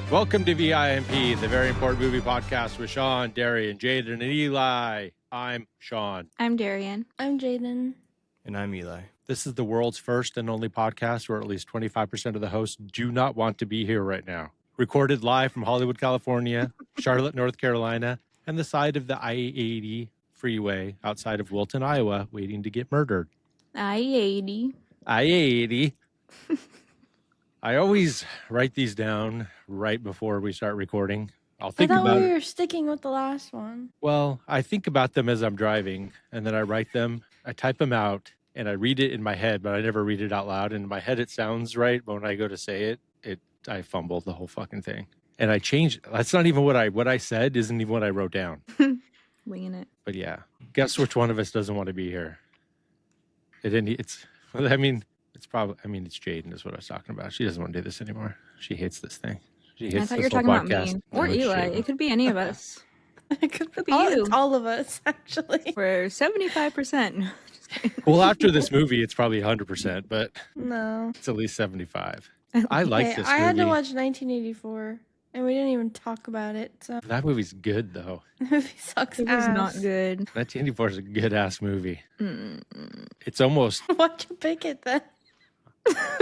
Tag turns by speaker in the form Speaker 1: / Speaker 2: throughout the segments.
Speaker 1: Welcome to VIMP, the Very Important Movie Podcast with Sean, Darian, Jaden, and Eli. I'm Sean.
Speaker 2: I'm Darian.
Speaker 3: I'm Jaden.
Speaker 4: And I'm Eli.
Speaker 1: This is the world's first and only podcast where at least 25% of the hosts do not want to be here right now. Recorded live from Hollywood, California, Charlotte, North Carolina, and the side of the I-80 freeway outside of Wilton, Iowa, waiting to get murdered.
Speaker 2: I-80.
Speaker 1: I-80. I always write these down right before we start recording. I'll think
Speaker 3: I thought
Speaker 1: about
Speaker 3: we were sticking with the last one.
Speaker 1: Well, I think about them as I'm driving, and then I write them, I type them out, and I read it in my head, but I never read it out loud. And in my head, it sounds right, but when I go to say it, I fumble the whole fucking thing. And I change. That's not even what I said isn't even what I wrote down.
Speaker 2: Winging it.
Speaker 1: But yeah, guess which one of us doesn't want to be here? It's Jaden is what I was talking about. She doesn't want to do this anymore. She hates this thing. She hates
Speaker 2: I thought
Speaker 1: this
Speaker 2: you were
Speaker 1: whole
Speaker 2: talking about
Speaker 1: podcast.
Speaker 2: me. Or Eli. It could be any of us.
Speaker 3: It could
Speaker 2: be you.
Speaker 3: It's all of us, actually.
Speaker 2: We're 75%.
Speaker 1: Well, after this movie, it's probably 100%, but
Speaker 3: No.
Speaker 1: it's at least 75. I like this movie.
Speaker 3: I had to watch 1984, and we didn't even talk about it. So
Speaker 1: That movie's good, though.
Speaker 3: the movie sucks
Speaker 2: It was
Speaker 3: ass.
Speaker 2: not good.
Speaker 1: 1984 is a good-ass movie.
Speaker 2: Mm.
Speaker 1: It's almost...
Speaker 3: Why'd you pick it then?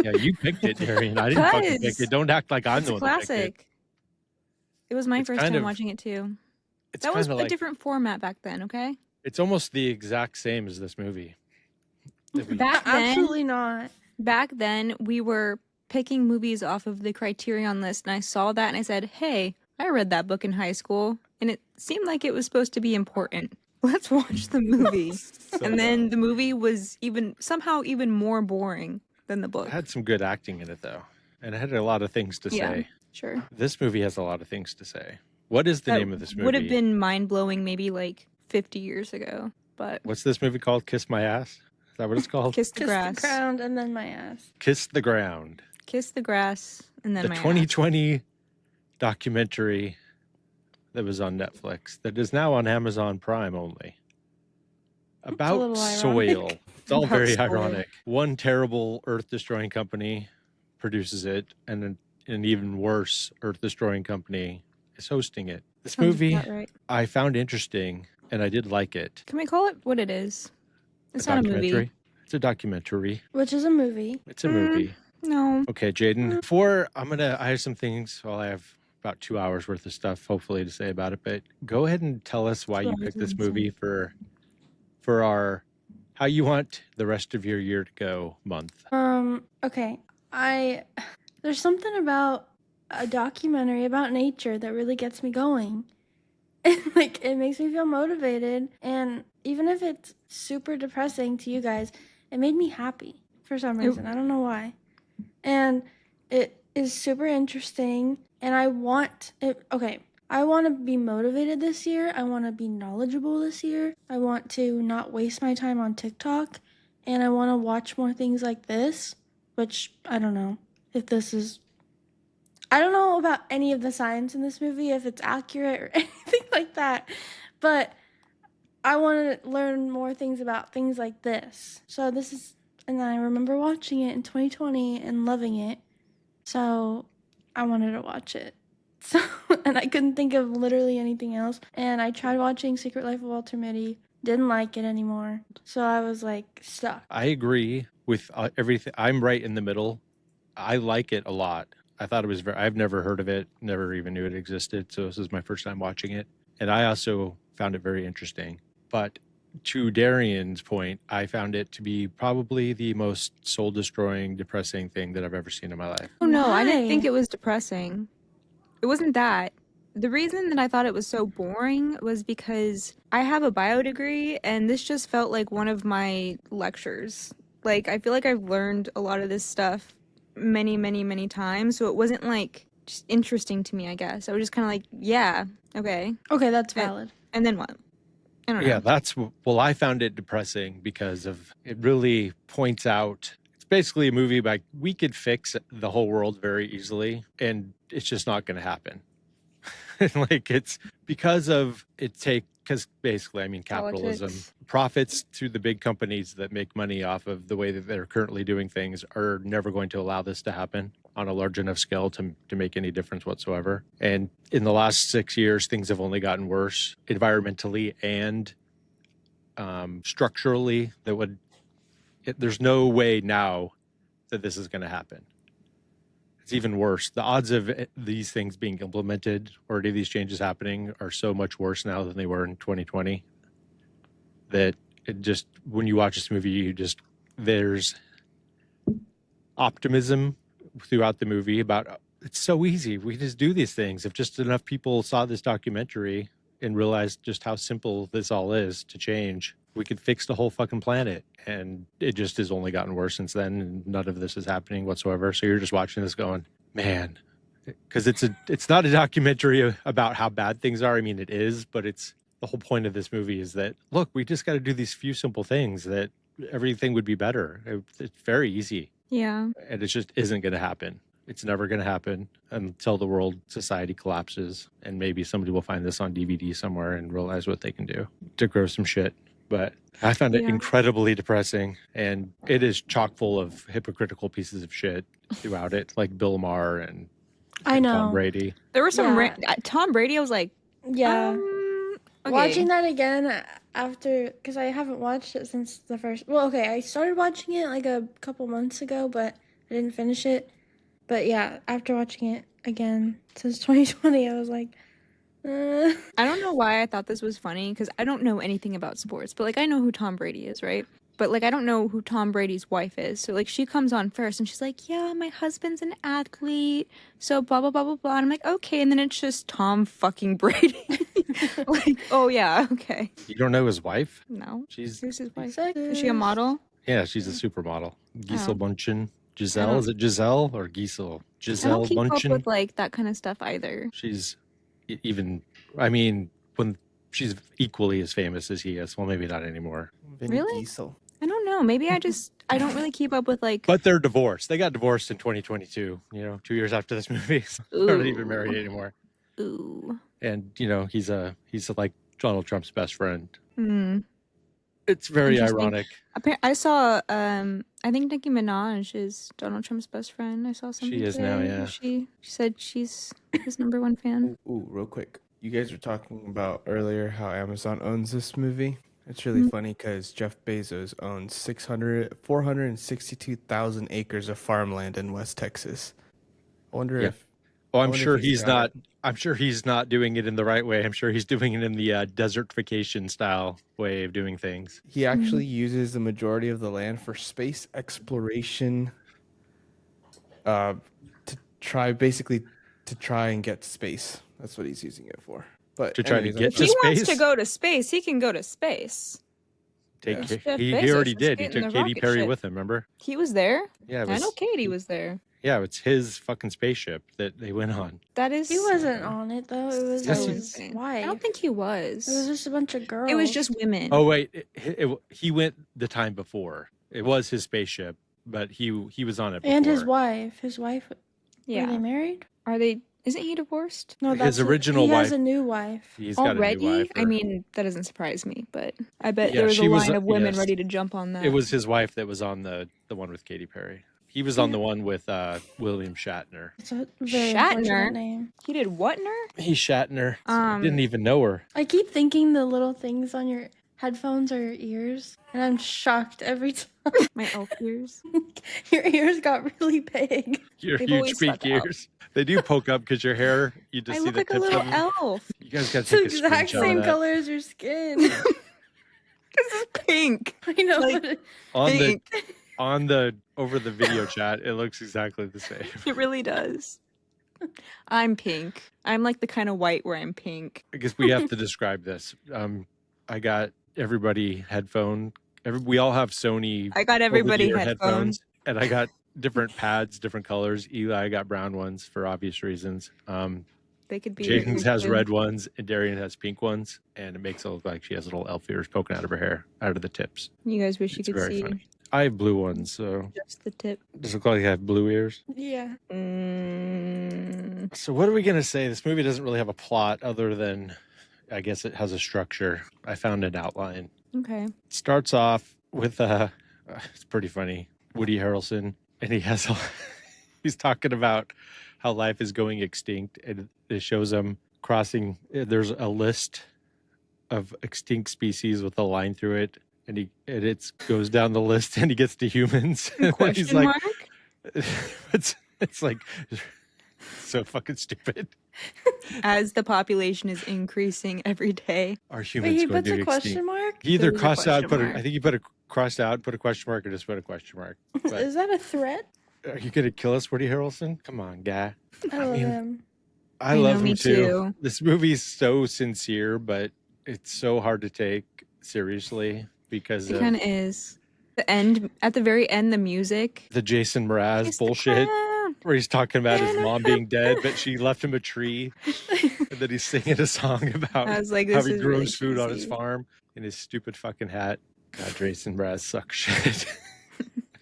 Speaker 1: Yeah, you picked it, Darian. I didn't fucking pick it. Don't act like I'm
Speaker 2: It's
Speaker 1: the
Speaker 2: a
Speaker 1: one that picked it.
Speaker 2: classic. It was my
Speaker 1: It's
Speaker 2: first
Speaker 1: kind
Speaker 2: time
Speaker 1: of-
Speaker 2: watching it, too.
Speaker 1: It's
Speaker 2: That was
Speaker 1: kind
Speaker 2: a
Speaker 1: of like...
Speaker 2: different format back then, okay?
Speaker 1: It's almost the exact same as this movie.
Speaker 2: Back then,
Speaker 3: Absolutely not.
Speaker 2: we were picking movies off of the Criterion list, and I saw that, and I said, hey, I read that book in high school, and it seemed like it was supposed to be important. Let's watch the movie. And then the movie was somehow even more boring than the book.
Speaker 1: It had some good acting in it, though. And it had a lot of things to
Speaker 2: Yeah.
Speaker 1: say.
Speaker 2: Sure.
Speaker 1: This movie has a lot of things to say. What is the name of this movie?
Speaker 2: Would have been mind-blowing maybe like 50 years ago, but
Speaker 1: What's this movie called? Kiss My Ass? Is that what it's called?
Speaker 2: Kiss the
Speaker 3: Kiss
Speaker 2: Grass.
Speaker 3: the ground and then my ass.
Speaker 1: Kiss the Ground.
Speaker 2: Kiss the Grass, and then
Speaker 1: The
Speaker 2: my
Speaker 1: 2020 documentary that was on Netflix that is now on Amazon Prime only. About
Speaker 3: little
Speaker 1: soil.
Speaker 3: ironic.
Speaker 1: It's all
Speaker 2: About
Speaker 1: very
Speaker 2: soil.
Speaker 1: ironic. One terrible earth-destroying company produces it, and an even worse earth-destroying company is hosting it. This
Speaker 2: Sounds
Speaker 1: movie
Speaker 2: about right.
Speaker 1: I found interesting, and I did like it.
Speaker 2: Can we call it what it is? It's not a movie.
Speaker 1: Documentary. It's a documentary.
Speaker 3: Which is a movie.
Speaker 1: It's a movie.
Speaker 2: No.
Speaker 1: Okay, Jaden. Before I have some things. Well, I have about 2 hours worth of stuff, hopefully, to say about it. But go ahead and tell us why you picked this movie for our how you want the rest of your year to go month.
Speaker 3: Okay. There's something about a documentary about nature that really gets me going. Like, it makes me feel motivated, and even if it's super depressing to you guys, it made me happy for some reason. I don't know why. And it is super interesting, and I want to be motivated this year. I want to be knowledgeable this year. I want to not waste my time on TikTok, and I want to watch more things like this, which I don't know if this is... I don't know about any of the science in this movie, if it's accurate or anything like that, but I want to learn more things about things like this. So and I remember watching it in 2020 and loving it, so I wanted to watch it. So, and I couldn't think of literally anything else, and I tried watching Secret Life of Walter Mitty, didn't like it anymore, so I was like stuck.
Speaker 1: I agree with everything. I'm right in the middle. I like it a lot. I thought it was I've never heard of it, never even knew it existed. So this is my first time watching it. And I also found it very interesting. But to Darian's point, I found it to be probably the most soul-destroying, depressing thing that I've ever seen in my life.
Speaker 2: Oh, no, I didn't
Speaker 3: Why?
Speaker 2: think it was depressing. It wasn't that. The reason that I thought it was so boring was because I have a bio degree, and this just felt like one of my lectures. Like, I feel like I've learned a lot of this stuff many, many, many times, so it wasn't, like, just interesting to me, I guess. I was just kind of like, yeah, okay.
Speaker 3: Okay, that's valid.
Speaker 2: And then what? I don't know.
Speaker 1: Yeah, I found it depressing because it really points out, it's basically a movie like we could fix the whole world very easily, and it's just not going to happen. Like, it's because basically, I mean, capitalism,
Speaker 2: Politics.
Speaker 1: profits to the big companies that make money off of the way that they're currently doing things are never going to allow this to happen. on a large enough scale to make any difference whatsoever. And in the last 6 years, things have only gotten worse environmentally and structurally. There's no way now that this is going to happen. It's even worse. The odds of these things being implemented or any of these changes happening are so much worse now than they were in 2020 that it just, when you watch this movie, there's optimism throughout the movie about it's so easy. We just do these things. If just enough people saw this documentary and realized just how simple this all is to change, we could fix the whole fucking planet. And it just has only gotten worse since then. And none of this is happening whatsoever. So you're just watching this going, man, because it's not a documentary about how bad things are. I mean, it is, but it's the whole point of this movie is that, look, we just got to do these few simple things that everything would be better. It's very easy.
Speaker 2: Yeah.
Speaker 1: And it just isn't going to happen. It's never going to happen until the world society collapses. And maybe somebody will find this on DVD somewhere and realize what they can do to grow some shit. But I found it incredibly depressing, and it is chock full of hypocritical pieces of shit throughout it, like Bill Maher and Tom Brady.
Speaker 2: There were some Tom Brady. I was like,
Speaker 3: yeah.
Speaker 2: Okay.
Speaker 3: Watching that again after, because I haven't watched it since the first. Well, okay, I started watching it like a couple months ago, but I didn't finish it. But yeah, after watching it again since 2020, I was like,
Speaker 2: I don't know why I thought this was funny, because I don't know anything about sports, but like I know who Tom Brady is, right? But like I don't know who Tom Brady's wife is. So like she comes on first and she's like, yeah, my husband's an athlete, so blah blah blah blah blah. And I'm like, okay, and then it's just Tom fucking Brady. Like, oh yeah, okay.
Speaker 1: You don't know his wife?
Speaker 2: No.
Speaker 1: Who's
Speaker 2: his wife?
Speaker 3: Exactly.
Speaker 2: Is she a model?
Speaker 1: Yeah, she's a supermodel. Gisele Bundchen.
Speaker 2: I don't-
Speaker 1: Is it Giselle or Gisele?
Speaker 2: I
Speaker 1: Gisele
Speaker 2: don't keep up
Speaker 1: Bundchen.
Speaker 2: with like that kind of stuff either.
Speaker 1: She's even, I mean, when she's equally as famous as he is. Well, maybe not anymore.
Speaker 2: Really?
Speaker 4: Diesel.
Speaker 2: I don't know. Maybe I don't really keep up with like.
Speaker 1: But they're divorced. They got divorced in 2022, 2 years after this movie. So they're not even married anymore.
Speaker 2: Ooh.
Speaker 1: And, he's like Donald Trump's best friend.
Speaker 2: Hmm.
Speaker 1: It's very
Speaker 2: Interesting.
Speaker 1: ironic.
Speaker 2: I saw, I think Nicki Minaj is Donald Trump's best friend. I saw something.
Speaker 1: She is now,
Speaker 2: today
Speaker 1: yeah.
Speaker 2: where She said she's his number one fan.
Speaker 4: Ooh, real quick. You guys were talking about earlier how Amazon owns this movie. It's really funny because Jeff Bezos owns 462,000 acres of farmland in West Texas. I wonder if.
Speaker 1: Oh,
Speaker 4: I wonder if he's got it.
Speaker 1: I'm sure he's not doing it in the right way. I'm sure he's doing it in the desertification style way of doing things.
Speaker 4: He actually uses the majority of the land for space exploration. To try and get to space. That's what he's using it for. But
Speaker 1: To try to
Speaker 4: anyways,
Speaker 1: get
Speaker 2: If
Speaker 1: to
Speaker 2: he wants
Speaker 1: space?
Speaker 2: to go to space, he can go to space.
Speaker 1: He
Speaker 2: Jeff
Speaker 1: already
Speaker 2: Bezos
Speaker 1: did. He
Speaker 2: was getting
Speaker 1: took
Speaker 2: the
Speaker 1: Katy
Speaker 2: rocket
Speaker 1: Perry
Speaker 2: ship.
Speaker 1: with him, remember?
Speaker 2: He was there.
Speaker 1: Yeah,
Speaker 2: I know Katie was there.
Speaker 1: Yeah, it's his fucking spaceship that they went on.
Speaker 2: That is.
Speaker 3: He wasn't on it though. It was
Speaker 1: Yes,
Speaker 3: his
Speaker 2: I
Speaker 3: wife.
Speaker 2: don't think he was.
Speaker 3: It was just a bunch of girls.
Speaker 2: It was just women.
Speaker 1: Oh wait, he went the time before. It was his spaceship, but he was on it before.
Speaker 3: and his wife. His wife.
Speaker 2: Yeah.
Speaker 3: Were they married?
Speaker 2: Are they? Isn't he divorced?
Speaker 3: No,
Speaker 1: His original
Speaker 3: He has
Speaker 1: wife-
Speaker 3: a new wife.
Speaker 1: He's got
Speaker 2: Already?
Speaker 1: a new wife.
Speaker 2: I mean, that doesn't surprise me, but I bet
Speaker 1: Yeah,
Speaker 2: there was
Speaker 1: she
Speaker 2: a
Speaker 1: was-
Speaker 2: line of women
Speaker 1: yes.
Speaker 2: ready to jump on that.
Speaker 1: it was his wife that was on the one with Katy Perry. He was on the one with William Shatner.
Speaker 3: It's a very
Speaker 2: Shatner?
Speaker 3: unfortunate name.
Speaker 2: He did what, Ner?
Speaker 1: He Shatner.
Speaker 2: Um,
Speaker 1: Didn't even know her.
Speaker 3: I keep thinking the little things on your headphones or your ears, and I'm shocked every time.
Speaker 2: My elf ears.
Speaker 3: Your ears got really big.
Speaker 1: Your
Speaker 2: They've
Speaker 1: huge
Speaker 2: always
Speaker 1: big
Speaker 2: stuck out.
Speaker 1: ears. They do poke up because your hair. You just
Speaker 2: I
Speaker 1: see
Speaker 2: look
Speaker 1: the
Speaker 2: like a
Speaker 1: tips
Speaker 2: little
Speaker 1: of them.
Speaker 2: elf.
Speaker 1: You guys got
Speaker 3: It's
Speaker 1: to
Speaker 3: the
Speaker 1: take a
Speaker 3: exact
Speaker 1: screenshot
Speaker 3: same
Speaker 1: of that.
Speaker 3: color as your skin.
Speaker 2: This is pink.
Speaker 3: I know.
Speaker 2: Like-
Speaker 3: but
Speaker 1: On the over the video chat, it looks exactly the same.
Speaker 2: It really does. I'm pink. I'm like the kind of white where I'm pink.
Speaker 1: I guess we have to describe this. I got everybody headphone. We all have Sony.
Speaker 2: I got everybody
Speaker 1: over-the-ear
Speaker 2: headphones.
Speaker 1: and I got different pads, different colors. Eli got brown ones for obvious reasons.
Speaker 2: They could be.
Speaker 1: Jaden's has
Speaker 2: too.
Speaker 1: red ones, and Darian has pink ones, and it makes it look like she has little elf ears poking out of her hair, out of the tips.
Speaker 2: You guys wish you
Speaker 1: It's
Speaker 2: could
Speaker 1: very
Speaker 2: see
Speaker 1: funny. I have blue ones, so
Speaker 2: just the tip.
Speaker 1: does it look like I have blue ears?
Speaker 3: yeah.
Speaker 1: So what are we gonna say? This movie doesn't really have a plot other than, I guess it has a structure. I found an outline.
Speaker 2: Okay.
Speaker 1: It starts off with it's pretty funny, Woody Harrelson, and he has he's talking about how life is going extinct, and it shows him crossing. There's a list of extinct species with a line through it, and it goes down the list, and he gets to humans, and then he's
Speaker 2: Question
Speaker 1: like,
Speaker 2: mark?
Speaker 1: it's like so fucking stupid.
Speaker 2: As the population is increasing every day.
Speaker 1: Are
Speaker 3: Wait,
Speaker 1: humans
Speaker 3: he
Speaker 1: going
Speaker 3: puts
Speaker 1: to
Speaker 3: a
Speaker 1: be
Speaker 3: question
Speaker 1: extinct?
Speaker 3: mark?
Speaker 1: He either
Speaker 2: There's a
Speaker 1: crossed out,
Speaker 2: question mark.
Speaker 1: I think he put a crossed out, put a question mark, or just put a question mark. But
Speaker 3: Is that a threat?
Speaker 1: are you gonna kill us, Woody Harrelson? Come on, guy.
Speaker 3: I love
Speaker 1: mean,
Speaker 3: him.
Speaker 1: I
Speaker 2: I know,
Speaker 1: love him
Speaker 2: me
Speaker 1: too.
Speaker 2: too.
Speaker 1: This movie's so sincere, but it's so hard to take seriously because
Speaker 2: It
Speaker 1: of
Speaker 2: kind of is. The end, at the very end, the music.
Speaker 1: the Jason Mraz
Speaker 2: It's the
Speaker 1: bullshit,
Speaker 2: crown.
Speaker 1: where he's talking about his mom being dead, but she left him a tree, and then he's singing a song about
Speaker 2: I was like,
Speaker 1: how
Speaker 2: this
Speaker 1: he
Speaker 2: is
Speaker 1: grows
Speaker 2: really
Speaker 1: food on his
Speaker 2: cheesy.
Speaker 1: farm in his stupid fucking hat. God, Jason Mraz sucks shit.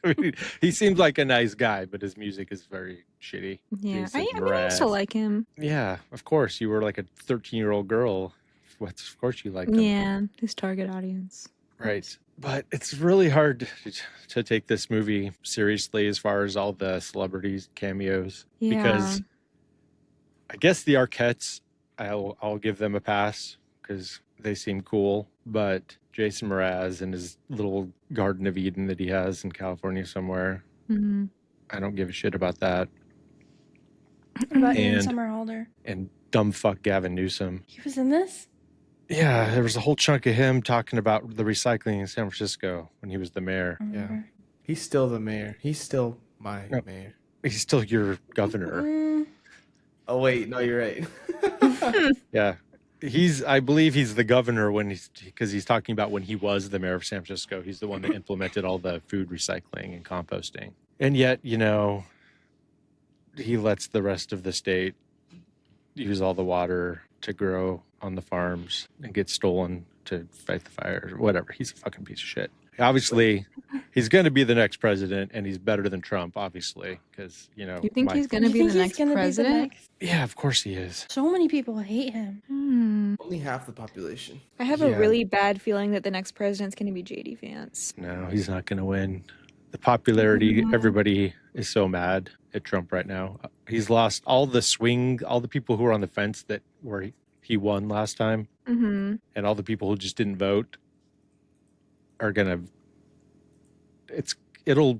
Speaker 1: I mean, he seems like a nice guy, but his music is very shitty.
Speaker 2: Yeah,
Speaker 1: Jason
Speaker 2: I mean, I used to
Speaker 1: Mraz.
Speaker 2: like him.
Speaker 1: Yeah, of course. You were like a 13-year-old girl. Of course you liked him.
Speaker 2: Yeah, his target audience.
Speaker 1: Right. But it's really hard to take this movie seriously as far as all the celebrities cameos.
Speaker 2: Yeah.
Speaker 1: Because I guess the Arquettes, I'll give them a pass because they seem cool. But Jason Mraz and his little Garden of Eden that he has in California somewhere,
Speaker 2: Mhm.
Speaker 1: I don't give a shit about that.
Speaker 3: What about Ian
Speaker 1: And-
Speaker 3: Somerhalder?
Speaker 1: And dumb fuck Gavin Newsom.
Speaker 3: He was in this?
Speaker 1: Yeah, there was a whole chunk of him talking about the recycling in San Francisco when he was the mayor.
Speaker 3: I remember.
Speaker 4: He's still the mayor. He's still my
Speaker 1: No.
Speaker 4: mayor.
Speaker 1: He's still your governor.
Speaker 3: Mm,
Speaker 4: Oh wait, no, you're right.
Speaker 1: Yeah. I believe he's the governor because he's talking about when he was the mayor of San Francisco. He's the one that implemented all the food recycling and composting. And yet, he lets the rest of the state use all the water to grow on the farms and get stolen to fight the fires or whatever. He's a fucking piece of shit. Obviously, he's going to be the next president, and he's better than Trump, obviously, because,
Speaker 2: You think he's going to
Speaker 3: you
Speaker 2: be
Speaker 3: think
Speaker 2: the
Speaker 3: he's
Speaker 2: next
Speaker 3: gonna be the
Speaker 2: president?
Speaker 3: next?
Speaker 1: Yeah, of course he is.
Speaker 3: So many people hate him.
Speaker 4: Only half the population.
Speaker 2: I have a
Speaker 1: Yeah.
Speaker 2: really bad feeling that the next president's going to be JD Vance.
Speaker 1: No, he's not going to win. The popularity, everybody is so mad at Trump right now. He's lost all the people who were on the fence where he won last time,
Speaker 2: Mm-hmm.
Speaker 1: and all the people who just didn't vote are gonna. It'll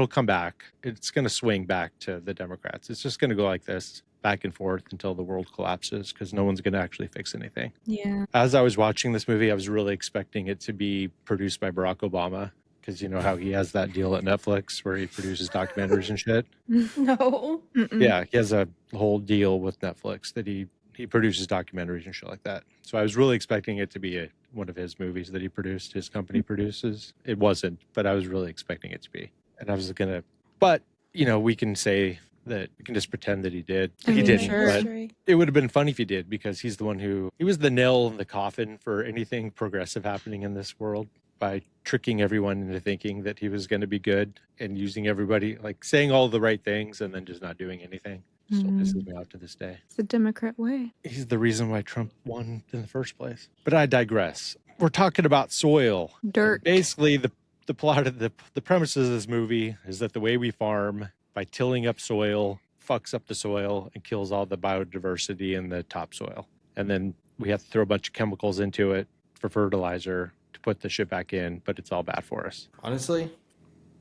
Speaker 1: come back. It's gonna swing back to the Democrats. It's just gonna go like this, back and forth until the world collapses, because no one's gonna actually fix anything.
Speaker 2: Yeah.
Speaker 1: As I was watching this movie, I was really expecting it to be produced by Barack Obama, because you know how he has that deal at Netflix where he produces documentaries and shit.
Speaker 3: No.
Speaker 2: Mm-mm.
Speaker 1: Yeah, he has a whole deal with Netflix that he produces documentaries and shit like that. So I was really expecting it to be one of his movies that he produced, his company produces. It wasn't, but I was really expecting it to be. And I was gonna, but we can say that we can just pretend that he did.
Speaker 2: I
Speaker 1: He
Speaker 2: mean,
Speaker 1: didn't,
Speaker 2: sure.
Speaker 1: but
Speaker 3: History.
Speaker 1: it would have been fun if he did, because he's the one he was the nail in the coffin for anything progressive happening in this world, by tricking everyone into thinking that he was going to be good and using everybody, like saying all the right things and then just not doing anything. Still pisses me off to this day.
Speaker 2: It's the Democrat way.
Speaker 1: He's the reason why Trump won in the first place. But I digress. We're talking about soil.
Speaker 2: Dirt.
Speaker 1: Basically, the plot of the premises of this movie is that the way we farm, by tilling up soil, fucks up the soil and kills all the biodiversity in the topsoil. And then we have to throw a bunch of chemicals into it for fertilizer to put the shit back in, but it's all bad for us.
Speaker 4: Honestly,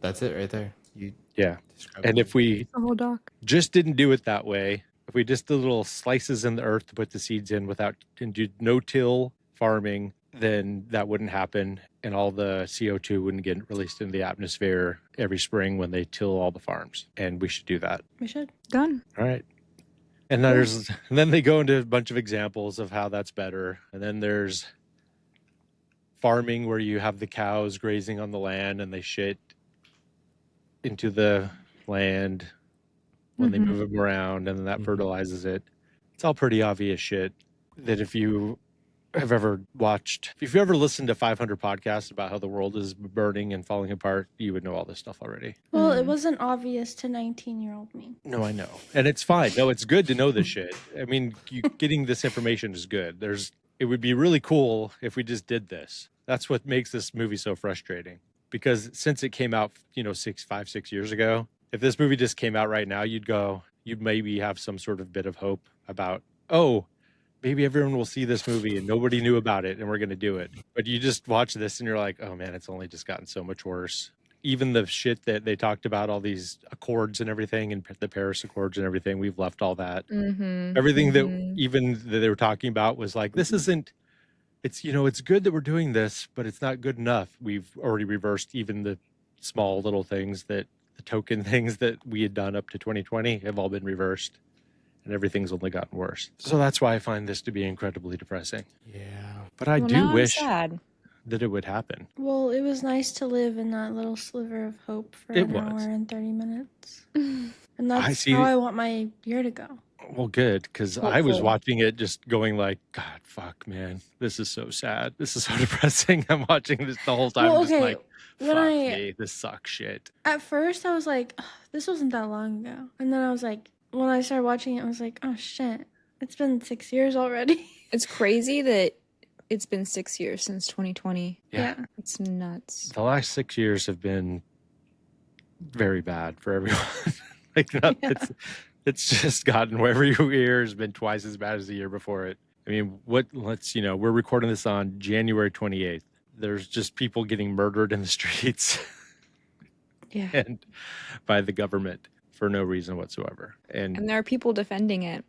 Speaker 4: that's it right there. You
Speaker 1: Yeah.
Speaker 4: described
Speaker 1: And
Speaker 4: it.
Speaker 1: if we
Speaker 2: The whole doc.
Speaker 1: just didn't do it that way, if we just did little slices in the earth to put the seeds in and do no-till farming, then that wouldn't happen, and all the CO2 wouldn't get released into the atmosphere every spring when they till all the farms. And we should do that.
Speaker 3: We should.
Speaker 2: Done.
Speaker 1: All right. And then they go into a bunch of examples of how that's better. And then there's farming where you have the cows grazing on the land and they shit into the land when they
Speaker 2: Mhm.
Speaker 1: move them around, and then that
Speaker 4: Mhm.
Speaker 1: fertilizes it. It's all pretty obvious shit that if you have ever listened to 500 podcasts about how the world is burning and falling apart, you would know all this stuff already.
Speaker 3: Well, it
Speaker 2: Mhm.
Speaker 3: wasn't obvious to 19-year-old me.
Speaker 1: No, I know. And it's fine. No, it's good to know this shit. I mean, getting this information is good. It would be really cool if we just did this. That's what makes this movie so frustrating. Because since it came out, 6 years ago, If this movie just came out right now, you'd maybe have some sort of bit of hope about, oh, maybe everyone will see this movie and nobody knew about it and we're going to do it. But you just watch this and you're like, oh man, it's only just gotten so much worse. Even the shit that they talked about, all these accords and everything, and the Paris Accords and everything, we've left all that. Everything that even that they were talking about was like, this isn't, it's, it's good that we're doing this, but it's not good enough. We've already reversed even the small little things the token things that we had done up to 2020 have all been reversed, and everything's only gotten worse. So that's why I find this to be incredibly depressing.
Speaker 4: Yeah.
Speaker 1: But I
Speaker 2: Well,
Speaker 1: do
Speaker 2: now I'm
Speaker 1: wish
Speaker 2: sad.
Speaker 1: that it would happen.
Speaker 3: Well, it was nice to live in that little sliver of hope for
Speaker 1: It
Speaker 3: an
Speaker 1: was.
Speaker 3: hour and 30 minutes. And that's
Speaker 1: see-
Speaker 3: how I want my year to go.
Speaker 1: Well, good, because I was
Speaker 2: Hopeful.
Speaker 1: watching it just going like, God, fuck, man, this is so sad. This is so depressing. I'm watching this the whole time,
Speaker 3: Well,
Speaker 1: just
Speaker 3: okay,
Speaker 1: like,
Speaker 3: when
Speaker 1: fuck
Speaker 3: I-
Speaker 1: me, this sucks shit.
Speaker 3: At first, I was like, "Ugh, this wasn't that long ago. And then I was like, when I started watching it, I was like, oh shit, it's been 6 years already.
Speaker 2: It's crazy that it's been 6 years since 2020.
Speaker 1: Yeah.
Speaker 2: It's nuts.
Speaker 1: The last 6 years have been very bad for everyone. Like, it's just gotten every year has been twice as bad as the year before it. I mean, we're recording this on January 28th. There's just people getting murdered in the streets
Speaker 3: Yeah.
Speaker 1: and by the government for no reason whatsoever.
Speaker 2: And there are people defending it,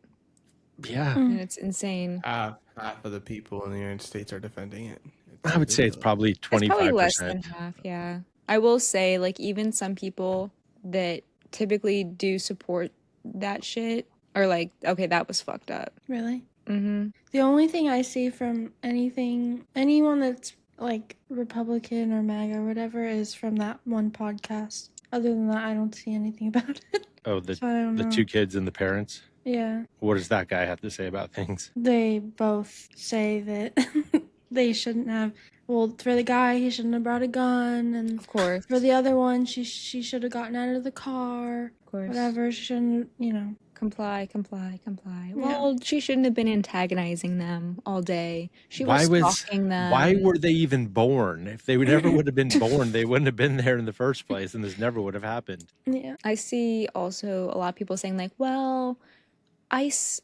Speaker 1: Yeah,
Speaker 3: Mm.
Speaker 2: and it's insane.
Speaker 4: Half of the people in the United States are defending it.
Speaker 1: I would say it's probably
Speaker 2: It's probably
Speaker 1: 25%.
Speaker 2: less than half, yeah. I will say, like, even some people that typically do support that shit are like, okay, that was fucked up.
Speaker 3: Really?
Speaker 2: Mm-hmm.
Speaker 3: The only thing I see from anyone that's like Republican or MAGA or whatever is from that one podcast. Other than that, I don't see anything about it.
Speaker 1: Oh,
Speaker 3: So I don't
Speaker 1: the
Speaker 3: know.
Speaker 1: two kids and the parents.
Speaker 3: Yeah.
Speaker 1: What does that guy have to say about things?
Speaker 3: They both say that they shouldn't have. Well, for the guy, he shouldn't have brought a gun, and
Speaker 2: Of course.
Speaker 3: for the other one, she should have gotten out of the car.
Speaker 2: Of course.
Speaker 3: Whatever, she shouldn't,
Speaker 2: Comply.
Speaker 3: Yeah.
Speaker 2: Well, she shouldn't have been antagonizing them all day. She
Speaker 1: Why
Speaker 2: was
Speaker 1: was-
Speaker 2: stalking them.
Speaker 1: Why were they even born? If they never would have been born, they wouldn't have been there in the first place, and this never would have happened.
Speaker 3: Yeah.
Speaker 2: I see also a lot of people saying like, well, ICE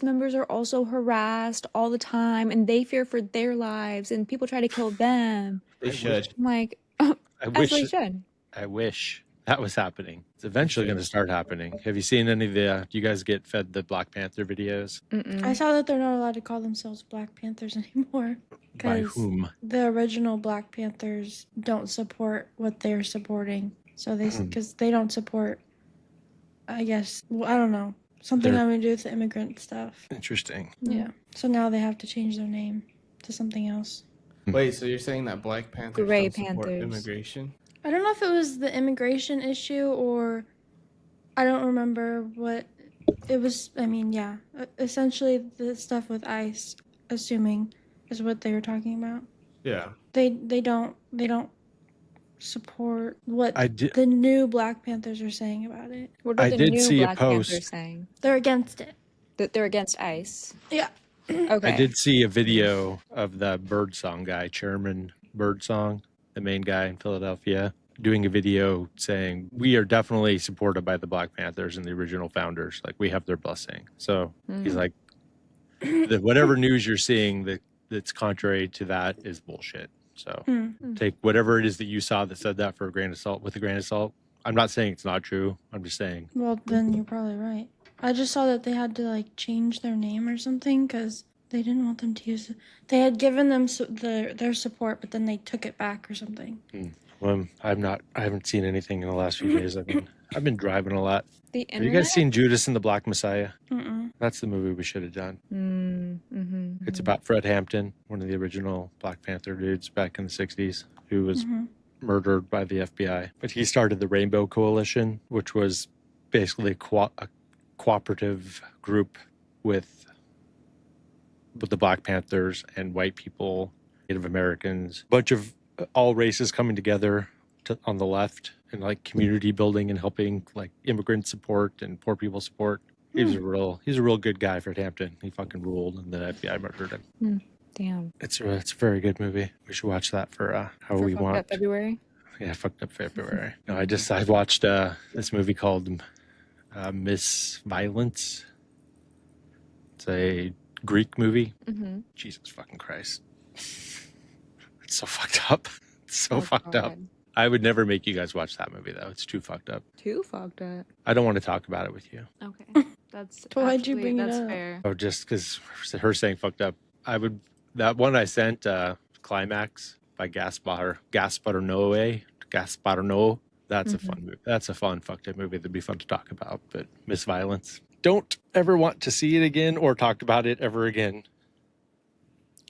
Speaker 2: members are also harassed all the time and they fear for their lives and people try to kill them.
Speaker 4: They should.
Speaker 2: I'm like,
Speaker 1: I
Speaker 2: as
Speaker 1: wish.
Speaker 2: they should.
Speaker 1: I wish that was happening. It's eventually going to start happening. Have you seen any of the? Do you guys get fed the Black Panther videos?
Speaker 2: Mm-mm.
Speaker 3: I saw that they're not allowed to call themselves Black Panthers anymore.
Speaker 1: By
Speaker 3: 'Cause
Speaker 1: whom?
Speaker 3: the original Black Panthers don't support what they're supporting. So
Speaker 1: Hmm.
Speaker 3: because they don't support, I guess, well, I don't know, something
Speaker 1: They're-
Speaker 3: having to do with the immigrant stuff.
Speaker 1: Interesting.
Speaker 3: Yeah. So now they have to change their name to something else.
Speaker 4: Wait, so you're saying that Black Panthers
Speaker 2: Gray
Speaker 4: don't support
Speaker 2: Panthers.
Speaker 4: immigration?
Speaker 3: I don't know if it was the immigration issue or I don't remember what it was. I mean, yeah, essentially the stuff with ICE, assuming, is what they were talking about.
Speaker 4: Yeah.
Speaker 3: They don't support what
Speaker 1: I did.
Speaker 3: the new Black Panthers are saying about it.
Speaker 2: What are
Speaker 1: I
Speaker 2: the
Speaker 1: did
Speaker 2: new
Speaker 1: see a
Speaker 2: Black Panthers
Speaker 1: post.
Speaker 2: saying?
Speaker 3: They're against it.
Speaker 2: That they're against ICE.
Speaker 3: Yeah.
Speaker 2: Okay.
Speaker 1: I did see a video of the Birdsong guy, Chairman Birdsong, the main guy in Philadelphia, doing a video saying we are definitely supported by the Black Panthers and the original founders. Like, we have their blessing. So he's
Speaker 2: Mm.
Speaker 1: like, whatever news you're seeing that's contrary to that is bullshit. So
Speaker 3: Mm.
Speaker 1: take whatever it is that you saw that said that with a grain of salt. I'm not saying it's not true. I'm just saying.
Speaker 3: Well, then you're probably right. I just saw that they had to like change their name or something because they didn't want them to use it. They had given them their support, but then they took it back or something.
Speaker 1: Well, I haven't seen anything in the last few days. I've been driving a lot.
Speaker 2: The
Speaker 1: Have you
Speaker 2: internet.
Speaker 1: guys seen Judas and the Black Messiah?
Speaker 3: Mm-mm.
Speaker 1: That's the movie we should have done.
Speaker 2: Mm-hmm.
Speaker 1: It's about Fred Hampton, one of the original Black Panther dudes back in the 60s, who was
Speaker 3: Mhm.
Speaker 1: murdered by the FBI. But he started the Rainbow Coalition, which was basically a cooperative group with the Black Panthers and white people, Native Americans, a bunch of all races coming together on the left and like community building and helping like immigrant support and poor people support. He's a real good guy, Fred Hampton. He fucking ruled, and the FBI murdered him.
Speaker 2: Damn.
Speaker 1: It's a very good movie. We should watch that for
Speaker 2: For
Speaker 1: we
Speaker 2: Fucked
Speaker 1: want.
Speaker 2: Up February.
Speaker 1: Yeah, fucked up February. No, I watched this movie called Miss Violence. It's a Greek movie.
Speaker 2: Mm-hmm.
Speaker 1: Jesus fucking Christ. It's so fucked up. It's so
Speaker 2: Oh,
Speaker 1: fucked up.
Speaker 2: God.
Speaker 1: I would never make you guys watch that movie though. It's too fucked up.
Speaker 2: Too fucked up.
Speaker 1: I don't want to talk about it with you.
Speaker 2: Okay. That's
Speaker 3: Why'd you bring it
Speaker 2: that's
Speaker 3: up?
Speaker 2: fair.
Speaker 1: Oh, just because her saying fucked up. That one I sent, Climax by Gaspar Noé. That's a fun movie. That's a fun fucked up movie that'd be fun to talk about. But Miss Violence, don't ever want to see it again or talk about it ever again.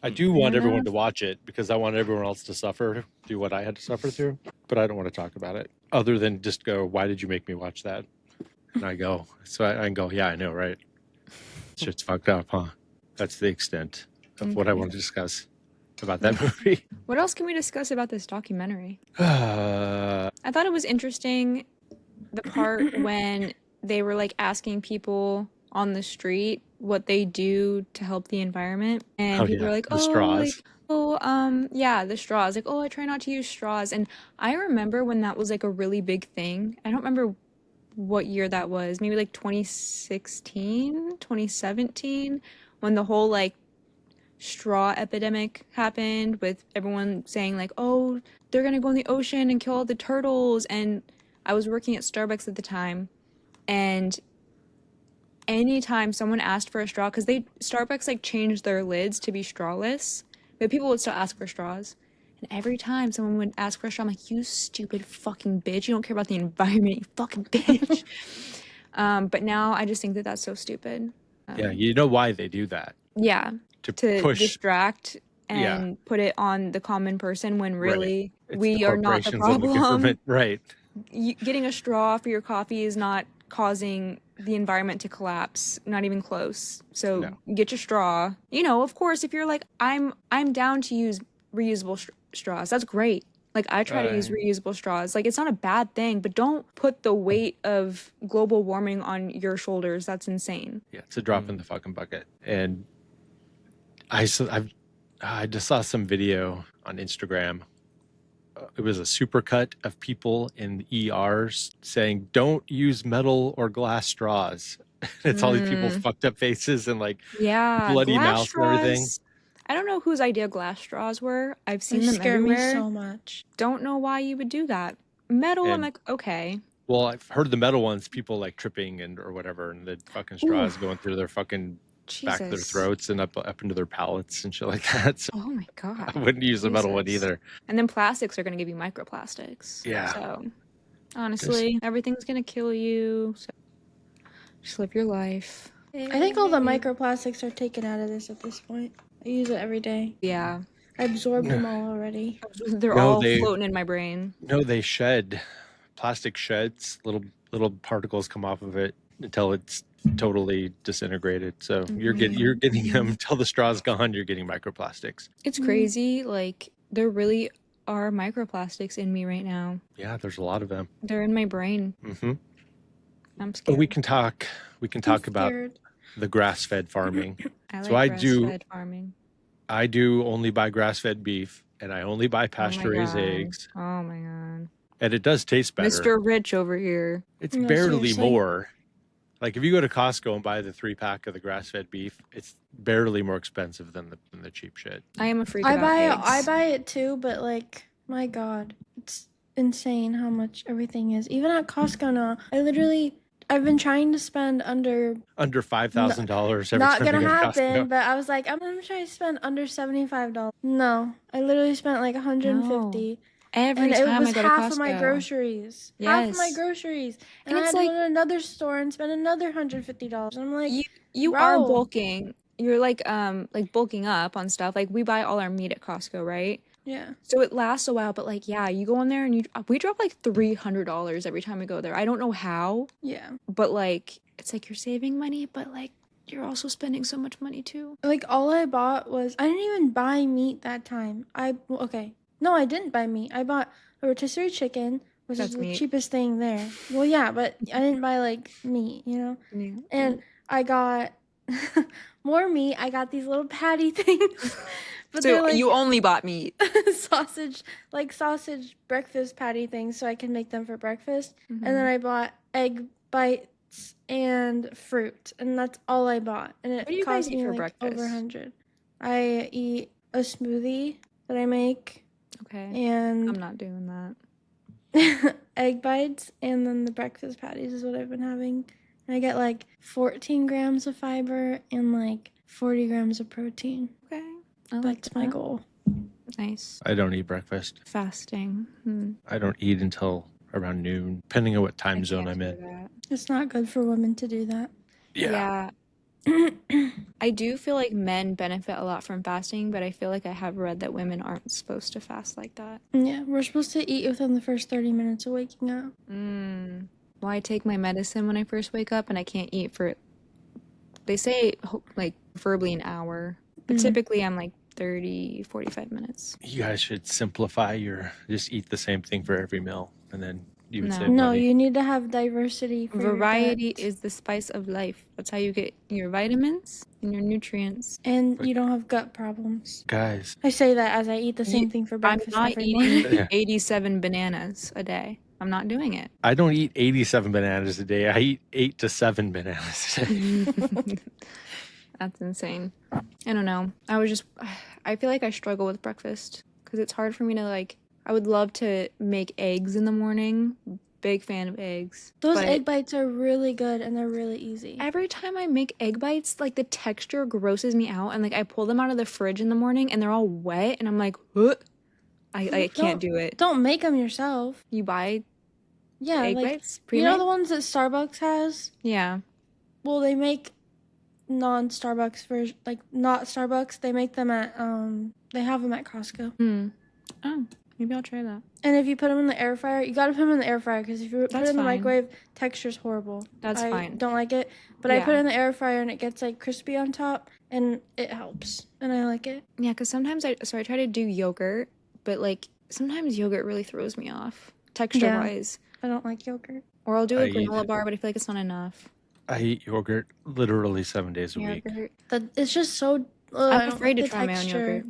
Speaker 1: I do want everyone to watch it because I want everyone else to suffer through what I had to suffer through, but I don't want to talk about it other than just go, why did you make me watch that? And I go, so I can go, yeah, I know, right? Shit's fucked up, huh? That's the extent of what I want to discuss about that movie.
Speaker 2: What else can we discuss about this documentary?
Speaker 1: Uh,
Speaker 2: I thought it was interesting the part when they were like asking people on the street what they do to help the environment, and people were like,
Speaker 1: the straws.
Speaker 2: Yeah, the straws. Like, oh, I try not to use straws. And I remember when that was like a really big thing. I don't remember what year that was. Maybe like 2016, 2017, when the whole like straw epidemic happened with everyone saying like, oh, they're gonna go in the ocean and kill all the turtles. And I was working at Starbucks at the time, and anytime someone asked for a straw, because Starbucks like changed their lids to be strawless, but people would still ask for straws. And every time someone would ask for a straw, I'm like, you stupid fucking bitch, you don't care about the environment, you fucking bitch. But now I just think that that's so stupid.
Speaker 1: Yeah, you know why they do that?
Speaker 2: Yeah,
Speaker 1: To push.
Speaker 2: distract and put it on the common person when really
Speaker 1: It's
Speaker 2: we
Speaker 1: the
Speaker 2: are not the
Speaker 1: corporations and the
Speaker 2: problem.
Speaker 1: government, right?
Speaker 2: Getting a straw for your coffee is not causing the environment to collapse, not even close. So
Speaker 1: No.
Speaker 2: get your straw. You know, of course, if you're like, I'm down to use reusable straws, that's great. Like, I try to use reusable straws. Like, it's not a bad thing, but don't put the weight of global warming on your shoulders. That's insane.
Speaker 1: Yeah, it's a drop in the fucking bucket. And I just saw some video on Instagram. It was a supercut of people in ERs saying, "Don't use metal or glass straws." It's all these people's fucked up faces and like bloody
Speaker 2: glass
Speaker 1: mouths and everything.
Speaker 2: straws. I don't know whose idea glass straws were. I've seen
Speaker 3: They
Speaker 2: them
Speaker 3: scare
Speaker 2: everywhere.
Speaker 3: me so much.
Speaker 2: Don't know why you would do that. Metal, I'm
Speaker 1: And-
Speaker 2: like, okay.
Speaker 1: Well, I've heard the metal ones, people like tripping and or whatever, and the fucking straws going through their fucking back of their
Speaker 2: Jesus.
Speaker 1: throats and up into their palates and shit like that. So
Speaker 2: Oh my God.
Speaker 1: I wouldn't use the metal one
Speaker 2: Jesus.
Speaker 1: either.
Speaker 2: And then plastics are going to give you microplastics.
Speaker 1: Yeah.
Speaker 2: So honestly, everything's going to kill you. So just live your life.
Speaker 3: I think all the microplastics are taken out of this at this point. I use it every day.
Speaker 2: Yeah.
Speaker 3: I absorbed them all already.
Speaker 2: They're
Speaker 1: No,
Speaker 2: all
Speaker 1: they-
Speaker 2: floating in my brain.
Speaker 1: No, they shed plastic sheds, little particles come off of it until it's totally disintegrated. So you're getting them until the straw's gone, you're getting microplastics.
Speaker 2: It's crazy. Like, there really are microplastics in me right now.
Speaker 1: Yeah, there's a lot of them.
Speaker 2: They're in my brain.
Speaker 1: Mm-hmm.
Speaker 2: I'm
Speaker 1: But
Speaker 2: scared.
Speaker 1: we can talk about
Speaker 3: Scared.
Speaker 1: the grass-fed farming.
Speaker 2: I like
Speaker 1: so I do-
Speaker 2: grass-fed farming.
Speaker 1: I do only buy grass-fed beef, and I only buy
Speaker 2: Oh my
Speaker 1: pasture-raised
Speaker 2: God.
Speaker 1: eggs,
Speaker 2: Oh my God.
Speaker 1: and it does taste better.
Speaker 2: Mr. Rich over here.
Speaker 1: It's
Speaker 3: No,
Speaker 1: barely
Speaker 3: seriously.
Speaker 1: more. Like if you go to Costco and buy the 3-pack of the grass-fed beef, it's barely more expensive than the cheap shit.
Speaker 2: I am a freak
Speaker 3: I
Speaker 2: about eggs.
Speaker 3: buy it too, but like, my God, it's insane how much everything is. Even at Costco now, I've been trying to spend under,
Speaker 1: Under $5,000 every
Speaker 3: not
Speaker 1: time
Speaker 3: gonna
Speaker 1: you go to
Speaker 3: happen,
Speaker 1: Costco.
Speaker 3: but I was like, I'm gonna try to spend under $75. No, I literally spent like 150.
Speaker 2: Every
Speaker 3: And it
Speaker 2: time
Speaker 3: was
Speaker 2: I go to
Speaker 3: half
Speaker 2: Costco.
Speaker 3: of my groceries. Half of my
Speaker 2: Yes.
Speaker 3: groceries.
Speaker 2: And
Speaker 3: And I
Speaker 2: it's
Speaker 3: had to
Speaker 2: like-
Speaker 3: go to another store and spend another $150. And I'm like,
Speaker 2: You are
Speaker 3: Bro.
Speaker 2: bulking. You're like bulking up on stuff. Like we buy all our meat at Costco, right?
Speaker 3: yeah.
Speaker 2: So it lasts a while, but like yeah, you go in there and we drop like $300 every time we go there. I don't know how,
Speaker 3: Yeah.
Speaker 2: but like it's like you're saving money, but like you're also spending so much money too.
Speaker 3: Like all I bought was, I didn't even buy meat that time. No, I didn't buy meat. I bought a rotisserie chicken, which
Speaker 2: That's
Speaker 3: is the
Speaker 2: meat.
Speaker 3: cheapest thing there. Well, yeah, but I didn't buy like meat, you know? And I got more meat. I got these little patty things But
Speaker 2: So
Speaker 3: they're like
Speaker 2: you only bought meat.
Speaker 3: sausage breakfast patty things so I can make them for breakfast.
Speaker 2: Mhm.
Speaker 3: And then I bought egg bites and fruit, and that's all I bought. And
Speaker 2: What do
Speaker 3: it
Speaker 2: you guys
Speaker 3: cost
Speaker 2: eat
Speaker 3: me
Speaker 2: for
Speaker 3: like
Speaker 2: breakfast?
Speaker 3: over 100. I eat a smoothie that I make
Speaker 2: Okay. I'm
Speaker 3: and
Speaker 2: not doing that.
Speaker 3: egg bites, and then the breakfast patties is what I've been having. And I get like 14 grams of fiber and like 40 grams of protein.
Speaker 2: Okay. I like
Speaker 3: That's my
Speaker 2: that.
Speaker 3: goal.
Speaker 2: Nice.
Speaker 1: I don't eat breakfast.
Speaker 2: Fasting.
Speaker 1: I don't eat until around noon, depending on what
Speaker 2: I
Speaker 1: time zone
Speaker 2: can't
Speaker 1: I'm
Speaker 2: do
Speaker 1: in.
Speaker 2: that.
Speaker 3: It's not good for women to do that.
Speaker 1: Yeah.
Speaker 2: I do feel like men benefit a lot from fasting, but I feel like I have read that women aren't supposed to fast like that.
Speaker 3: Yeah, we're supposed to eat within the first 30 minutes of waking up.
Speaker 2: Well, I take my medicine when I first wake up, and I can't eat for, they say, like, preferably an hour. But typically, I'm like 30, 45 minutes.
Speaker 1: You guys should simplify just eat the same thing for every meal, and then you would
Speaker 2: No.
Speaker 1: save
Speaker 3: No,
Speaker 1: money.
Speaker 3: you need to have diversity for your
Speaker 2: Variety
Speaker 3: gut.
Speaker 2: is the spice of life. That's how you get your vitamins and your nutrients.
Speaker 3: And you don't have gut problems.
Speaker 1: Guys,
Speaker 3: I say that as I eat the same thing for
Speaker 2: I'm
Speaker 3: breakfast
Speaker 2: not
Speaker 3: every
Speaker 2: eating
Speaker 3: morning.
Speaker 1: Yeah.
Speaker 2: 87 bananas a day. I'm not doing it.
Speaker 1: I don't eat 87 bananas a day. I eat 8 to 7 bananas a day.
Speaker 2: That's insane. I don't know. I feel like I struggle with breakfast because it's hard for me to I would love to make eggs in the morning. Big fan of eggs.
Speaker 3: Those
Speaker 2: but
Speaker 3: egg bites are really good and they're really easy.
Speaker 2: every time I make egg bites, like the texture grosses me out, and like I pull them out of the fridge in the morning and they're all wet, and I'm like, what? I can't do it.
Speaker 3: Don't make them yourself.
Speaker 2: You buy
Speaker 3: Yeah,
Speaker 2: egg
Speaker 3: like
Speaker 2: bites
Speaker 3: you know
Speaker 2: pre-made?
Speaker 3: the ones that Starbucks has?
Speaker 2: Yeah.
Speaker 3: Well, they make non-Starbucks version, like not Starbucks. They make them at they have them at Costco.
Speaker 2: Oh, maybe I'll try that.
Speaker 3: And if you put them in the air fryer, you got to put them in the air fryer because if you put
Speaker 2: That's
Speaker 3: it in the
Speaker 2: fine.
Speaker 3: microwave, texture's horrible.
Speaker 2: That's
Speaker 3: I
Speaker 2: fine.
Speaker 3: don't like it, but I put
Speaker 2: Yeah.
Speaker 3: it in the air fryer and it gets like crispy on top and it helps and I like it.
Speaker 2: Yeah, because sometimes I try to do yogurt, but like sometimes yogurt really throws me off texture wise.
Speaker 3: I don't like yogurt.
Speaker 2: Or I'll do
Speaker 1: I
Speaker 2: a
Speaker 1: eat
Speaker 2: granola
Speaker 1: it.
Speaker 2: bar, but I feel like it's not enough.
Speaker 1: I eat yogurt literally 7 days a week.
Speaker 2: Yogurt.
Speaker 3: It's just so. I
Speaker 2: I'm
Speaker 3: don't
Speaker 2: afraid to
Speaker 3: like the
Speaker 2: try my own
Speaker 3: texture.
Speaker 2: yogurt.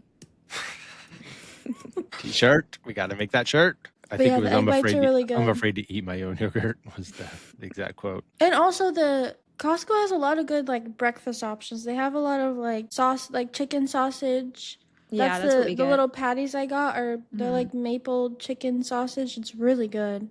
Speaker 1: T-shirt. We got to make that shirt. I
Speaker 3: But
Speaker 1: think
Speaker 3: yeah,
Speaker 1: it was
Speaker 3: the egg bites are really
Speaker 1: I'm
Speaker 3: good.
Speaker 1: afraid to eat my own yogurt was the exact quote.
Speaker 3: And also the Costco has a lot of good like breakfast options. They have a lot of like sauce, like chicken sausage.
Speaker 2: Yeah, that's
Speaker 3: the
Speaker 2: what we get.
Speaker 3: little patties I got are they're
Speaker 2: Mhm.
Speaker 3: like maple chicken sausage. It's really good.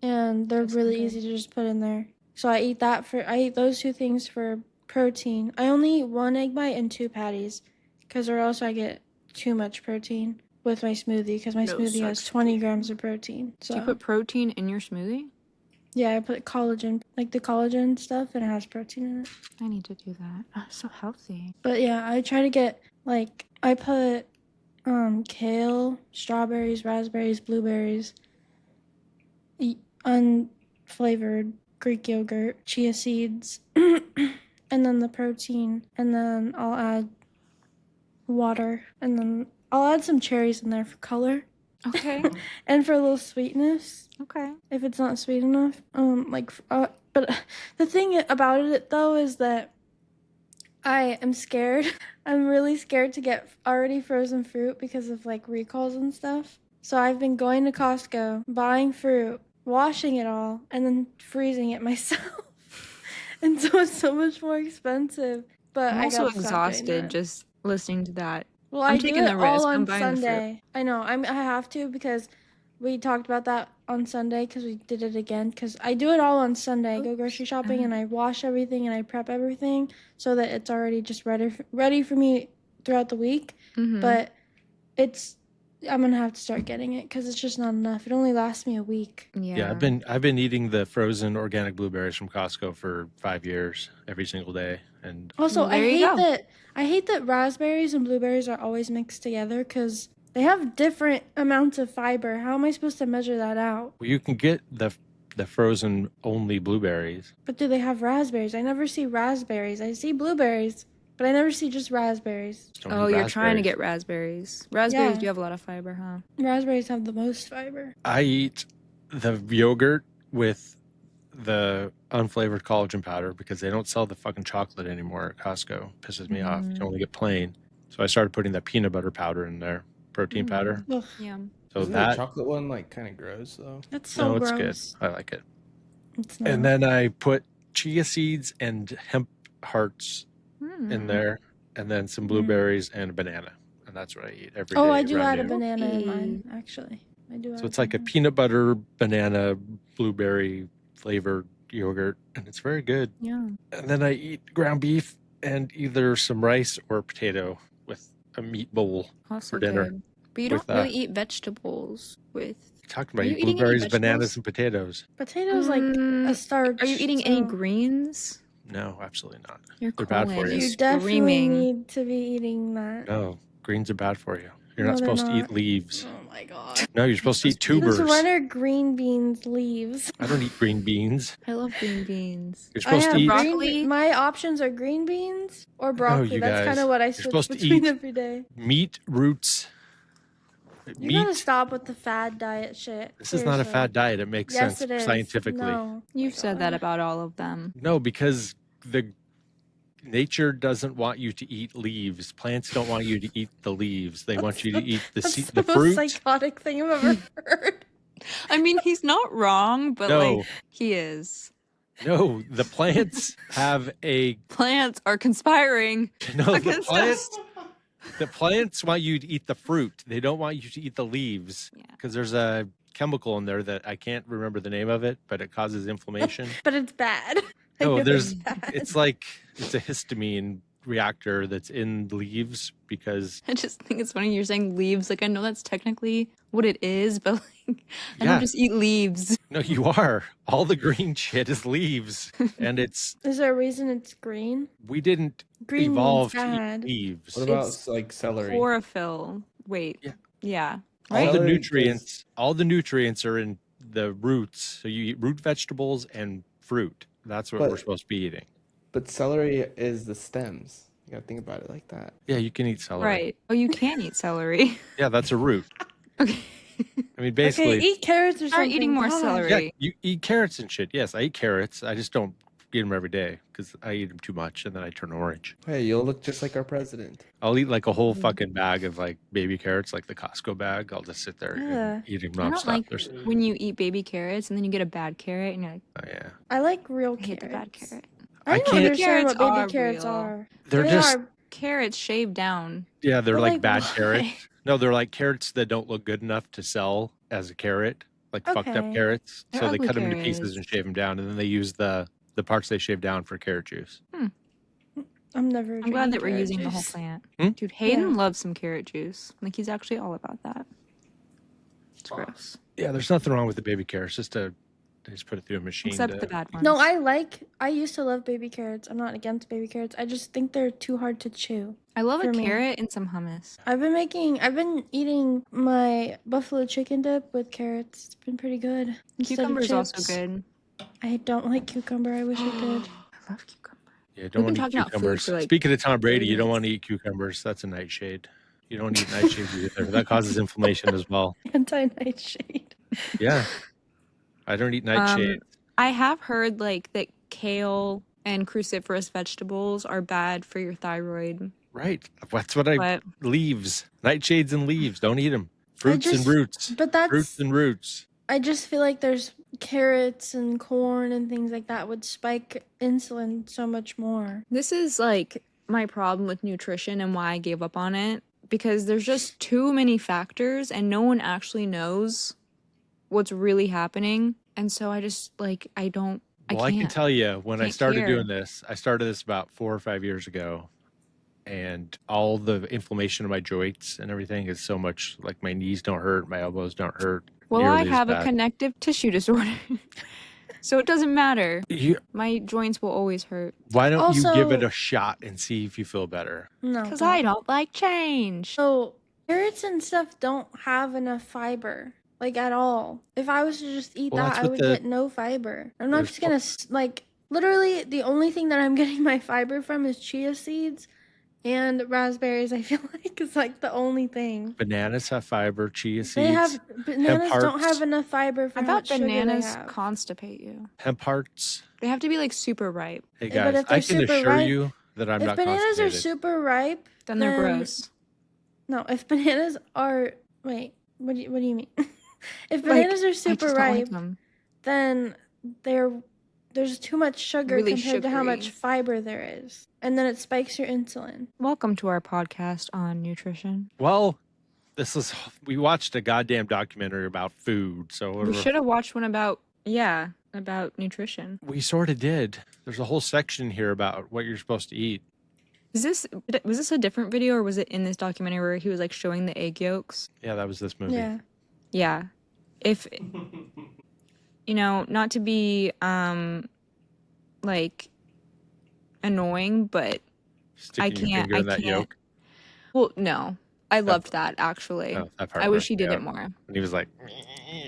Speaker 3: And they're
Speaker 2: That sounds
Speaker 3: really
Speaker 2: good.
Speaker 3: easy to just put in there. So I eat those two things for protein. I only eat one egg bite and two patties because or else I get too much protein with my smoothie because my
Speaker 2: No
Speaker 3: smoothie has
Speaker 2: such
Speaker 3: 20 grams of protein. So
Speaker 2: Do you put protein in your smoothie?
Speaker 3: yeah, I put collagen, like the collagen stuff, and it has protein in it.
Speaker 2: I need to do that. Oh, so healthy.
Speaker 3: But yeah, I try to get like I put kale, strawberries, raspberries, blueberries, unflavored Greek yogurt, chia seeds, and then the protein, and then I'll add water, and then I'll add some cherries in there for color
Speaker 2: Okay.
Speaker 3: and for a little sweetness
Speaker 2: Okay.
Speaker 3: if it's not sweet enough. But the thing about it though is that I am scared. I'm really scared to get already frozen fruit because of like recalls and stuff. So I've been going to Costco, buying fruit, washing it all, and then freezing it myself. And so it's so much more expensive. But
Speaker 2: I'm
Speaker 3: I
Speaker 2: also
Speaker 3: gotta stop doing
Speaker 2: exhausted
Speaker 3: that.
Speaker 2: just listening to that.
Speaker 3: Well,
Speaker 2: I'm
Speaker 3: I do
Speaker 2: taking
Speaker 3: it
Speaker 2: the risk.
Speaker 3: all
Speaker 2: I'm
Speaker 3: on
Speaker 2: buying the fruit.
Speaker 3: Sunday. I know. I have to because we talked about that on Sunday because we did it again. Because I do it all on Sunday. I go grocery shopping and I wash everything and I prep everything so that it's already just ready for me throughout the week.
Speaker 2: Mhm.
Speaker 3: But I'm gonna have to start getting it because it's just not enough. It only lasts me a week.
Speaker 1: Yeah, I've been eating the frozen organic blueberries from Costco for 5 years every single day, and
Speaker 3: Also,
Speaker 2: Well, there you go.
Speaker 3: I hate that raspberries and blueberries are always mixed together because they have different amounts of fiber. How am I supposed to measure that out?
Speaker 1: well, you can get the frozen only blueberries.
Speaker 3: But do they have raspberries? I never see raspberries. I see blueberries, but I never see just raspberries.
Speaker 1: Just don't
Speaker 2: Oh,
Speaker 1: eat
Speaker 2: you're trying to
Speaker 1: raspberries.
Speaker 2: get raspberries. Raspberries
Speaker 3: Yeah.
Speaker 2: do have a lot of fiber, huh?
Speaker 3: Raspberries have the most fiber.
Speaker 1: I eat the yogurt with the unflavored collagen powder because they don't sell the fucking chocolate anymore at Costco. Pisses me off. You can only get plain. So I started putting that peanut butter powder in there, protein powder.
Speaker 3: Ugh,
Speaker 2: Yeah.
Speaker 1: So
Speaker 4: Isn't the
Speaker 1: that
Speaker 4: chocolate one like kind of gross though?
Speaker 3: that's so
Speaker 1: no, it's
Speaker 3: gross.
Speaker 1: good. I like it.
Speaker 3: It's not.
Speaker 1: And then I put chia seeds and hemp hearts in there, and then some blueberries and a banana, and that's what I eat every day.
Speaker 3: Oh, I do
Speaker 1: around
Speaker 3: add a
Speaker 1: noon.
Speaker 3: banana in mine, actually. I do.
Speaker 1: So it's like a peanut butter, banana, blueberry flavored yogurt, and it's very good.
Speaker 2: Yeah.
Speaker 1: And then I eat ground beef and either some rice or potato with a meat bowl
Speaker 2: Also
Speaker 1: for dinner.
Speaker 2: good. But you
Speaker 1: with
Speaker 2: don't really eat vegetables with.
Speaker 1: Talking
Speaker 2: Are
Speaker 1: about
Speaker 2: you eating any
Speaker 1: blueberries,
Speaker 2: vegetables?
Speaker 1: bananas, and potatoes.
Speaker 3: Potatoes like a starch.
Speaker 2: Are you eating any
Speaker 3: so
Speaker 2: greens?
Speaker 1: No, absolutely not.
Speaker 2: Your
Speaker 1: They're bad for
Speaker 2: colon
Speaker 1: you.
Speaker 2: is
Speaker 3: You definitely
Speaker 2: screaming.
Speaker 3: need to be eating that.
Speaker 1: No, greens are bad for you. You're
Speaker 3: No,
Speaker 1: not
Speaker 3: they're
Speaker 1: supposed to
Speaker 3: not.
Speaker 1: eat leaves.
Speaker 3: Oh my god.
Speaker 1: No, you're supposed to eat
Speaker 3: Since
Speaker 1: tubers.
Speaker 3: when are green beans leaves?
Speaker 1: I don't eat green beans.
Speaker 2: I love green beans.
Speaker 1: You're
Speaker 3: I
Speaker 1: supposed to
Speaker 3: have
Speaker 1: eat.
Speaker 2: broccoli.
Speaker 3: my options are green beans or broccoli.
Speaker 1: you
Speaker 3: That's
Speaker 1: guys.
Speaker 3: kind of what I
Speaker 1: You're
Speaker 3: switch
Speaker 1: supposed to
Speaker 3: between
Speaker 1: eat
Speaker 3: every day.
Speaker 1: meat, roots.
Speaker 3: You gotta
Speaker 1: Meat.
Speaker 3: stop with the fad diet shit.
Speaker 1: This is not a
Speaker 3: Seriously.
Speaker 1: fad diet. It makes
Speaker 3: Yes,
Speaker 1: sense
Speaker 3: it is.
Speaker 1: scientifically.
Speaker 3: No.
Speaker 2: You've
Speaker 3: my
Speaker 2: said that
Speaker 3: God.
Speaker 2: about all of them.
Speaker 1: No, because the nature doesn't want you to eat leaves. Plants don't want you to eat the leaves. They want you to eat the
Speaker 3: That's
Speaker 1: the
Speaker 3: the
Speaker 1: fruit.
Speaker 3: most psychotic thing I've ever heard.
Speaker 2: I mean, he's not wrong, but
Speaker 1: No.
Speaker 2: like he is.
Speaker 1: No, the plants have a
Speaker 2: Plants are conspiring
Speaker 1: no. The
Speaker 2: against
Speaker 1: plants.
Speaker 2: us.
Speaker 1: The plants want you to eat the fruit. They don't want you to eat the leaves
Speaker 2: Yeah.
Speaker 1: because there's a chemical in there that I can't remember the name of it, but it causes inflammation.
Speaker 3: But it's bad. I
Speaker 1: No,
Speaker 3: know
Speaker 1: there's
Speaker 3: it's bad.
Speaker 1: it's like it's a histamine reactor that's in leaves because
Speaker 2: I just think it's funny you're saying leaves. Like I know that's technically what it is, but like I
Speaker 1: Yeah.
Speaker 2: don't just eat leaves.
Speaker 1: no, you are. All the green shit is leaves. And it's
Speaker 3: Is there a reason it's green?
Speaker 1: we didn't
Speaker 3: Green
Speaker 1: evolve
Speaker 3: means
Speaker 1: to eat
Speaker 3: bad.
Speaker 1: leaves.
Speaker 4: What about
Speaker 2: It's
Speaker 4: like celery?
Speaker 2: Chlorophyll. Wait.
Speaker 1: Yeah.
Speaker 2: Yeah.
Speaker 1: All
Speaker 2: Right?
Speaker 1: the
Speaker 4: Celery
Speaker 1: nutrients are in the roots. So you eat root vegetables and fruit. That's what
Speaker 4: But-
Speaker 1: we're supposed to be eating.
Speaker 4: But celery is the stems. You gotta think about it like that.
Speaker 1: Yeah, you can eat celery.
Speaker 2: Right. Oh, you can eat celery.
Speaker 1: Yeah, that's a root.
Speaker 2: Okay.
Speaker 1: I mean, basically,
Speaker 3: Okay, eat carrots or
Speaker 2: Start
Speaker 3: something.
Speaker 2: eating more
Speaker 3: God.
Speaker 2: celery.
Speaker 1: yeah, you eat carrots and shit. Yes, I eat carrots. I just don't eat them every day because I eat them too much and then I turn orange.
Speaker 4: Hey, you'll look just like our president.
Speaker 1: I'll eat like a whole
Speaker 2: Mm.
Speaker 1: fucking bag of like baby carrots, like the Costco bag. I'll just sit there and eat them
Speaker 2: I don't
Speaker 1: nonstop.
Speaker 2: like
Speaker 1: There's,
Speaker 2: when you eat baby carrots and then you get a bad carrot and you're like,
Speaker 1: oh, yeah,
Speaker 3: I like real
Speaker 2: I hate the bad
Speaker 3: carrots.
Speaker 2: carrot.
Speaker 3: I
Speaker 1: I
Speaker 3: don't
Speaker 1: can't-
Speaker 3: understand what
Speaker 2: Carrots
Speaker 3: baby
Speaker 2: are
Speaker 3: carrots
Speaker 2: real.
Speaker 3: are.
Speaker 1: they're
Speaker 3: They
Speaker 1: just
Speaker 3: are,
Speaker 2: Carrots shaved down.
Speaker 1: yeah, they're
Speaker 3: but,
Speaker 1: like
Speaker 3: like,
Speaker 1: bad
Speaker 3: why?
Speaker 1: carrots. No, they're like carrots that don't look good enough to sell as a carrot, like fucked up
Speaker 3: Okay.
Speaker 1: carrots.
Speaker 2: They're
Speaker 1: So they
Speaker 2: ugly
Speaker 1: cut them into
Speaker 2: carrots.
Speaker 1: pieces and shave them down, and then they use the parts they shave down for carrot juice.
Speaker 3: I'm never.
Speaker 2: I'm glad that we're
Speaker 3: drinking
Speaker 2: using
Speaker 3: carrot
Speaker 2: the whole
Speaker 3: juice.
Speaker 2: plant.
Speaker 1: Hmm?
Speaker 2: Dude, Hayden
Speaker 3: Yeah.
Speaker 2: loves some carrot juice. Like he's actually all about that. It's gross.
Speaker 1: Yeah, there's nothing wrong with the baby carrots. They just put it through a machine.
Speaker 2: Except the bad ones.
Speaker 3: No, I used to love baby carrots. I'm not against baby carrots. I just think they're too hard to chew.
Speaker 2: I love a
Speaker 3: for me.
Speaker 2: carrot and some hummus.
Speaker 3: I've been eating my buffalo chicken dip with carrots. It's been pretty good. Instead of
Speaker 2: Cucumber's also
Speaker 3: chips.
Speaker 2: good.
Speaker 3: I don't like cucumber. I wish I did.
Speaker 2: I love cucumber.
Speaker 1: Yeah,
Speaker 2: We've
Speaker 1: don't
Speaker 2: been
Speaker 1: want to eat
Speaker 2: talking about food
Speaker 1: cucumbers.
Speaker 2: for, like,
Speaker 1: Speaking of Tom Brady,
Speaker 2: 30
Speaker 1: you don't
Speaker 2: minutes.
Speaker 1: want to eat cucumbers. That's a nightshade. You don't want to eat nightshades either. That causes inflammation as well.
Speaker 3: Anti-nightshade.
Speaker 1: Yeah. I don't eat nightshade.
Speaker 2: I have heard like that kale and cruciferous vegetables are bad for your thyroid.
Speaker 1: Right. That's what I
Speaker 2: But
Speaker 1: leaves. Nightshades and leaves. Don't eat them. Fruits and
Speaker 3: just-
Speaker 1: roots.
Speaker 3: But that's.
Speaker 1: Fruits and roots.
Speaker 3: I just feel like there's carrots and corn and things like that would spike insulin so much more.
Speaker 2: this is like my problem with nutrition and why I gave up on it because there's just too many factors and no one actually knows what's really happening. And so I just like I
Speaker 1: Well, I can
Speaker 2: can't.
Speaker 1: tell you when I
Speaker 2: Can't
Speaker 1: started
Speaker 2: care.
Speaker 1: doing this, I started this about 4 or 5 years ago. And all the inflammation in my joints and everything is so much like my knees don't hurt, my elbows don't hurt.
Speaker 2: Well, I
Speaker 1: nearly as
Speaker 2: have a
Speaker 1: bad.
Speaker 2: connective tissue disorder. So it doesn't matter.
Speaker 1: You,
Speaker 2: My joints will always hurt.
Speaker 1: why don't you give it
Speaker 3: Also-
Speaker 1: a shot and see if you feel better?
Speaker 3: No.
Speaker 2: Because I don't like change.
Speaker 3: So carrots and stuff don't have enough fiber, like at all. If I was to just eat
Speaker 1: Well,
Speaker 3: that,
Speaker 1: that's
Speaker 3: I
Speaker 1: what
Speaker 3: would
Speaker 1: the-
Speaker 3: get no fiber. I'm not
Speaker 1: There's
Speaker 3: just gonna like literally the only thing that I'm getting my fiber from is chia seeds and raspberries. I feel like is like the only thing.
Speaker 1: Bananas have fiber, chia seeds,
Speaker 3: They have bananas don't
Speaker 1: hearts.
Speaker 3: have enough fiber for
Speaker 2: I
Speaker 3: how
Speaker 2: thought
Speaker 3: much sugar they
Speaker 2: bananas
Speaker 3: have.
Speaker 2: constipate you.
Speaker 1: hemp hearts.
Speaker 2: They have to be like super ripe.
Speaker 1: Hey
Speaker 3: Yeah, but
Speaker 1: guys,
Speaker 3: if they're
Speaker 1: I can
Speaker 3: super
Speaker 1: assure
Speaker 3: ripe-
Speaker 1: you that I'm
Speaker 3: If
Speaker 1: not
Speaker 3: bananas are
Speaker 1: constipated.
Speaker 3: super ripe,
Speaker 2: Then they're gross.
Speaker 3: No, if bananas are wait, what do you mean? If
Speaker 2: Like,
Speaker 3: bananas are
Speaker 2: I
Speaker 3: super
Speaker 2: just don't like
Speaker 3: ripe,
Speaker 2: them.
Speaker 3: then there's too much sugar
Speaker 2: Really
Speaker 3: compared to how much
Speaker 2: sugary.
Speaker 3: fiber there is, and then it spikes your insulin.
Speaker 2: Welcome to our podcast on nutrition.
Speaker 1: Well, we watched a goddamn documentary about food, so
Speaker 2: We should have watched one about nutrition.
Speaker 1: we sort of did. There's a whole section here about what you're supposed to eat.
Speaker 2: Was this a different video, or was it in this documentary where he was like showing the egg yolks?
Speaker 1: Yeah, that was this movie.
Speaker 3: Yeah.
Speaker 2: Yeah. If not to be like annoying, but
Speaker 1: Sticking your finger in that yolk.
Speaker 2: Well, no. I loved that actually.
Speaker 1: Oh, that part
Speaker 2: I wish
Speaker 1: worked
Speaker 2: he did
Speaker 1: out.
Speaker 2: it more.
Speaker 1: And he was like,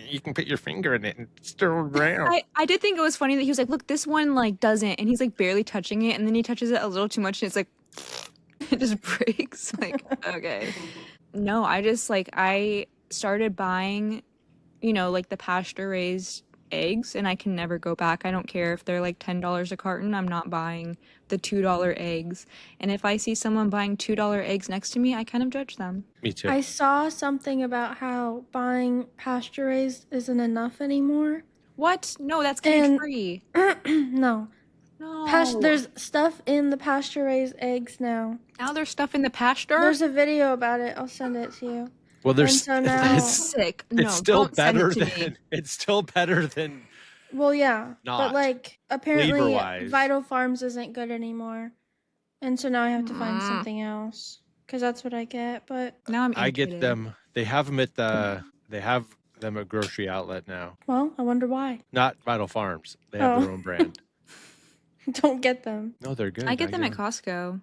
Speaker 1: you can put your finger in it and stir around.
Speaker 2: I did think it was funny that he was like, look, this one like doesn't, and he's like barely touching it, and then he touches it a little too much and it's like it just breaks. Like, okay. No, I started buying, like the pasture raised eggs, and I can never go back. I don't care if they're like $10 a carton. I'm not buying the $2 eggs. And if I see someone buying $2 eggs next to me, I kind of judge them.
Speaker 1: Me too.
Speaker 3: I saw something about how buying pasture raised isn't enough anymore.
Speaker 2: What? No, that's cage free.
Speaker 3: No.
Speaker 2: No.
Speaker 3: There's stuff in the pasture raised eggs now.
Speaker 2: Now there's stuff in the pasture.
Speaker 3: There's a video about it. I'll send it to you.
Speaker 1: Well, there's
Speaker 3: And so now-
Speaker 2: That's sick. No,
Speaker 1: it's still
Speaker 2: don't send
Speaker 1: better
Speaker 2: it to me.
Speaker 1: than it's still better than
Speaker 3: Well, yeah,
Speaker 1: Not.
Speaker 3: but like apparently
Speaker 1: Flavor-wise.
Speaker 3: Vital Farms isn't good anymore, and so now I have to find something else because that's what I get. But
Speaker 2: Now I'm
Speaker 1: I get
Speaker 2: irritated.
Speaker 1: them. They have them at grocery outlet now.
Speaker 3: well, I wonder why.
Speaker 1: Not Vital Farms. They have their
Speaker 3: Oh.
Speaker 1: own brand.
Speaker 3: Don't get them.
Speaker 1: No, they're good.
Speaker 2: I get them at Costco,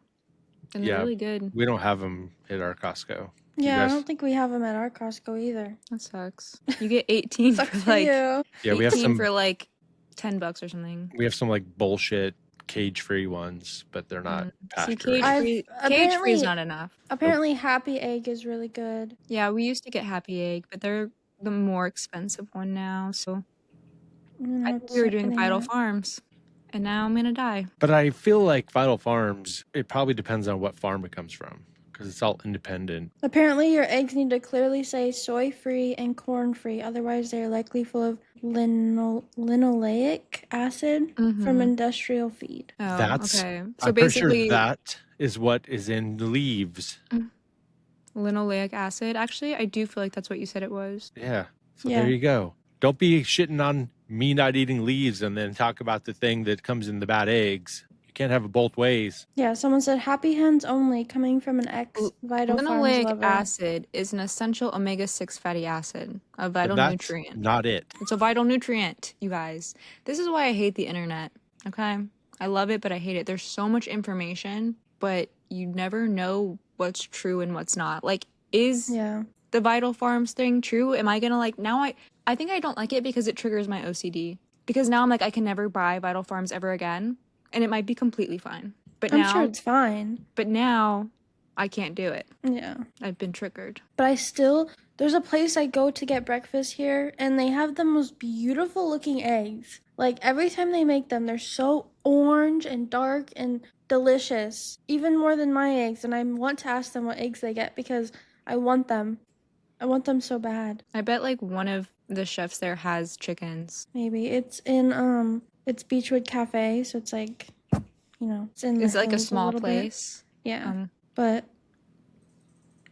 Speaker 2: and they're
Speaker 1: Yeah.
Speaker 2: really good.
Speaker 1: We don't have them at our Costco.
Speaker 3: Yeah,
Speaker 1: guys-
Speaker 3: I don't think we have them at our Costco either.
Speaker 2: That sucks. You get 18
Speaker 3: Sucks
Speaker 2: for
Speaker 3: for
Speaker 2: like
Speaker 3: you.
Speaker 1: Yeah, we have
Speaker 2: 18
Speaker 1: some.
Speaker 2: for like $10 or something.
Speaker 1: We have some like bullshit cage-free ones, but they're not
Speaker 2: See,
Speaker 1: pasture.
Speaker 3: I've-
Speaker 2: cage free is
Speaker 3: apparently-
Speaker 2: not enough.
Speaker 3: Apparently, Happy Egg is really good.
Speaker 2: Yeah, we used to get Happy Egg, but they're the more expensive one now. So I thought we were doing Vital Farms, and now I'm gonna die.
Speaker 1: But I feel like Vital Farms. It probably depends on what farm it comes from, because it's all independent.
Speaker 3: Apparently, your eggs need to clearly say soy-free and corn-free. Otherwise, they're likely full of linoleic acid from
Speaker 2: Mhm.
Speaker 3: industrial feed.
Speaker 2: Oh,
Speaker 1: That's-
Speaker 2: okay. So
Speaker 1: I'm pretty sure
Speaker 2: basically,
Speaker 1: that is what is in the leaves.
Speaker 2: linoleic acid. Actually, I do feel like that's what you said it was.
Speaker 1: Yeah. So
Speaker 3: Yeah.
Speaker 1: there you go. Don't be shitting on me not eating leaves and then talk about the thing that comes in the bad eggs. You can't have it both ways.
Speaker 3: Yeah, someone said Happy Hens only, coming from an ex-Vital Farms
Speaker 2: Linoleic
Speaker 3: lover.
Speaker 2: acid is an essential omega-6 fatty acid, a
Speaker 1: But
Speaker 2: vital
Speaker 1: that's
Speaker 2: nutrient.
Speaker 1: not it.
Speaker 2: It's a vital nutrient, you guys. This is why I hate the internet, okay? I love it, but I hate it. There's so much information, but you never know what's true and what's not. Like, is
Speaker 3: Yeah.
Speaker 2: the Vital Farms thing true? Am I gonna like, now I think I don't like it because it triggers my OCD. Because now I'm like, I can never buy Vital Farms ever again, and it might be completely fine. But
Speaker 3: I'm
Speaker 2: now,
Speaker 3: sure it's fine.
Speaker 2: but now I can't do it.
Speaker 3: Yeah.
Speaker 2: I've been triggered.
Speaker 3: But there's a place I go to get breakfast here, and they have the most beautiful looking eggs. Like, every time they make them, they're so orange and dark and delicious. Even more than my eggs, and I want to ask them what eggs they get because I want them. I want them so bad.
Speaker 2: I bet like one of the chefs there has chickens.
Speaker 3: Maybe. It's in, it's Beechwood Cafe, so it's like, it's in the
Speaker 2: It's like a
Speaker 3: hills
Speaker 2: small
Speaker 3: little bit.
Speaker 2: place.
Speaker 3: Yeah. But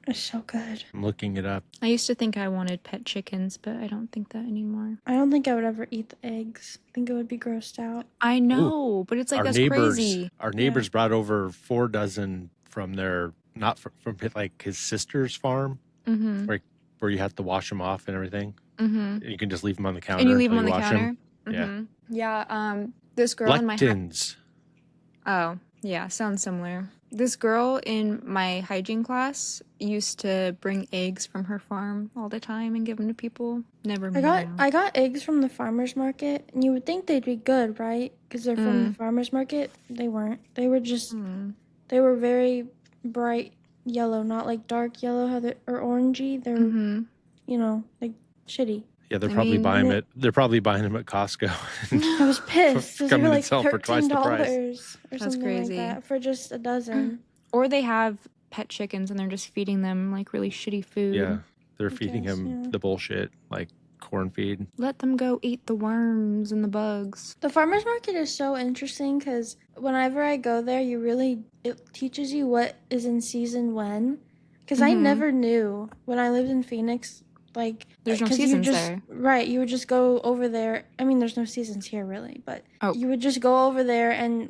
Speaker 3: it's so good.
Speaker 1: I'm looking it up.
Speaker 2: I used to think I wanted pet chickens, but I don't think that anymore.
Speaker 3: I don't think I would ever eat the eggs. I think it would be grossed out.
Speaker 2: I know, but it's like that's crazy.
Speaker 1: Our neighbors brought over 4 dozen from their not from like his sister's farm,
Speaker 2: Mm-hmm.
Speaker 1: where you have to wash them off and everything.
Speaker 2: Mm-hmm.
Speaker 1: You can just leave them on the counter.
Speaker 2: And you leave them
Speaker 1: until
Speaker 2: on the
Speaker 1: wash
Speaker 2: counter.
Speaker 1: 'em. Yeah.
Speaker 2: Yeah. This girl in my
Speaker 1: Lectins.
Speaker 2: Oh, yeah, sounds similar. This girl in my hygiene class used to bring eggs from her farm all the time and give them to people. Never mind.
Speaker 3: I got eggs from the farmer's market, and you would think they'd be good, right? Because they're from the farmer's market. They weren't. They were just, they were very bright yellow, not like dark yellow or orangey. They're,
Speaker 2: Mm-hmm.
Speaker 3: like shitty.
Speaker 1: Yeah, they're
Speaker 2: I
Speaker 1: probably
Speaker 2: mean,
Speaker 1: buying
Speaker 3: and
Speaker 1: it. They're probably buying them at Costco.
Speaker 3: I was pissed. They were
Speaker 1: Coming to
Speaker 3: like
Speaker 1: sell for twice the price.
Speaker 3: $13 or
Speaker 2: That's
Speaker 3: something
Speaker 2: crazy.
Speaker 3: like that for just a dozen.
Speaker 2: Or they have pet chickens and they're just feeding them like really shitty food.
Speaker 1: Yeah, they're
Speaker 3: I
Speaker 1: feeding
Speaker 3: guess,
Speaker 1: him
Speaker 3: yeah.
Speaker 1: the bullshit, like corn feed.
Speaker 2: Let them go eat the worms and the bugs.
Speaker 3: The farmer's market is so interesting because whenever I go there, it teaches you what is in season when. Because I
Speaker 2: Mhm.
Speaker 3: never knew when I lived in Phoenix, like,
Speaker 2: There's no
Speaker 3: 'cause you
Speaker 2: seasons
Speaker 3: just,
Speaker 2: there.
Speaker 3: Right, you would just go over there. I mean, there's no seasons here really, but
Speaker 2: Oh.
Speaker 3: you would just go over there and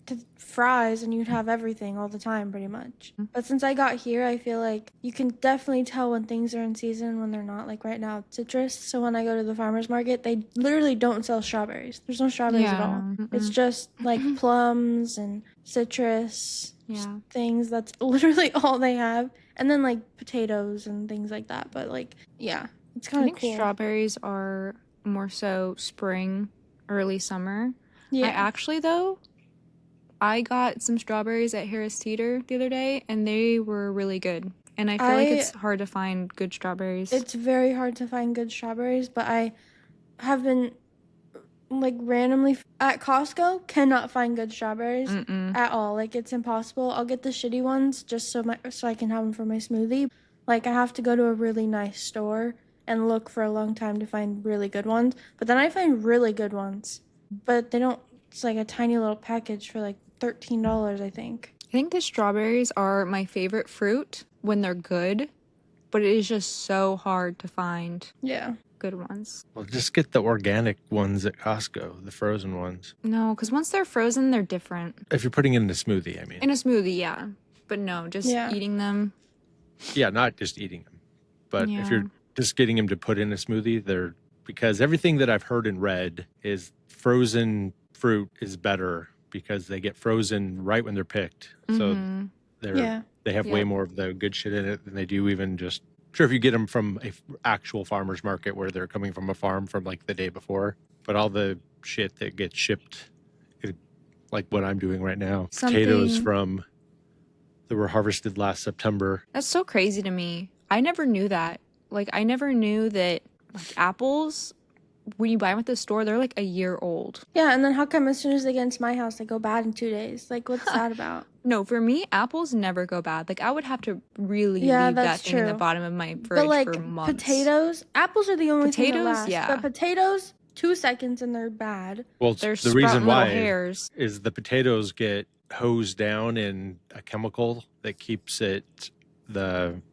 Speaker 3: to fries and you'd have everything all the time pretty much. But since I got here, I feel like you can definitely tell when things are in season and when they're not. Like right now, it's citrus. So when I go to the farmer's market, they literally don't sell strawberries. There's no strawberries at all. It's just like plums and citrus
Speaker 2: Yeah.
Speaker 3: things. That's literally all they have. And then like potatoes and things like that. But like, yeah, it's
Speaker 2: I
Speaker 3: kind of
Speaker 2: think
Speaker 3: cool.
Speaker 2: strawberries are more so spring, early summer.
Speaker 3: Yeah.
Speaker 2: I actually, though, I got some strawberries at Harris Teeter the other day, and they were really good. And I feel like it's hard to find good strawberries.
Speaker 3: It's very hard to find good strawberries, but I have been like randomly at Costco cannot find good strawberries at all. Like it's impossible. I'll get the shitty ones just so I can have them for my smoothie. Like I have to go to a really nice store and look for a long time to find really good ones. But then I find really good ones, but they don't. It's like a tiny little package for like $13, I think.
Speaker 2: I think the strawberries are my favorite fruit when they're good, but it is just so hard to find
Speaker 3: Yeah.
Speaker 2: good ones.
Speaker 1: Well, just get the organic ones at Costco, the frozen ones.
Speaker 2: No, because once they're frozen, they're different.
Speaker 1: If you're putting it in a smoothie, I mean.
Speaker 2: In a smoothie, yeah. But no, just eating them.
Speaker 1: Yeah, not just eating them. But
Speaker 2: Yeah.
Speaker 1: if you're just getting them to put in a smoothie, because everything that I've heard and read is frozen fruit is better because they get frozen right when they're picked. So they have way more of the good shit in it than they do even just. Sure, if you get them from a actual farmer's market where they're coming from a farm from like the day before, but all the shit that gets shipped, like what I'm doing right now, potatoes that were harvested last September.
Speaker 2: That's so crazy to me. I never knew that. Like, I never knew that like apples, when you buy them at the store, they're like a year old.
Speaker 3: Yeah, and then how come as soon as they get into my house, they go bad in 2 days? Like, what's that about?
Speaker 2: No, for me, apples never go bad. Like, I would have to really leave that thing in the bottom of my fridge
Speaker 3: but like
Speaker 2: for months.
Speaker 3: Potatoes, apples are the only thing that last.
Speaker 2: Yeah.
Speaker 3: But potatoes, 2 seconds and they're bad.
Speaker 1: Well,
Speaker 2: They're
Speaker 1: the reason why
Speaker 2: hairs.
Speaker 1: is the potatoes get hosed down in a chemical that keeps them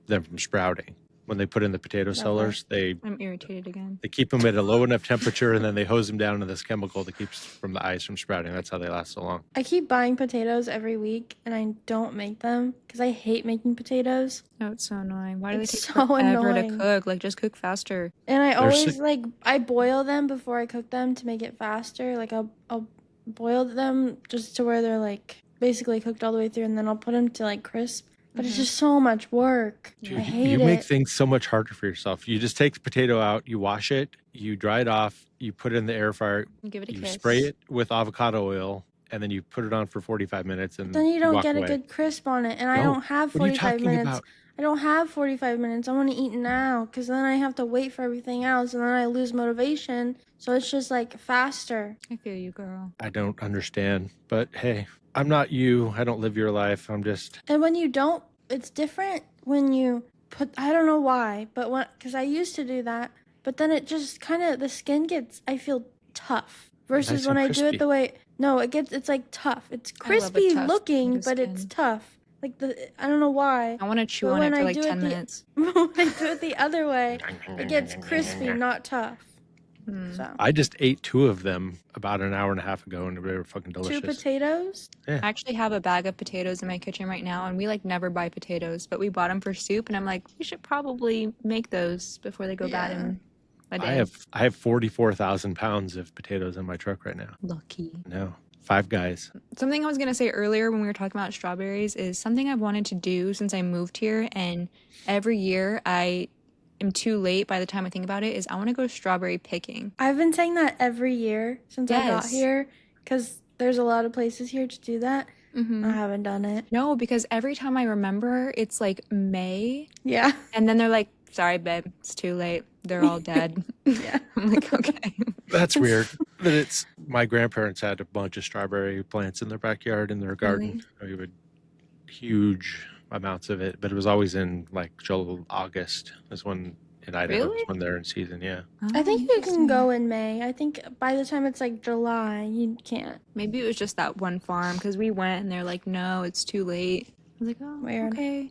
Speaker 1: from sprouting. When they put in the potato cellars,
Speaker 2: I'm irritated again.
Speaker 1: They keep them at a low enough temperature, and then they hose them down to this chemical that keeps from the ice from sprouting. That's how they last so long.
Speaker 3: I keep buying potatoes every week, and I don't make them because I hate making potatoes.
Speaker 2: Oh, it's so annoying. Why do they take
Speaker 3: so
Speaker 2: forever
Speaker 3: annoying.
Speaker 2: to cook? Like, just cook faster.
Speaker 3: And I always I boil them before I cook them to make it faster. Like I'll boil them just to where they're like basically cooked all the way through, and then I'll put them to like crisp. But it's just so much work.
Speaker 1: Dude,
Speaker 3: I hate
Speaker 1: you
Speaker 3: it.
Speaker 1: make things so much harder for yourself. You just take the potato out, you wash it, you dry it off, you put it in the air fryer,
Speaker 2: Give it a
Speaker 1: you
Speaker 2: kiss.
Speaker 1: spray it with avocado oil, and then you put it on for 45 minutes. And
Speaker 3: then you don't
Speaker 1: walk
Speaker 3: get
Speaker 1: away.
Speaker 3: a good crisp on it, and I
Speaker 1: No.
Speaker 3: don't have
Speaker 1: What are you
Speaker 3: 45
Speaker 1: talking
Speaker 3: minutes.
Speaker 1: about?
Speaker 3: I don't have 45 minutes. I want to eat now because then I have to wait for everything else, and then I lose motivation. So it's just like faster.
Speaker 2: I feel you, girl.
Speaker 1: I don't understand, but hey, I'm not you. I don't live your life. I'm just.
Speaker 3: And when you don't, it's different when you put, I don't know why, but because I used to do that, but then it just kind of, the skin gets, I feel tough versus
Speaker 1: Nice
Speaker 3: when
Speaker 1: and
Speaker 3: I do it
Speaker 1: crispy.
Speaker 3: the way, no, it's like tough. It's
Speaker 2: I love a
Speaker 3: crispy
Speaker 2: tough
Speaker 3: looking,
Speaker 2: skin.
Speaker 3: but it's tough. Like I don't know why.
Speaker 2: I want to chew
Speaker 3: But
Speaker 2: on
Speaker 3: when
Speaker 2: it for
Speaker 3: I
Speaker 2: like
Speaker 3: do it
Speaker 2: 10
Speaker 3: the-
Speaker 2: minutes.
Speaker 3: When I do it the other way, it gets crispy, not tough. So
Speaker 1: I just ate 2 of them about an hour and a half ago, and they were fucking
Speaker 3: 2
Speaker 1: delicious.
Speaker 3: potatoes.
Speaker 2: I actually have a bag of potatoes in my kitchen right now, and we like never buy potatoes, but we bought them for soup, and I'm like, we should probably make those before they go bad in a day.
Speaker 1: I have 44,000 pounds of potatoes in my truck right now.
Speaker 2: Lucky.
Speaker 1: No, 5 guys.
Speaker 2: Something I was going to say earlier when we were talking about strawberries is something I've wanted to do since I moved here, and every year I am too late by the time I think about it, is I want to go strawberry picking.
Speaker 3: I've been saying that every year since I got
Speaker 2: Yes.
Speaker 3: here because there's a lot of places here to do that. I haven't done it.
Speaker 2: No, because every time I remember, it's like May,
Speaker 3: Yeah.
Speaker 2: and then they're like, sorry, babe, it's too late. they're all dead.
Speaker 3: Yeah.
Speaker 2: I'm like, okay.
Speaker 1: That's weird. But it's my grandparents had a bunch of strawberry plants in their backyard in their garden. We would huge amounts of it, but it was always in like August is when in Idaho is
Speaker 2: Really?
Speaker 1: when they're in season. Yeah.
Speaker 3: I think
Speaker 2: Oh,
Speaker 3: you can
Speaker 2: interesting.
Speaker 3: go in May. I think by the time it's like July, you can't.
Speaker 2: Maybe it was just that one farm because we went and they're like, no, it's too late. I was like, oh,
Speaker 3: Weird.
Speaker 2: okay.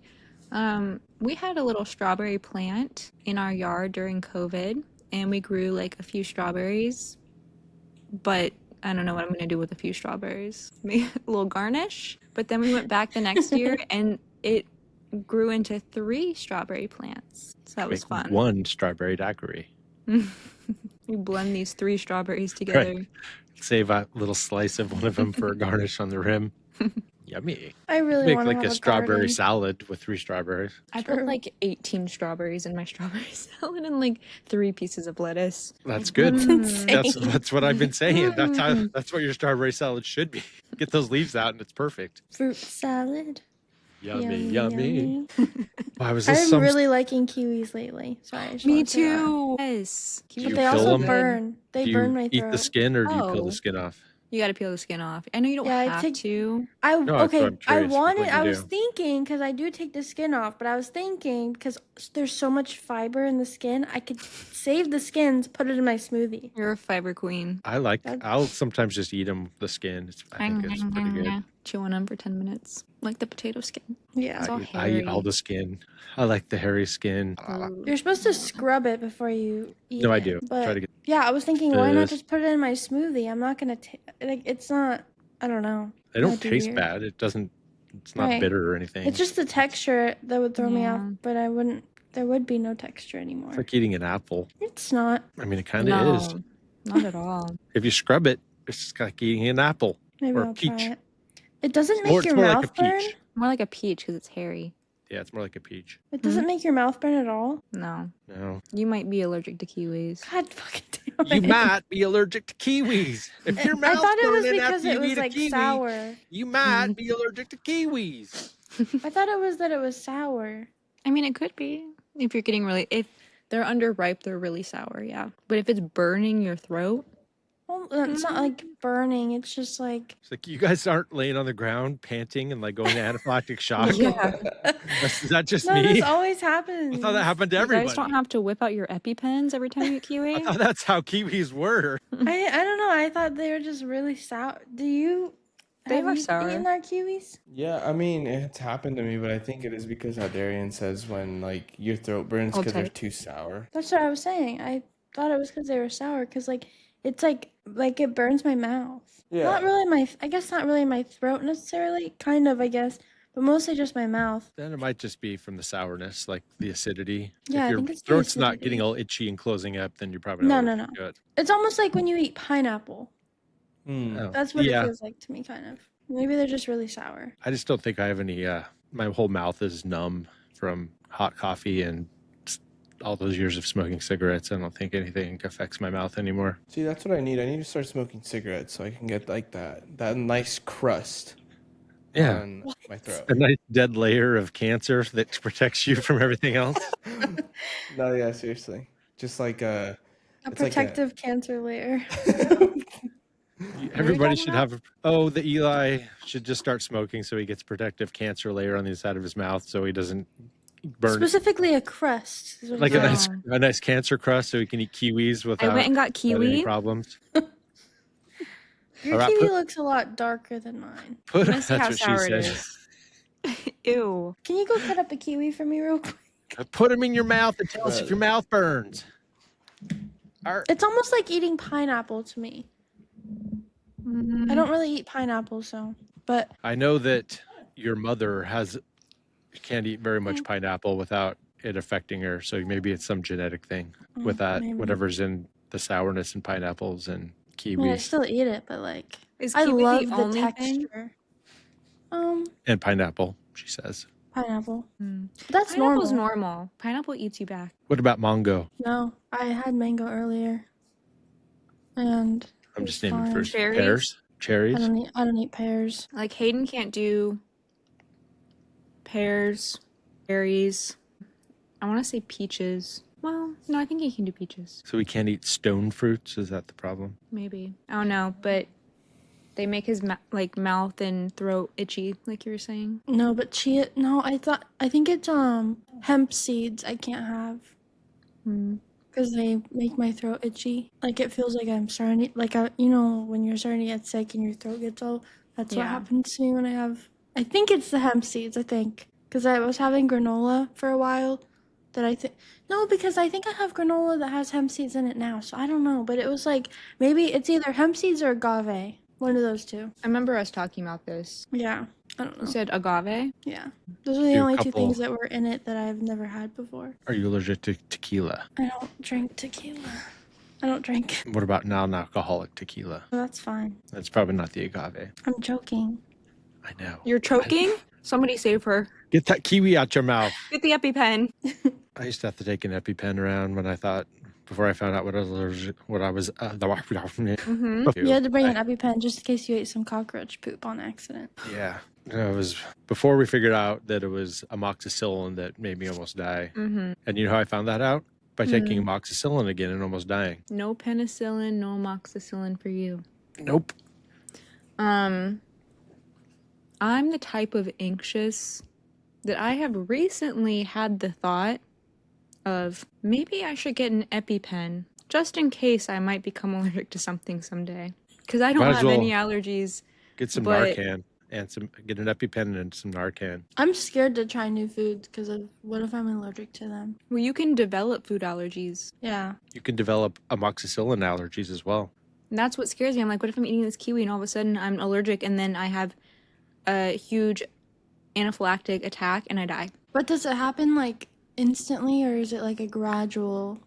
Speaker 2: We had a little strawberry plant in our yard during COVID, and we grew like a few strawberries, but I don't know what I'm gonna do with a few strawberries. Maybe a little garnish. But then we went back the next year and it grew into 3 strawberry plants. So that was
Speaker 1: Make
Speaker 2: fun.
Speaker 1: one strawberry daiquiri.
Speaker 2: You blend these 3 strawberries together.
Speaker 1: Right. Save a little slice of one of them for a garnish on the rim. Yummy.
Speaker 3: I really
Speaker 1: Make
Speaker 3: want to
Speaker 1: like
Speaker 3: have
Speaker 1: a strawberry
Speaker 3: garden.
Speaker 1: salad with 3 strawberries.
Speaker 2: I put like 18 strawberries in my strawberry salad and like 3 pieces of lettuce.
Speaker 1: That's good.
Speaker 3: insane.
Speaker 1: That's what I've been saying. That's what your strawberry salad should be. Get those leaves out and it's perfect.
Speaker 3: Fruit salad.
Speaker 1: Yummy, yummy. Wow, was
Speaker 3: I'm
Speaker 1: this some
Speaker 3: really liking kiwis lately. Sorry. I just
Speaker 2: Me
Speaker 3: wanted to say that.
Speaker 2: too. Yes.
Speaker 1: Do
Speaker 3: But
Speaker 1: you
Speaker 3: they
Speaker 1: peel
Speaker 3: also
Speaker 1: them?
Speaker 3: burn. They
Speaker 1: do you
Speaker 3: burn my
Speaker 1: eat
Speaker 3: throat.
Speaker 1: the skin or do you peel
Speaker 2: Oh.
Speaker 1: the skin off?
Speaker 2: You got to peel the skin off. I know you don't
Speaker 3: Yeah, I
Speaker 2: have
Speaker 3: take-
Speaker 2: to.
Speaker 3: I
Speaker 1: No, that's what I'm
Speaker 3: I
Speaker 1: curious,
Speaker 3: wanted.
Speaker 1: what you
Speaker 3: I was
Speaker 1: do.
Speaker 3: thinking because I do take the skin off, but I was thinking because there's so much fiber in the skin, I could save the skins, put it in my smoothie.
Speaker 2: You're a fiber queen.
Speaker 1: I'll sometimes just eat them, the skin. I think it's pretty good.
Speaker 2: Chew on them for 10 minutes. Like the potato skin.
Speaker 3: Yeah.
Speaker 2: It's all
Speaker 1: I eat all
Speaker 2: hairy.
Speaker 1: the skin. I like the hairy skin.
Speaker 2: Ooh.
Speaker 3: You're supposed to scrub it before you eat
Speaker 1: No, I
Speaker 3: it,
Speaker 1: do.
Speaker 3: But
Speaker 1: Try to get
Speaker 3: yeah, I was thinking, why not
Speaker 1: this.
Speaker 3: just put it in my smoothie? I'm not gonna like. It's not. I don't know.
Speaker 1: They don't
Speaker 3: That'd be
Speaker 1: taste
Speaker 3: weird.
Speaker 1: bad. It's not
Speaker 3: Right.
Speaker 1: bitter or anything.
Speaker 3: It's just the texture that would throw me off.
Speaker 2: Yeah.
Speaker 3: But I wouldn't. There would be no texture anymore.
Speaker 1: It's like eating an apple.
Speaker 3: It's not.
Speaker 1: I mean, it kind of is.
Speaker 2: No, not at all.
Speaker 1: If you scrub it, it's just like eating an apple.
Speaker 3: Maybe
Speaker 1: Or a
Speaker 3: I'll
Speaker 1: peach.
Speaker 3: try it. It doesn't
Speaker 1: It's
Speaker 3: make
Speaker 1: more
Speaker 3: your
Speaker 1: like a
Speaker 3: mouth burn.
Speaker 1: peach.
Speaker 2: More like a peach because it's hairy.
Speaker 1: Yeah, it's more like a peach.
Speaker 3: It doesn't make your mouth burn at all.
Speaker 2: No.
Speaker 1: No.
Speaker 2: You might be allergic to kiwis.
Speaker 3: God fucking damn
Speaker 1: You
Speaker 3: it.
Speaker 1: might be allergic to kiwis. If your
Speaker 3: I
Speaker 1: mouth's
Speaker 3: thought it was
Speaker 1: burning
Speaker 3: because
Speaker 1: after
Speaker 3: it
Speaker 1: you
Speaker 3: was
Speaker 1: eat a
Speaker 3: like
Speaker 1: kiwi,
Speaker 3: sour.
Speaker 1: you might be allergic to kiwis.
Speaker 3: I thought it was that it was sour.
Speaker 2: I mean, it could be. If you're getting really, if they're underripe, they're really sour, yeah. But if it's burning your throat,
Speaker 3: Well, it's not like burning. It's just like
Speaker 1: It's like you guys aren't laying on the ground panting and like going to anaphylactic shock.
Speaker 2: yeah.
Speaker 1: Is that just
Speaker 3: no.
Speaker 1: me?
Speaker 3: This always happens.
Speaker 1: I thought that happened to
Speaker 2: You
Speaker 1: everybody.
Speaker 2: guys don't have to whip out your EpiPens every time you eat
Speaker 1: I
Speaker 2: kiwi.
Speaker 1: thought that's how kiwis were.
Speaker 3: I don't know. I thought they were just really sour. Do you?
Speaker 2: They
Speaker 3: have
Speaker 2: are
Speaker 3: you
Speaker 2: sour.
Speaker 3: eaten our kiwis?
Speaker 4: Yeah, I mean, it's happened to me, but I think it is because how Darian says when like your throat burns
Speaker 2: Hold
Speaker 4: because they're
Speaker 2: tight.
Speaker 4: too sour.
Speaker 3: That's what I was saying. I thought it was because they were sour. Because like it's like it burns my mouth.
Speaker 4: Yeah.
Speaker 3: Not really my. I guess not really my throat necessarily. Kind of, I guess, but mostly just my mouth.
Speaker 1: Then it might just be from the sourness, like the acidity.
Speaker 3: Yeah, I
Speaker 1: if your
Speaker 3: think it's the
Speaker 1: throat's not
Speaker 3: acidity.
Speaker 1: getting all itchy and closing up, then you're probably
Speaker 3: No,
Speaker 1: not
Speaker 3: no, no.
Speaker 1: good.
Speaker 3: It's almost like when you eat pineapple.
Speaker 4: Hmm.
Speaker 1: Oh,
Speaker 3: That's what
Speaker 1: yeah.
Speaker 3: it feels like to me, kind of. Maybe they're just really sour.
Speaker 1: I just don't think I have any. My whole mouth is numb from hot coffee and all those years of smoking cigarettes. I don't think anything affects my mouth anymore.
Speaker 4: See, that's what I need. I need to start smoking cigarettes so I can get like that nice crust
Speaker 1: Yeah,
Speaker 4: on my throat.
Speaker 1: a nice dead layer of cancer that protects you from everything else.
Speaker 4: No, yeah, seriously. Just like
Speaker 3: A
Speaker 4: It's like a-
Speaker 3: protective cancer layer.
Speaker 1: Everybody
Speaker 2: talking
Speaker 1: should have. The Eli should just start smoking so he gets protective cancer layer on the inside of his mouth so he doesn't burn.
Speaker 3: Specifically a crust. Is what
Speaker 1: Like
Speaker 3: it's
Speaker 1: a
Speaker 3: called.
Speaker 1: nice cancer crust so he can eat kiwis
Speaker 2: I
Speaker 1: without,
Speaker 2: went and got
Speaker 1: without any
Speaker 2: kiwi.
Speaker 1: problems.
Speaker 3: Your
Speaker 1: All right,
Speaker 3: kiwi
Speaker 1: put-
Speaker 3: looks a lot darker than mine.
Speaker 1: Put,
Speaker 2: Let's see
Speaker 1: that's
Speaker 2: how
Speaker 1: what she
Speaker 2: sour it
Speaker 1: said.
Speaker 2: is. Ew.
Speaker 3: Can you go cut up a kiwi for me real quick?
Speaker 1: Put them in your mouth and tell us if your mouth burns.
Speaker 3: It's almost like eating pineapple to me. I don't really eat pineapple, so. But
Speaker 1: I know that your mother can't eat very much pineapple without it affecting her. So maybe it's some genetic thing with that,
Speaker 3: maybe.
Speaker 1: whatever's in the sourness in pineapples and
Speaker 3: I mean, I
Speaker 1: kiwis
Speaker 3: still eat it, but like.
Speaker 2: Is
Speaker 3: I
Speaker 2: kiwi
Speaker 3: love
Speaker 2: the
Speaker 3: the
Speaker 2: only thing?
Speaker 3: texture.
Speaker 1: and pineapple, she says.
Speaker 3: Pineapple.
Speaker 2: Mm.
Speaker 3: That's
Speaker 2: Pineapple's
Speaker 3: normal.
Speaker 2: normal. Pineapple eats you back.
Speaker 1: What about mango?
Speaker 3: No, I had mango earlier. And
Speaker 1: I'm
Speaker 3: it's
Speaker 1: just naming
Speaker 3: fine.
Speaker 1: first.
Speaker 2: Cherries?
Speaker 1: Pears? Cherries?
Speaker 3: I don't eat pears.
Speaker 2: Like Hayden can't do pears, berries. I want to say peaches. Well, no, I think he can do peaches.
Speaker 1: So he can't eat stone fruits? Is that the problem?
Speaker 2: Maybe. I don't know, but they make his mouth and throat itchy, like you were saying.
Speaker 3: No, but chia. No, I think it's hemp seeds. I can't have
Speaker 2: Hmm.
Speaker 3: because they make my throat itchy. Like it feels like I'm starting to, like you know when you're starting to get sick and your throat gets all. That's what
Speaker 2: Yeah.
Speaker 3: happens to me when I have. I think it's the hemp seeds. I think because I was having granola for a while. That I think no, because I think I have granola that has hemp seeds in it now. So I don't know, but it was like maybe it's either hemp seeds or agave. One of those two.
Speaker 2: I remember us talking about this.
Speaker 3: Yeah, I don't
Speaker 2: You
Speaker 3: know.
Speaker 2: said agave?
Speaker 3: Yeah, those are the
Speaker 1: Do a
Speaker 3: only two
Speaker 1: couple-
Speaker 3: things that were in it that I've never had before.
Speaker 1: Are you allergic to tequila?
Speaker 3: I don't drink tequila. I don't drink.
Speaker 1: What about non-alcoholic tequila?
Speaker 3: So that's fine.
Speaker 1: That's probably not the agave.
Speaker 3: I'm joking.
Speaker 1: I know.
Speaker 2: You're choking? Somebody save her.
Speaker 1: Get that kiwi out your mouth.
Speaker 2: Get the EpiPen.
Speaker 1: I used to have to take an EpiPen around when I thought, before I found out what I was allergic,
Speaker 2: Mm-hmm.
Speaker 3: You had to bring an EpiPen just in case you ate some cockroach poop on accident.
Speaker 1: Yeah. It was before we figured out that it was amoxicillin that made me almost die.
Speaker 2: Mm-hmm.
Speaker 1: And you know how I found that out? By taking amoxicillin again and almost dying.
Speaker 2: No penicillin, no amoxicillin for you.
Speaker 1: Nope.
Speaker 2: I'm the type of anxious that I have recently had the thought of maybe I should get an EpiPen just in case I might become allergic to something someday. Because I don't
Speaker 1: Might as
Speaker 2: have
Speaker 1: well
Speaker 2: any allergies.
Speaker 1: Get some
Speaker 2: But-
Speaker 1: Narcan and get an EpiPen and some Narcan.
Speaker 3: I'm scared to try new foods because of what if I'm allergic to them?
Speaker 2: Well, you can develop food allergies.
Speaker 3: Yeah.
Speaker 1: You can develop amoxicillin allergies as well.
Speaker 2: And that's what scares me. I'm like, what if I'm eating this kiwi and all of a sudden I'm allergic and then I have a huge anaphylactic attack and I die?
Speaker 3: But does it happen like instantly or is it like a gradual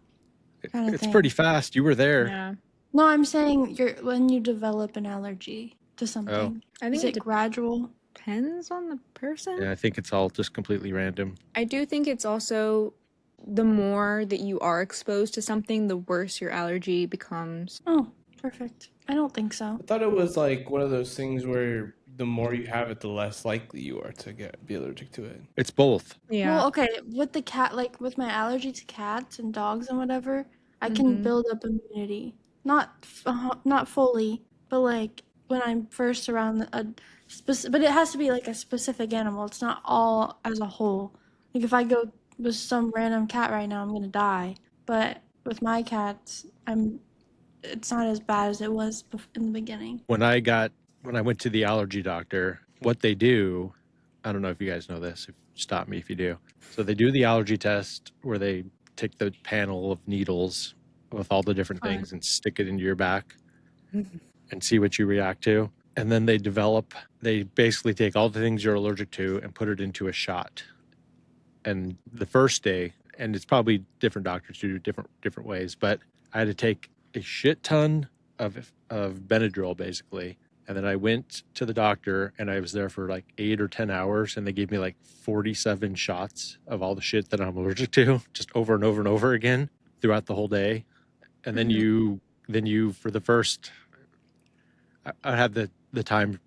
Speaker 3: kind of
Speaker 1: It's
Speaker 3: thing?
Speaker 1: pretty fast. You were there.
Speaker 2: Yeah.
Speaker 3: No, I'm saying when you develop an allergy to something.
Speaker 2: I think
Speaker 3: Is it gradual?
Speaker 2: depends on the person.
Speaker 1: Yeah, I think it's all just completely random.
Speaker 2: I do think it's also the more that you are exposed to something, the worse your allergy becomes.
Speaker 3: Oh, perfect. I don't think so.
Speaker 4: I thought it was like one of those things where the more you have it, the less likely you are to be allergic to it.
Speaker 1: It's both.
Speaker 2: Yeah.
Speaker 3: Well, okay, with the cat, like with my allergy to cats and dogs and whatever, I can build up immunity. Not fully, but like when I'm first around but it has to be like a specific animal. It's not all as a whole. Like if I go with some random cat right now, I'm gonna die. But with my cats, it's not as bad as it was in the beginning.
Speaker 1: When I went to the allergy doctor, what they do, I don't know if you guys know this, stop me if you do. So they do the allergy test where they take the panel of needles with all the different things and stick it into your back and see what you react to. And then they basically take all the things you're allergic to and put it into a shot. And the first day, and it's probably different doctors do different ways, but I had to take a shit ton of Benadryl basically. And then I went to the doctor and I was there for like 8 or 10 hours and they gave me like 47 shots of all the shit that I'm allergic to, just over and over and over again throughout the whole day. And then you for the first, I had the time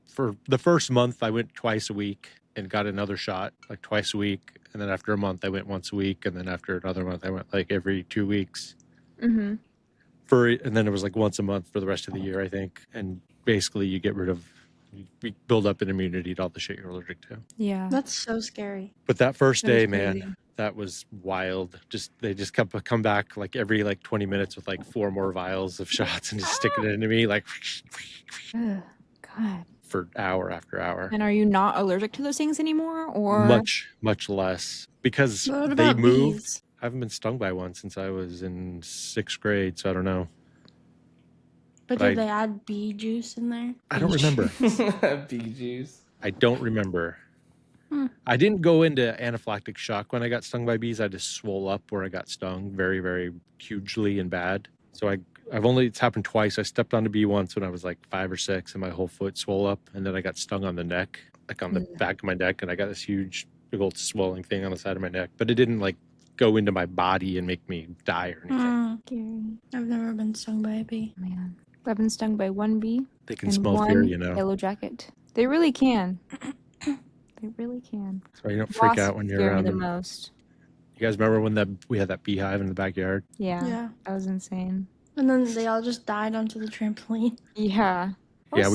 Speaker 1: for the first month, I went twice a week and got another shot like twice a week. And then after a month, I went once a week. And then after another month, I went like every 2 weeks.
Speaker 2: Mm-hmm.
Speaker 1: And then it was like once a month for the rest of the year, I think. And basically you build up an immunity to all the shit you're allergic to.
Speaker 2: Yeah.
Speaker 3: That's so scary.
Speaker 1: But that first
Speaker 2: That is
Speaker 1: day,
Speaker 2: crazy.
Speaker 1: man, that was wild. They just come back like every like 20 minutes with like 4 more vials of shots and just stick it into me like
Speaker 2: Ugh, God.
Speaker 1: for hour after hour.
Speaker 2: And are you not allergic to those things anymore, or
Speaker 1: Much less because
Speaker 3: What
Speaker 1: they
Speaker 3: about
Speaker 1: moved.
Speaker 3: bees?
Speaker 1: I haven't been stung by one since I was in 6th grade, so I don't know.
Speaker 3: But
Speaker 1: But
Speaker 3: did they add bee juice in there?
Speaker 1: I don't remember.
Speaker 4: Bee juice.
Speaker 1: I don't remember. I didn't go into anaphylactic shock when I got stung by bees. I just swole up where I got stung very, very hugely and bad. So it's happened twice. I stepped on a bee once when I was like 5 or 6 and my whole foot swole up. And then I got stung on the neck, like on the back of my neck. And I got this huge, big old swelling thing on the side of my neck. But it didn't like go into my body and make me die or anything.
Speaker 3: Scary. I've never been stung by a bee.
Speaker 2: man? I've been stung by one bee
Speaker 1: They can
Speaker 2: and
Speaker 1: smell
Speaker 2: one
Speaker 1: fear, you know.
Speaker 2: yellow jacket. They really can. They really can.
Speaker 1: So you don't freak
Speaker 2: Wasps
Speaker 1: out when you're
Speaker 2: scare me
Speaker 1: around
Speaker 2: the
Speaker 1: them.
Speaker 2: most.
Speaker 1: You guys remember when we had that beehive in the backyard?
Speaker 2: Yeah,
Speaker 3: Yeah.
Speaker 2: that was insane.
Speaker 3: And then they all just died onto the trampoline.
Speaker 2: Yeah. That
Speaker 1: Yeah,
Speaker 2: was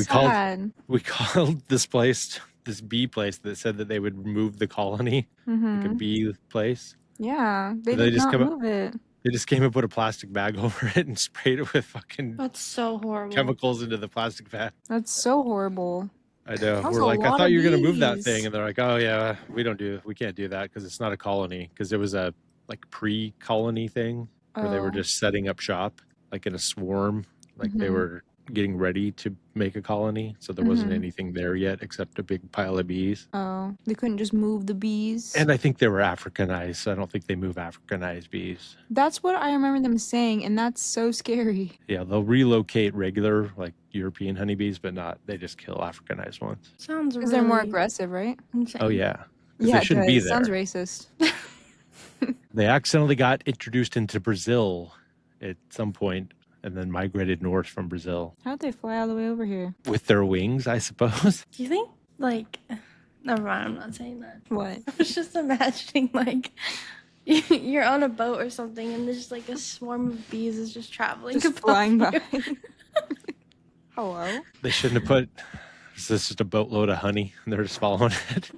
Speaker 1: we
Speaker 2: sad.
Speaker 1: called this place, this bee place that said that they would remove the colony, like a
Speaker 2: Mm-hmm.
Speaker 1: bee place.
Speaker 2: Yeah, they
Speaker 1: They
Speaker 2: did
Speaker 1: just
Speaker 2: not
Speaker 1: come up,
Speaker 2: move it.
Speaker 1: they just came and put a plastic bag over it and sprayed it with fucking
Speaker 3: That's so horrible.
Speaker 1: chemicals into the plastic bag.
Speaker 2: That's so horrible.
Speaker 1: I know.
Speaker 2: That was
Speaker 1: We're
Speaker 2: a
Speaker 1: like, I
Speaker 2: lot
Speaker 1: thought
Speaker 2: of
Speaker 1: you were gonna move that
Speaker 2: bees.
Speaker 1: thing, and they're like, oh yeah, we can't do that because it's not a colony, because it was a like pre-colony thing where they were
Speaker 2: Oh.
Speaker 1: just setting up shop like in a swarm, like they
Speaker 2: Mhm.
Speaker 1: were getting ready to make a colony, so there wasn't
Speaker 2: Mhm.
Speaker 1: anything there yet except a big pile of bees.
Speaker 2: Oh, they couldn't just move the bees.
Speaker 1: And I think they were Africanized, so I don't think they move Africanized bees.
Speaker 2: That's what I remember them saying, and that's so scary.
Speaker 1: Yeah, they'll relocate regular like European honeybees, but they just kill Africanized ones.
Speaker 3: Sounds
Speaker 2: Because
Speaker 3: really
Speaker 2: they're more aggressive, right?
Speaker 3: insane.
Speaker 1: Oh yeah. 'Cause
Speaker 2: Yeah,
Speaker 1: they shouldn't
Speaker 2: it
Speaker 1: be
Speaker 2: does.
Speaker 1: there.
Speaker 2: Sounds racist.
Speaker 1: They accidentally got introduced into Brazil at some point and then migrated north from Brazil
Speaker 2: How'd they fly all the way over here?
Speaker 1: with their wings, I suppose.
Speaker 3: Do you think, like, never mind, I'm not saying that.
Speaker 2: What?
Speaker 3: I was just imagining, like, you're on a boat or something, and there's just, like, a swarm of bees is just traveling.
Speaker 2: Just
Speaker 3: above
Speaker 2: flying by.
Speaker 3: you.
Speaker 2: Hello?
Speaker 1: They shouldn't have put. This is just a boatload of honey, and they're just following it.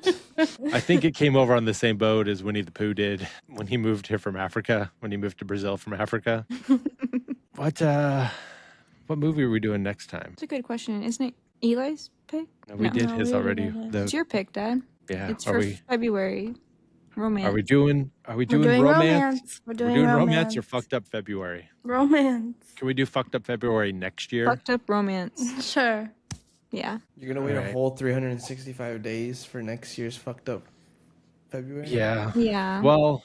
Speaker 1: I think it came over on the same boat as Winnie the Pooh did when he moved here from Africa, when he moved to Brazil from Africa. What movie are we doing next time?
Speaker 2: That's a good question. Isn't it Eli's pick?
Speaker 1: No, we
Speaker 2: No.
Speaker 1: did
Speaker 3: No,
Speaker 1: his
Speaker 3: we already
Speaker 1: already.
Speaker 3: did his.
Speaker 2: It's your pick, Dad.
Speaker 1: Yeah.
Speaker 2: It's
Speaker 1: Are
Speaker 2: for
Speaker 1: we
Speaker 2: February. Romance.
Speaker 1: are we doing
Speaker 3: We're doing
Speaker 1: romance?
Speaker 3: We're
Speaker 1: We're
Speaker 3: doing,
Speaker 1: doing romance or fucked up February?
Speaker 3: Romance.
Speaker 1: Can we do fucked up February next year?
Speaker 2: Fucked up romance.
Speaker 3: Sure.
Speaker 2: Yeah.
Speaker 4: You're gonna wait
Speaker 1: Alright.
Speaker 4: a whole 365 days for next year's fucked up February?
Speaker 1: Yeah.
Speaker 2: Yeah.
Speaker 1: Well,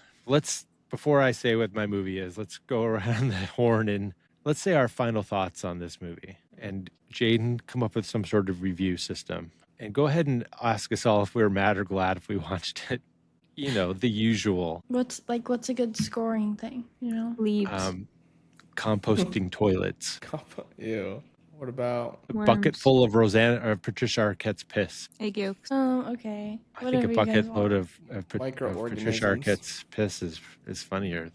Speaker 1: before I say what my movie is, let's go around the horn and let's say our final thoughts on this movie. And Jaden, come up with some sort of review system. And go ahead and ask us all if we were mad or glad if we watched it. You know, the usual.
Speaker 3: What's a good scoring thing, you know?
Speaker 2: Leaves.
Speaker 1: Composting toilets.
Speaker 4: Ew. What about
Speaker 1: A
Speaker 2: Worms.
Speaker 1: bucket full of Patricia Arquette's piss.
Speaker 2: Egg yolks.
Speaker 3: Oh, okay.
Speaker 1: I think
Speaker 3: Whatever
Speaker 1: a
Speaker 3: you guys
Speaker 1: bucket
Speaker 3: want.
Speaker 1: load of Patricia
Speaker 4: Microorganisms.
Speaker 1: Arquette's piss is funnier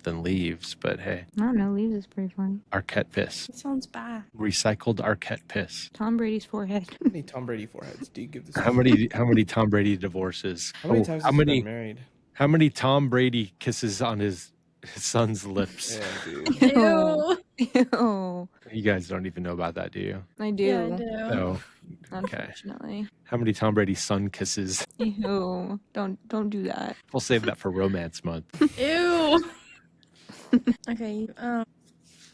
Speaker 1: than leaves, but hey,
Speaker 2: I don't know. Leaves is pretty funny.
Speaker 1: Arquette piss.
Speaker 3: That sounds bad.
Speaker 1: Recycled Arquette piss.
Speaker 2: Tom Brady's forehead.
Speaker 4: how many Tom Brady foreheads do you give this?
Speaker 1: How many Tom Brady divorces?
Speaker 4: How many times
Speaker 1: how
Speaker 4: has he
Speaker 1: many
Speaker 4: been married?
Speaker 1: how many Tom Brady kisses on his son's lips?
Speaker 4: Yeah, dude.
Speaker 3: Ew.
Speaker 2: Ew.
Speaker 1: You guys don't even know about that, do you?
Speaker 2: I do.
Speaker 3: Yeah, I do.
Speaker 1: No. Okay.
Speaker 2: Unfortunately.
Speaker 1: How many Tom Brady son kisses?
Speaker 2: Ew. Don't do that.
Speaker 1: We'll save that for Romance Month.
Speaker 3: Ew. Okay. I'm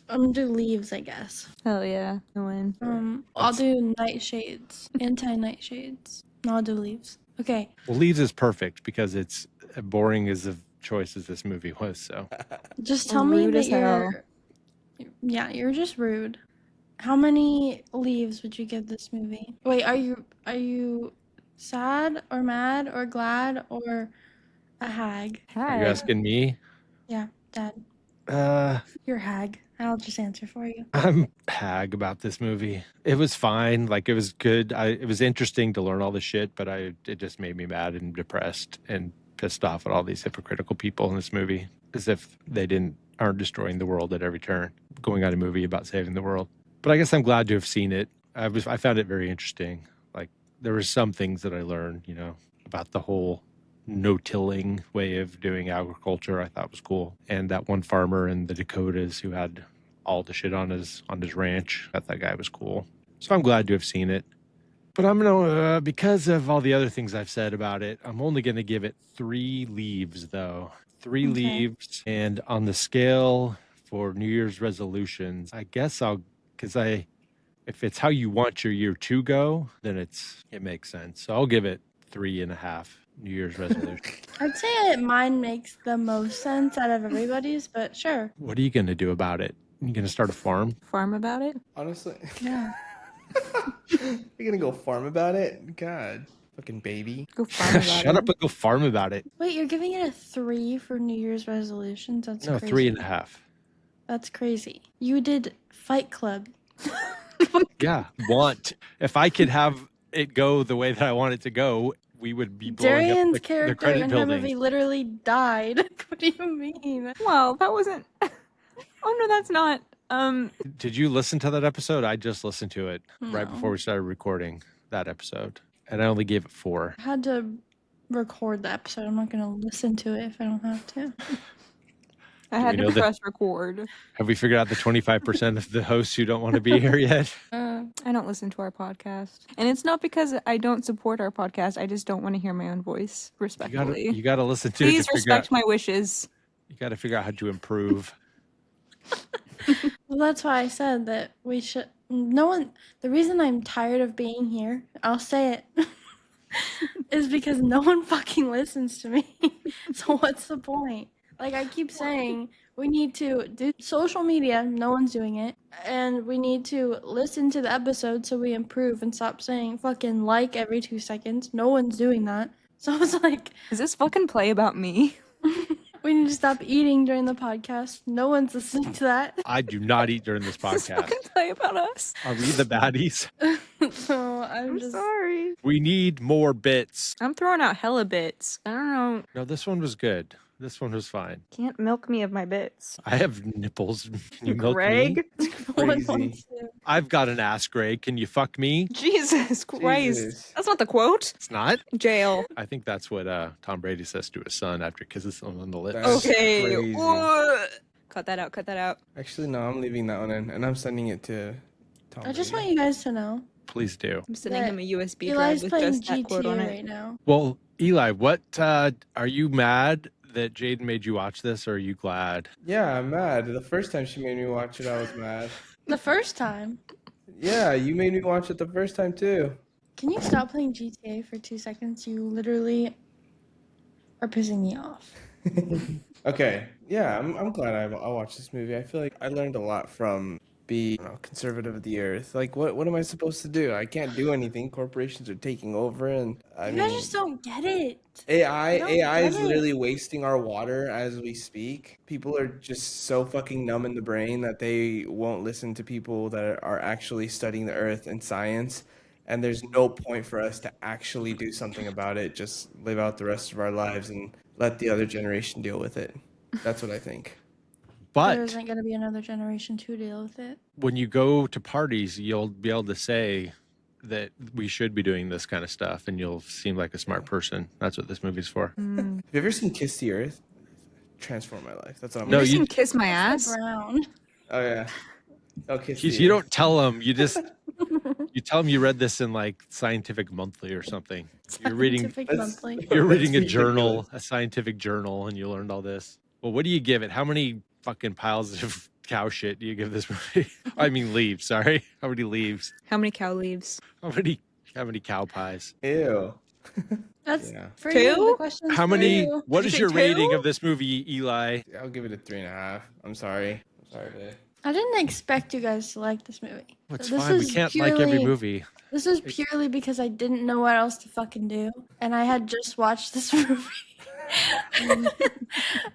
Speaker 3: gonna do leaves, I guess.
Speaker 2: Hell yeah. I win.
Speaker 3: I'll do nightshades. Anti-nightshades. No, I'll do leaves. Okay.
Speaker 1: Well, Leaves is perfect because it's boring as a choice as this movie was. So
Speaker 3: Just tell me
Speaker 2: Rude
Speaker 3: that
Speaker 2: as hell.
Speaker 3: Yeah, you're just rude. How many leaves would you give this movie? Wait, are you sad or mad or glad or a hag?
Speaker 1: are you asking me?
Speaker 3: Yeah, Dad.
Speaker 1: Uh,
Speaker 3: You're a hag. I'll just answer for you.
Speaker 1: I'm hag about this movie. It was fine. Like, it was good. It was interesting to learn all this shit, but it just made me mad and depressed and pissed off at all these hypocritical people in this movie, as if they aren't destroying the world at every turn, going on a movie about saving the world. But I guess I'm glad to have seen it. I found it very interesting. Like, there were some things that I learned, about the whole no-tilling way of doing agriculture. I thought was cool. And that one farmer in the Dakotas who had all the shit on his ranch, I thought that guy was cool. So I'm glad to have seen it. But I'm gonna, because of all the other things I've said about it, I'm only gonna give it 3 leaves, though. 3
Speaker 3: Okay.
Speaker 1: leaves. And on the scale for New Year's resolutions, I guess if it's how you want your year to go, then it makes sense. So I'll give it 3.5 New Year's resolution.
Speaker 3: I'd say mine makes the most sense out of everybody's, but sure.
Speaker 1: What are you gonna do about it? You gonna start a farm?
Speaker 2: Farm about it?
Speaker 4: Honestly,
Speaker 3: Yeah.
Speaker 4: you're gonna go farm about it? God, fucking baby.
Speaker 2: Go farm about
Speaker 1: Shut
Speaker 2: it.
Speaker 1: up and go farm about it.
Speaker 3: Wait, you're giving it a 3 for New Year's resolutions? That's
Speaker 1: No,
Speaker 3: crazy.
Speaker 1: 3.5.
Speaker 3: That's crazy. You did Fight Club.
Speaker 1: Yeah, want. If I could have it go the way that I want it to go, we would be blowing up
Speaker 3: Darian's
Speaker 1: the
Speaker 3: character
Speaker 1: credit
Speaker 3: in that movie
Speaker 1: building.
Speaker 3: literally died. What do you mean?
Speaker 2: Well, that wasn't. Oh no, that's not.
Speaker 1: Did you listen to that episode? I just listened to it right
Speaker 3: No.
Speaker 1: before we started recording that episode, and I only gave it 4.
Speaker 3: I had to record the episode. I'm not going to listen to it if I don't have to.
Speaker 2: I
Speaker 1: Do
Speaker 2: had
Speaker 1: we
Speaker 2: to
Speaker 1: know that-
Speaker 2: press record.
Speaker 1: Have we figured out the 25% of the hosts who don't want to be here yet?
Speaker 2: I don't listen to our podcast, and it's not because I don't support our podcast. I just don't want to hear my own voice. Respectfully,
Speaker 1: You gotta listen to it.
Speaker 2: please
Speaker 1: to figure
Speaker 2: respect
Speaker 1: out,
Speaker 2: my wishes.
Speaker 1: You got to figure out how to improve.
Speaker 3: Well, that's why I said that we should. No one. The reason I'm tired of being here, I'll say it, is because no one fucking listens to me. So what's the point? Like I keep saying, we need to do social media. No one's doing it, and we need to listen to the episode so we improve and stop saying fucking like every 2 seconds. No one's doing that. So it's like
Speaker 2: Is this fucking play about me?
Speaker 3: we need to stop eating during the podcast. No one's listening to that.
Speaker 1: I do not eat during this
Speaker 2: Is this
Speaker 1: podcast.
Speaker 2: fucking play about us?
Speaker 1: Are we the baddies?
Speaker 3: So I'm
Speaker 2: I'm
Speaker 3: just
Speaker 2: sorry.
Speaker 1: We need more bits.
Speaker 2: I'm throwing out hella bits. I don't know.
Speaker 1: No, this one was good. This one was fine.
Speaker 2: Can't milk me of my bits.
Speaker 1: I have nipples. Can you milk
Speaker 2: Greg?
Speaker 1: me?
Speaker 3: no one
Speaker 4: Crazy.
Speaker 3: wants to.
Speaker 1: I've got an ass, Greg. Can you fuck me?
Speaker 2: Jesus Christ.
Speaker 4: Jesus.
Speaker 2: That's not the quote.
Speaker 1: It's not.
Speaker 2: Jail.
Speaker 1: I think that's what Tom Brady says to his son after he kisses him on the lips.
Speaker 4: That's
Speaker 2: Okay.
Speaker 4: crazy.
Speaker 2: Cut that out. Cut that out.
Speaker 4: Actually, no, I'm leaving that one in, and I'm sending it to Tom.
Speaker 3: I just
Speaker 4: Brady.
Speaker 3: want you guys to know.
Speaker 1: Please do.
Speaker 2: I'm sending
Speaker 3: That
Speaker 2: him a USB drive
Speaker 3: Eli's
Speaker 2: with
Speaker 3: playing
Speaker 2: just that quote on
Speaker 3: GTA
Speaker 2: it.
Speaker 3: right now.
Speaker 1: Well, Eli, what are you mad that Jaden made you watch this, or are you glad?
Speaker 4: Yeah, I'm mad. The first time she made me watch it, I was mad.
Speaker 3: The first time.
Speaker 4: Yeah, you made me watch it the first time too.
Speaker 3: Can you stop playing GTA for 2 seconds? You literally are pissing me off.
Speaker 4: Okay, yeah, I'm glad I watched this movie. I feel like I learned a lot from being conservative of the earth. Like, what am I supposed to do? I can't do anything. Corporations are taking over, and I
Speaker 3: You
Speaker 4: mean,
Speaker 3: guys just don't get it.
Speaker 4: AI
Speaker 3: don't
Speaker 4: AI is
Speaker 3: get it.
Speaker 4: literally wasting our water as we speak. People are just so fucking numb in the brain that they won't listen to people that are actually studying the earth and science. And there's no point for us to actually do something about it. Just live out the rest of our lives and let the other generation deal with it. That's what I think.
Speaker 3: There
Speaker 1: But
Speaker 3: isn't going to be another generation to deal with it.
Speaker 1: when you go to parties, you'll be able to say that we should be doing this kind of stuff, and you'll seem like a smart person. That's what this movie's for.
Speaker 2: Mm.
Speaker 4: Have you ever seen Kiss the Earth? Transform my life. That's what I'm
Speaker 1: No,
Speaker 2: No,
Speaker 4: gonna
Speaker 2: you
Speaker 1: you-
Speaker 2: can kiss my
Speaker 3: That's
Speaker 2: ass.
Speaker 3: brown.
Speaker 4: Oh yeah. Oh, Kiss the
Speaker 1: You
Speaker 4: Earth.
Speaker 1: don't tell them. You just you tell them you read this in like Scientific Monthly or something. You're reading.
Speaker 3: Scientific
Speaker 4: That's-
Speaker 3: Monthly.
Speaker 1: You're
Speaker 4: That's
Speaker 1: reading a journal,
Speaker 4: ridiculous.
Speaker 1: a scientific journal, and you learned all this. Well, what do you give it? How many fucking piles of cow shit do you give this movie? I mean, leaves. Sorry, how many leaves?
Speaker 2: How many cow leaves?
Speaker 1: How many cow pies?
Speaker 4: Ew.
Speaker 3: That's
Speaker 4: Yeah.
Speaker 3: for
Speaker 2: Two?
Speaker 3: you. The question's
Speaker 1: How
Speaker 3: for
Speaker 1: many?
Speaker 3: you.
Speaker 1: What
Speaker 2: Did
Speaker 1: is
Speaker 2: you
Speaker 1: your
Speaker 2: say
Speaker 1: rating
Speaker 2: two?
Speaker 1: of this movie, Eli?
Speaker 4: I'll give it a 3.5. I'm sorry.
Speaker 3: I didn't expect you guys to like this movie.
Speaker 1: It's
Speaker 3: This
Speaker 1: fine. We
Speaker 3: is
Speaker 1: can't like every
Speaker 3: purely-
Speaker 1: movie.
Speaker 3: This is purely because I didn't know what else to fucking do, and I had just watched this movie.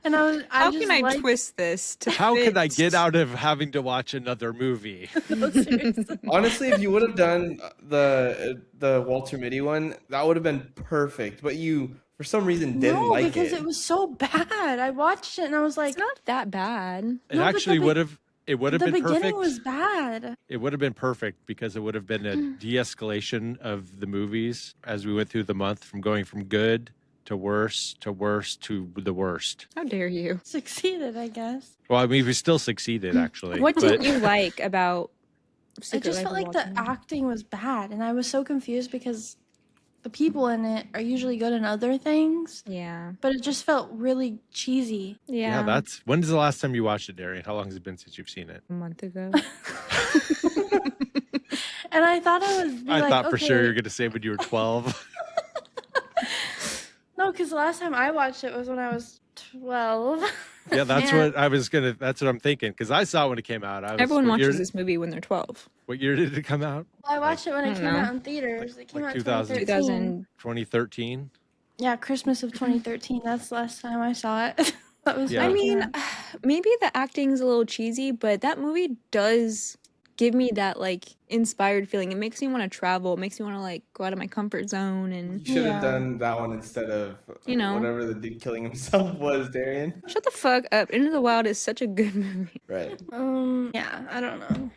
Speaker 3: And I
Speaker 2: How
Speaker 3: just
Speaker 2: can I
Speaker 3: liked-
Speaker 2: twist this to
Speaker 1: How can I
Speaker 2: fit?
Speaker 1: get out of having to watch another movie?
Speaker 3: No, seriously.
Speaker 4: Honestly, if you would have done the Walter Mitty one, that would have been perfect. But you, for some reason, didn't
Speaker 3: No,
Speaker 4: like
Speaker 3: because
Speaker 4: it.
Speaker 3: it was so bad. I watched it and I was like,
Speaker 2: It's not that bad.
Speaker 1: It
Speaker 3: No, but
Speaker 1: actually
Speaker 3: the be-
Speaker 1: would have. It would have
Speaker 3: the
Speaker 1: been
Speaker 3: beginning
Speaker 1: perfect.
Speaker 3: was bad.
Speaker 1: It would have been perfect because it would have been a de-escalation of the movies as we went through the month, from going from good to worse to worse to the worst.
Speaker 2: How dare you?
Speaker 3: Succeeded, I guess.
Speaker 1: Well, I mean, we still succeeded actually.
Speaker 2: What
Speaker 1: but
Speaker 2: didn't you like about
Speaker 3: It
Speaker 2: Secret
Speaker 3: just
Speaker 2: Life
Speaker 3: felt
Speaker 2: of
Speaker 3: like
Speaker 2: Walter
Speaker 3: the
Speaker 2: Mitty?
Speaker 3: acting was bad, and I was so confused because the people in it are usually good in other things,
Speaker 2: Yeah.
Speaker 3: but it just felt really cheesy.
Speaker 1: yeah, that's when's the last time you watched it, Darian? How long has it been since you've seen it?
Speaker 2: a month ago.
Speaker 3: And I thought I would be
Speaker 1: I
Speaker 3: like,
Speaker 1: thought for sure
Speaker 3: okay.
Speaker 1: you were going to say when you were 12.
Speaker 3: No, because the last time I watched it was when I was 12.
Speaker 1: Yeah, that's
Speaker 3: Yeah.
Speaker 1: what I was gonna. That's what I'm thinking because I saw it when it came out.
Speaker 2: Everyone
Speaker 1: what
Speaker 2: watches
Speaker 1: year,
Speaker 2: this movie when they're 12.
Speaker 1: What year did it come out?
Speaker 3: I watched it when
Speaker 2: I
Speaker 3: it
Speaker 2: don't
Speaker 3: came
Speaker 2: know.
Speaker 3: out in theaters. It came
Speaker 1: Like
Speaker 3: out in
Speaker 1: 2000.
Speaker 3: 2013.
Speaker 1: 2013.
Speaker 3: Yeah, Christmas of 2013. That's the last time I saw it. That was
Speaker 1: Yeah.
Speaker 2: I
Speaker 3: when it came
Speaker 2: mean,
Speaker 3: out.
Speaker 2: maybe the acting's a little cheesy, but that movie does give me that like inspired feeling. It makes me want to travel. It makes me want to like go out of my comfort zone
Speaker 4: You
Speaker 2: and
Speaker 4: should have
Speaker 3: Yeah.
Speaker 4: done that one instead of
Speaker 2: You know.
Speaker 4: whatever the dude killing himself was, Darian.
Speaker 2: shut the fuck up. Into the Wild is such a good movie.
Speaker 4: Right.
Speaker 3: Yeah, I don't know.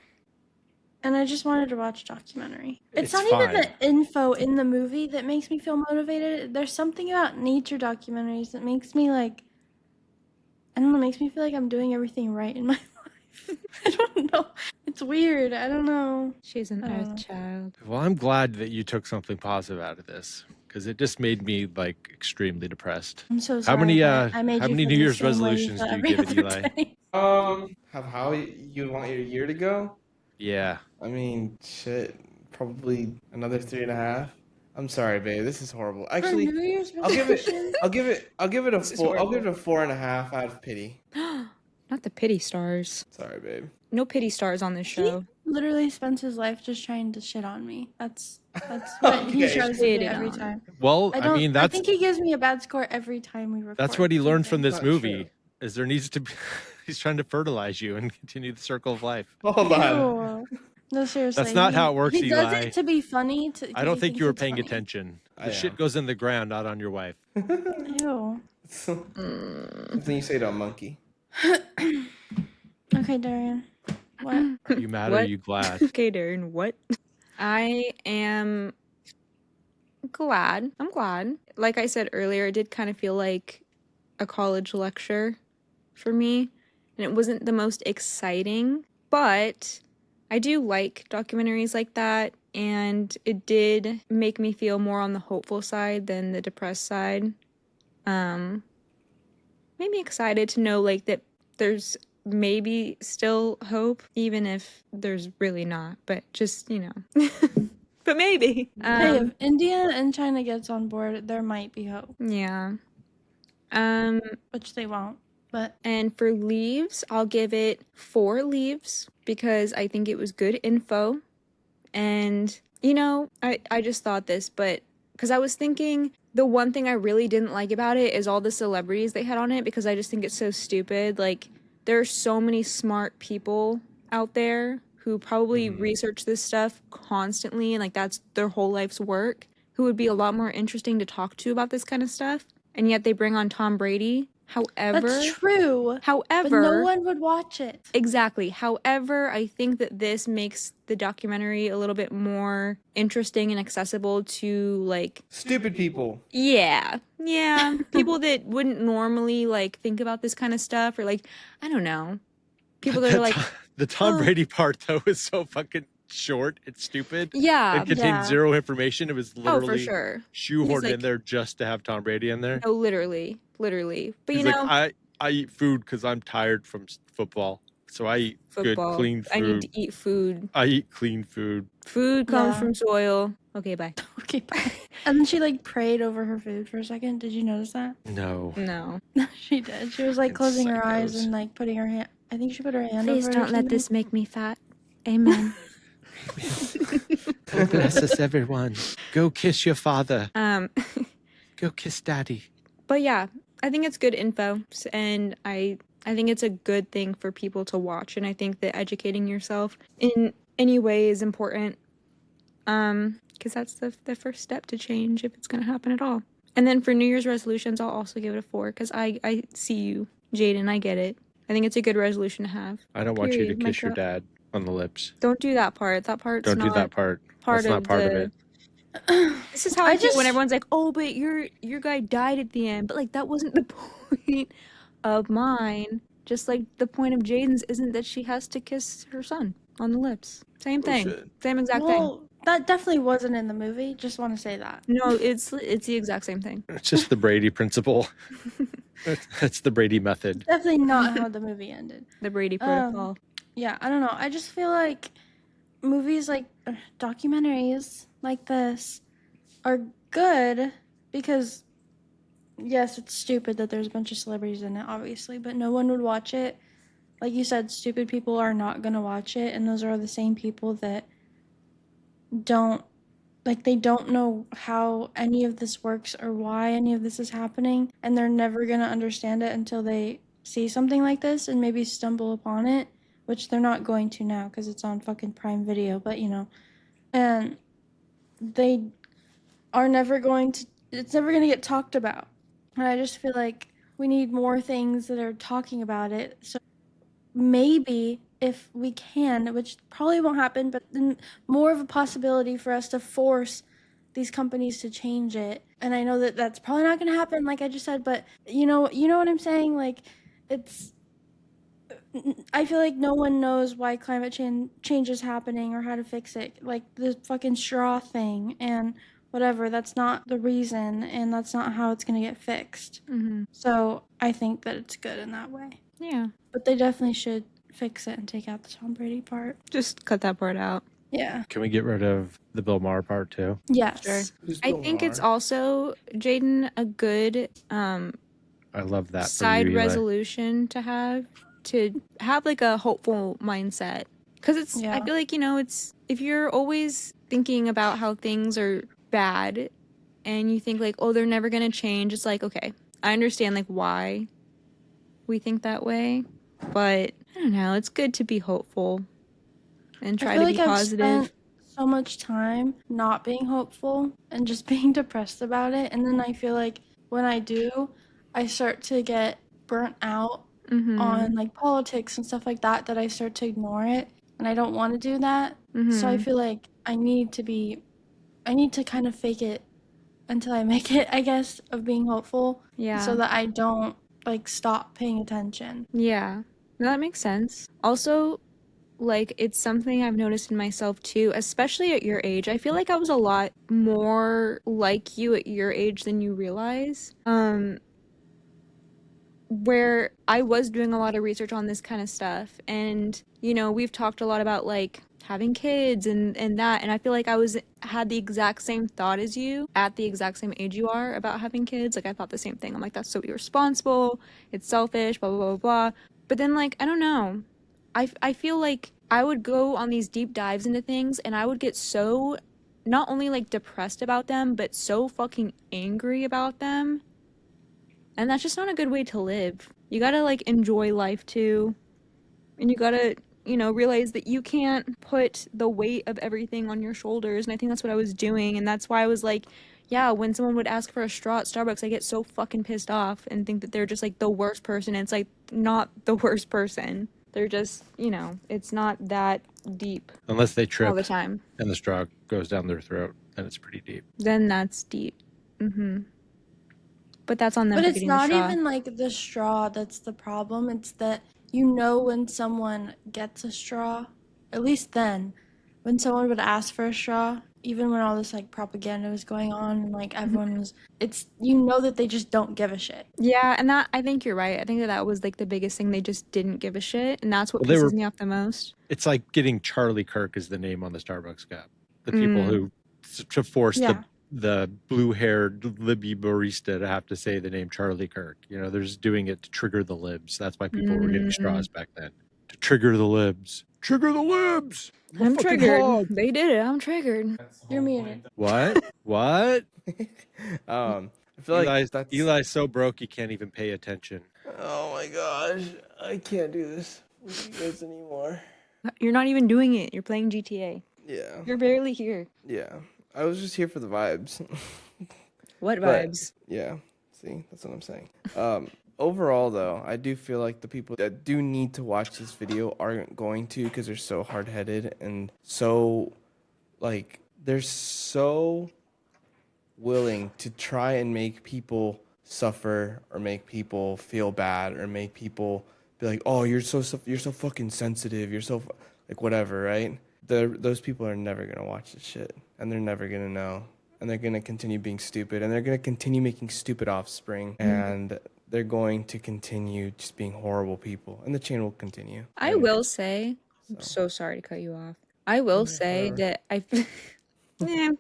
Speaker 3: And I just wanted to watch a documentary. It's not
Speaker 1: fine.
Speaker 3: even the info in the movie that makes me feel motivated. There's something about nature documentaries that makes me like, I don't know, makes me feel like I'm doing everything right in my life. I don't know. It's weird. I don't know.
Speaker 2: She's an
Speaker 3: I don't
Speaker 2: Earth
Speaker 3: know.
Speaker 2: child.
Speaker 1: Well, I'm glad that you took something positive out of this because it just made me like extremely depressed.
Speaker 3: I'm so
Speaker 1: How
Speaker 3: sorry.
Speaker 1: many
Speaker 3: that I made
Speaker 1: how
Speaker 3: you
Speaker 1: many
Speaker 3: feel
Speaker 1: New
Speaker 3: the
Speaker 1: Year's
Speaker 3: same way
Speaker 1: resolutions
Speaker 3: feel
Speaker 1: do you
Speaker 3: every
Speaker 1: give it,
Speaker 3: other
Speaker 1: Eli?
Speaker 3: day.
Speaker 4: How you want your year to go?
Speaker 1: Yeah.
Speaker 4: I mean, shit, probably another 3.5. I'm sorry, babe. This is horrible.
Speaker 3: For
Speaker 4: Actually,
Speaker 3: New Year's
Speaker 4: I'll give it.
Speaker 3: resolution?
Speaker 4: I'll give it a
Speaker 2: This is
Speaker 4: 4. I'll
Speaker 2: horrible.
Speaker 4: give it a 4.5 out of pity.
Speaker 2: Not the pity stars.
Speaker 4: Sorry, babe.
Speaker 2: No pity stars on this show.
Speaker 3: He literally spends his life just trying to shit on me. That's what he
Speaker 4: Okay.
Speaker 3: tries to do
Speaker 2: Shit
Speaker 3: every
Speaker 2: on.
Speaker 3: time.
Speaker 1: Well,
Speaker 3: I
Speaker 1: I
Speaker 3: don't.
Speaker 1: mean
Speaker 3: I
Speaker 1: that's
Speaker 3: think he gives me a bad score every time we record.
Speaker 1: that's what he learned from
Speaker 3: something.
Speaker 1: this
Speaker 4: Not
Speaker 1: movie.
Speaker 4: true.
Speaker 1: Is there needs to be he's trying to fertilize you and continue the circle of life.
Speaker 4: Hold on.
Speaker 3: Ew. No, seriously.
Speaker 1: That's not how it works,
Speaker 3: He does
Speaker 1: Eli.
Speaker 3: it to be funny.
Speaker 1: I don't think you were paying attention.
Speaker 4: I
Speaker 1: The shit
Speaker 4: am.
Speaker 1: goes in the ground, not on your wife.
Speaker 3: Ew.
Speaker 4: Something you say to a monkey.
Speaker 3: Okay, Darian. What?
Speaker 1: Are you mad or are
Speaker 2: What?
Speaker 1: you glad?
Speaker 2: Okay, Darren, what? I am glad. I'm glad. Like I said earlier, it did kind of feel like a college lecture for me. And it wasn't the most exciting, but I do like documentaries like that. And it did make me feel more on the hopeful side than the depressed side. Made me excited to know like that there's maybe still hope, even if there's really not, but just, but maybe.
Speaker 3: Hey, if India and China gets on board, there might be hope,
Speaker 2: Yeah.
Speaker 3: which they won't. But
Speaker 2: And for leaves, I'll give it 4 leaves because I think it was good info. And, I just thought this, but because I was thinking the one thing I really didn't like about it is all the celebrities they had on it because I just think it's so stupid. Like, there are so many smart people out there who probably research this stuff constantly and, like, that's their whole life's work, who would be a lot more interesting to talk to about this kind of stuff. And yet they bring on Tom Brady. However,
Speaker 3: that's true. But no one would watch it.
Speaker 2: Exactly. However, I think that this makes the documentary a little bit more interesting and accessible to like
Speaker 4: Stupid people.
Speaker 2: yeah, people that wouldn't normally like think about this kind of stuff or like I don't know. People that are like
Speaker 1: The Tom
Speaker 2: "Oh."
Speaker 1: Brady part though is so fucking short. It's stupid.
Speaker 2: Yeah.
Speaker 1: It contained
Speaker 3: yeah.
Speaker 1: zero information. It was
Speaker 2: Oh,
Speaker 1: literally
Speaker 2: for sure.
Speaker 1: shoehorned
Speaker 2: He's
Speaker 1: in
Speaker 2: like-
Speaker 1: there just to have Tom Brady in there.
Speaker 2: No, literally. But
Speaker 1: He's like, I eat food because I'm tired from football, so I eat
Speaker 2: football.
Speaker 1: good, clean
Speaker 2: I need
Speaker 1: food.
Speaker 2: to eat food.
Speaker 1: I eat clean food.
Speaker 2: Food comes
Speaker 3: Yeah.
Speaker 2: from soil. Okay, bye.
Speaker 3: Okay, bye. And then she like prayed over her food for a second. Did you notice that?
Speaker 1: No.
Speaker 2: No.
Speaker 3: She did. She was like
Speaker 1: Fucking
Speaker 3: closing her eyes
Speaker 1: psychos.
Speaker 3: and like putting her hand. I think she put her hand
Speaker 2: Please
Speaker 3: over
Speaker 2: don't
Speaker 3: her
Speaker 2: let
Speaker 3: kidney.
Speaker 2: this make me fat. Amen.
Speaker 1: God bless us, everyone. Go kiss your father. Go kiss daddy.
Speaker 2: But yeah, I think it's good info, and I think it's a good thing for people to watch, and I think that educating yourself in any way is important, because that's the first step to change if it's going to happen at all. And then for New Year's resolutions, I'll also give it a 4 because I see you, Jaden. I get it. I think it's a good resolution to have.
Speaker 1: I don't want you to
Speaker 2: Period.
Speaker 1: kiss your
Speaker 2: Mic
Speaker 1: dad on the lips.
Speaker 2: Don't do that part. That part's
Speaker 1: Don't
Speaker 2: not
Speaker 1: do that part.
Speaker 2: part
Speaker 1: That's
Speaker 2: of
Speaker 1: not part of
Speaker 2: the-
Speaker 1: it.
Speaker 2: This is how I feel when everyone's like, "Oh, but your guy died at the end." But like that wasn't the point of mine. Just like the point of Jaden's isn't that she has to kiss her son on the lips. Same thing.
Speaker 4: Bullshit.
Speaker 2: Same exact thing.
Speaker 3: Well, that definitely wasn't in the movie. Just want to say that.
Speaker 2: No, it's the exact same thing.
Speaker 1: It's just the Brady principle. That's the Brady method.
Speaker 3: Definitely not how the movie ended.
Speaker 2: The Brady protocol.
Speaker 3: Yeah, I don't know. I just feel like movies like documentaries like this are good because yes, it's stupid that there's a bunch of celebrities in it, obviously, but no one would watch it. Like you said, stupid people are not going to watch it, and those are the same people that they don't know how any of this works or why any of this is happening, and they're never going to understand it until they see something like this and maybe stumble upon it, which they're not going to now because it's on fucking Prime Video, but you know, and they are never going to, it's never going to get talked about. And I just feel like we need more things that are talking about it. So maybe if we can, which probably won't happen, but then more of a possibility for us to force these companies to change it. And I know that that's probably not going to happen, like I just said, but you know what I'm saying? Like, it's, I feel like no one knows why climate change is happening or how to fix it. Like the fucking straw thing and whatever, that's not the reason, and that's not how it's going to get fixed.
Speaker 2: Mm-hmm.
Speaker 3: So I think that it's good in that way.
Speaker 2: Yeah.
Speaker 3: But they definitely should fix it and take out the Tom Brady part.
Speaker 2: Just cut that part out.
Speaker 3: Yeah.
Speaker 1: Can we get rid of the Bill Maher part too?
Speaker 3: Yes.
Speaker 2: Sure.
Speaker 4: Who's
Speaker 2: I
Speaker 4: Bill
Speaker 2: think it's
Speaker 4: Maher?
Speaker 2: also, Jaden, a good
Speaker 1: I love that.
Speaker 2: side
Speaker 1: for you, Eli.
Speaker 2: resolution to have like a hopeful mindset. Because it's,
Speaker 3: Yeah.
Speaker 2: I feel like, you know, it's, if you're always thinking about how things are bad and you think like, oh, they're never going to change, it's like, okay, I understand like why we think that way, but I don't know, it's good to be hopeful and try
Speaker 3: I feel
Speaker 2: to
Speaker 3: like
Speaker 2: be
Speaker 3: I've
Speaker 2: positive.
Speaker 3: spent so much time not being hopeful and just being depressed about it. And then I feel like when I do, I start to get burnt out
Speaker 2: Mm-hmm.
Speaker 3: on like politics and stuff like that, that I start to ignore it. And I don't want to do that. So I
Speaker 2: Mm-hmm.
Speaker 3: feel like I need to kind of fake it until I make it, I guess, of being hopeful.
Speaker 2: Yeah.
Speaker 3: So that I don't like stop paying attention.
Speaker 2: Yeah. No, that makes sense. Also, like, it's something I've noticed in myself too, especially at your age. I feel like I was a lot more like you at your age than you realize. Where I was doing a lot of research on this kind of stuff, and you know, we've talked a lot about like having kids and that, and I feel like had the exact same thought as you at the exact same age you are about having kids. Like I thought the same thing. I'm like, that's so irresponsible, it's selfish, blah blah blah blah. But then like, I don't know. I feel like I would go on these deep dives into things and I would get so not only like depressed about them, but so fucking angry about them. And that's just not a good way to live. You gotta like enjoy life too. And you gotta, you know, realize that you can't put the weight of everything on your shoulders. And I think that's what I was doing. And that's why I was like, yeah, when someone would ask for a straw at Starbucks, I get so fucking pissed off and think that they're just like the worst person. And it's like not the worst person. They're just, you know, it's not that deep
Speaker 1: Unless they
Speaker 2: all
Speaker 1: trip
Speaker 2: the time.
Speaker 1: and the straw goes down their throat, then it's pretty deep.
Speaker 2: Then that's deep. Mm-hmm. But that's on them
Speaker 3: But
Speaker 2: for
Speaker 3: it's
Speaker 2: getting the
Speaker 3: not
Speaker 2: straw.
Speaker 3: even like the straw that's the problem. It's that you know when someone gets a straw, at least then, when someone would ask for a straw, even when all this like propaganda was going on and like everyone was, it's, you know that they just don't give a shit.
Speaker 2: Yeah, and that I think you're right. I think that was like the biggest thing. They just didn't give a shit, and that's what
Speaker 1: Well, they
Speaker 2: pisses
Speaker 1: were-
Speaker 2: me off the most.
Speaker 1: It's like getting Charlie Kirk as the name on the Starbucks cup. The people who to force
Speaker 3: Yeah.
Speaker 1: the blue-haired libby barista to have to say the name Charlie Kirk. You know, they're just doing it to trigger the libs. That's why people were getting straws back then. To trigger the libs. Trigger the libs!
Speaker 2: I'm
Speaker 1: fucking
Speaker 2: triggered.
Speaker 1: hog.
Speaker 2: They did it. I'm triggered.
Speaker 3: You're muted.
Speaker 1: What? What?
Speaker 4: I feel like that's
Speaker 1: Eli's so broke he can't even pay attention.
Speaker 4: Oh my gosh, I can't do this with you guys anymore.
Speaker 2: You're not even doing it. You're playing GTA.
Speaker 4: Yeah,
Speaker 2: You're barely here.
Speaker 4: yeah. I was just here for the vibes.
Speaker 2: What
Speaker 4: But-
Speaker 2: vibes?
Speaker 4: Yeah, see, that's what I'm saying. Overall, though, I do feel like the people that do need to watch this video aren't going to because they're so hard-headed and so, like, they're so willing to try and make people suffer or make people feel bad or make people be like, oh, you're so fucking sensitive. You're so, like, whatever, right? Those people are never going to watch this shit and they're never going to know. And they're going to continue being stupid and they're going to continue making stupid offspring and they're going to continue just being horrible people and the chain will continue.
Speaker 2: I will say, I'm so sorry to cut you off. I will say
Speaker 4: whatever.
Speaker 2: that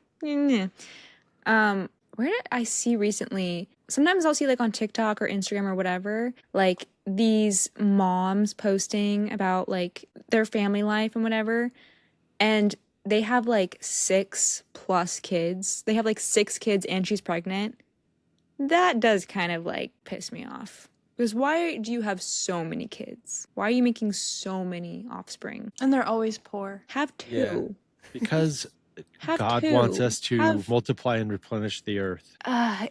Speaker 2: where did I see recently? Sometimes I'll see like on TikTok or Instagram or whatever, like these moms posting about like their family life and whatever. And they have like 6+ kids. They have like 6 kids and she's pregnant. That does kind of like piss me off. Because why do you have so many kids? Why are you making so many offspring?
Speaker 3: And they're always poor.
Speaker 2: Have two.
Speaker 4: Yeah.
Speaker 1: Because
Speaker 2: Have
Speaker 1: God
Speaker 2: two.
Speaker 1: wants us to
Speaker 2: Have-
Speaker 1: multiply and replenish the earth.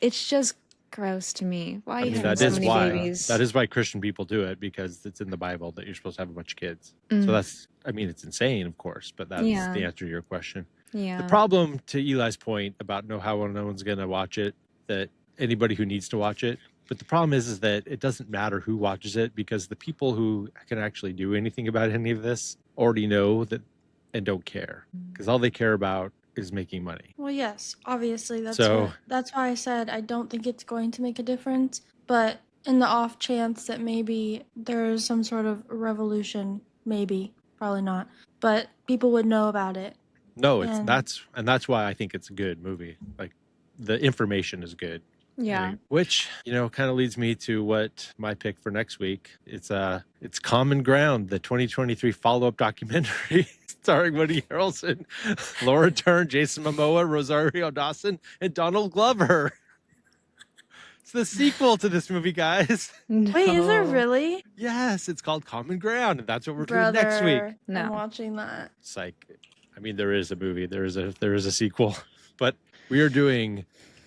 Speaker 2: It's just gross to me. Why are
Speaker 1: I
Speaker 2: you
Speaker 1: mean,
Speaker 2: having
Speaker 1: that
Speaker 2: so
Speaker 1: is
Speaker 2: many
Speaker 1: why
Speaker 2: babies?
Speaker 1: that is why Christian people do it, because it's in the Bible that you're supposed to have a bunch of kids.
Speaker 2: Mm.
Speaker 1: So that's, I mean, it's insane, of course, but that's
Speaker 2: Yeah.
Speaker 1: the answer to your question.
Speaker 2: Yeah.
Speaker 1: The problem, to Eli's point about how no one's going to watch it, that anybody who needs to watch it. But the problem is that it doesn't matter who watches it, because the people who can actually do anything about any of this already know that and don't care, because all they care about is making money.
Speaker 3: Well, yes, obviously
Speaker 1: So-
Speaker 3: that's why I said I don't think it's going to make a difference, but in the off chance that maybe there's some sort of revolution, maybe, probably not, but people would know about it.
Speaker 1: No, it's
Speaker 3: And-
Speaker 1: that's why I think it's a good movie. Like, the information is good.
Speaker 2: Yeah.
Speaker 1: Like, which, kind of leads me to what my pick for next week. It's Common Ground, the 2023 follow-up documentary starring Woody Harrelson, Laura Dern, Jason Momoa, Rosario Dawson, and Donald Glover. It's the sequel to this movie, guys.
Speaker 3: Wait, is there
Speaker 2: No.
Speaker 3: really?
Speaker 1: Yes, it's called Common Ground, and that's what we're doing next week.
Speaker 3: Brother,
Speaker 2: No.
Speaker 3: I'm watching that.
Speaker 1: Psych. I mean, there is a movie, there is a sequel, but we are doing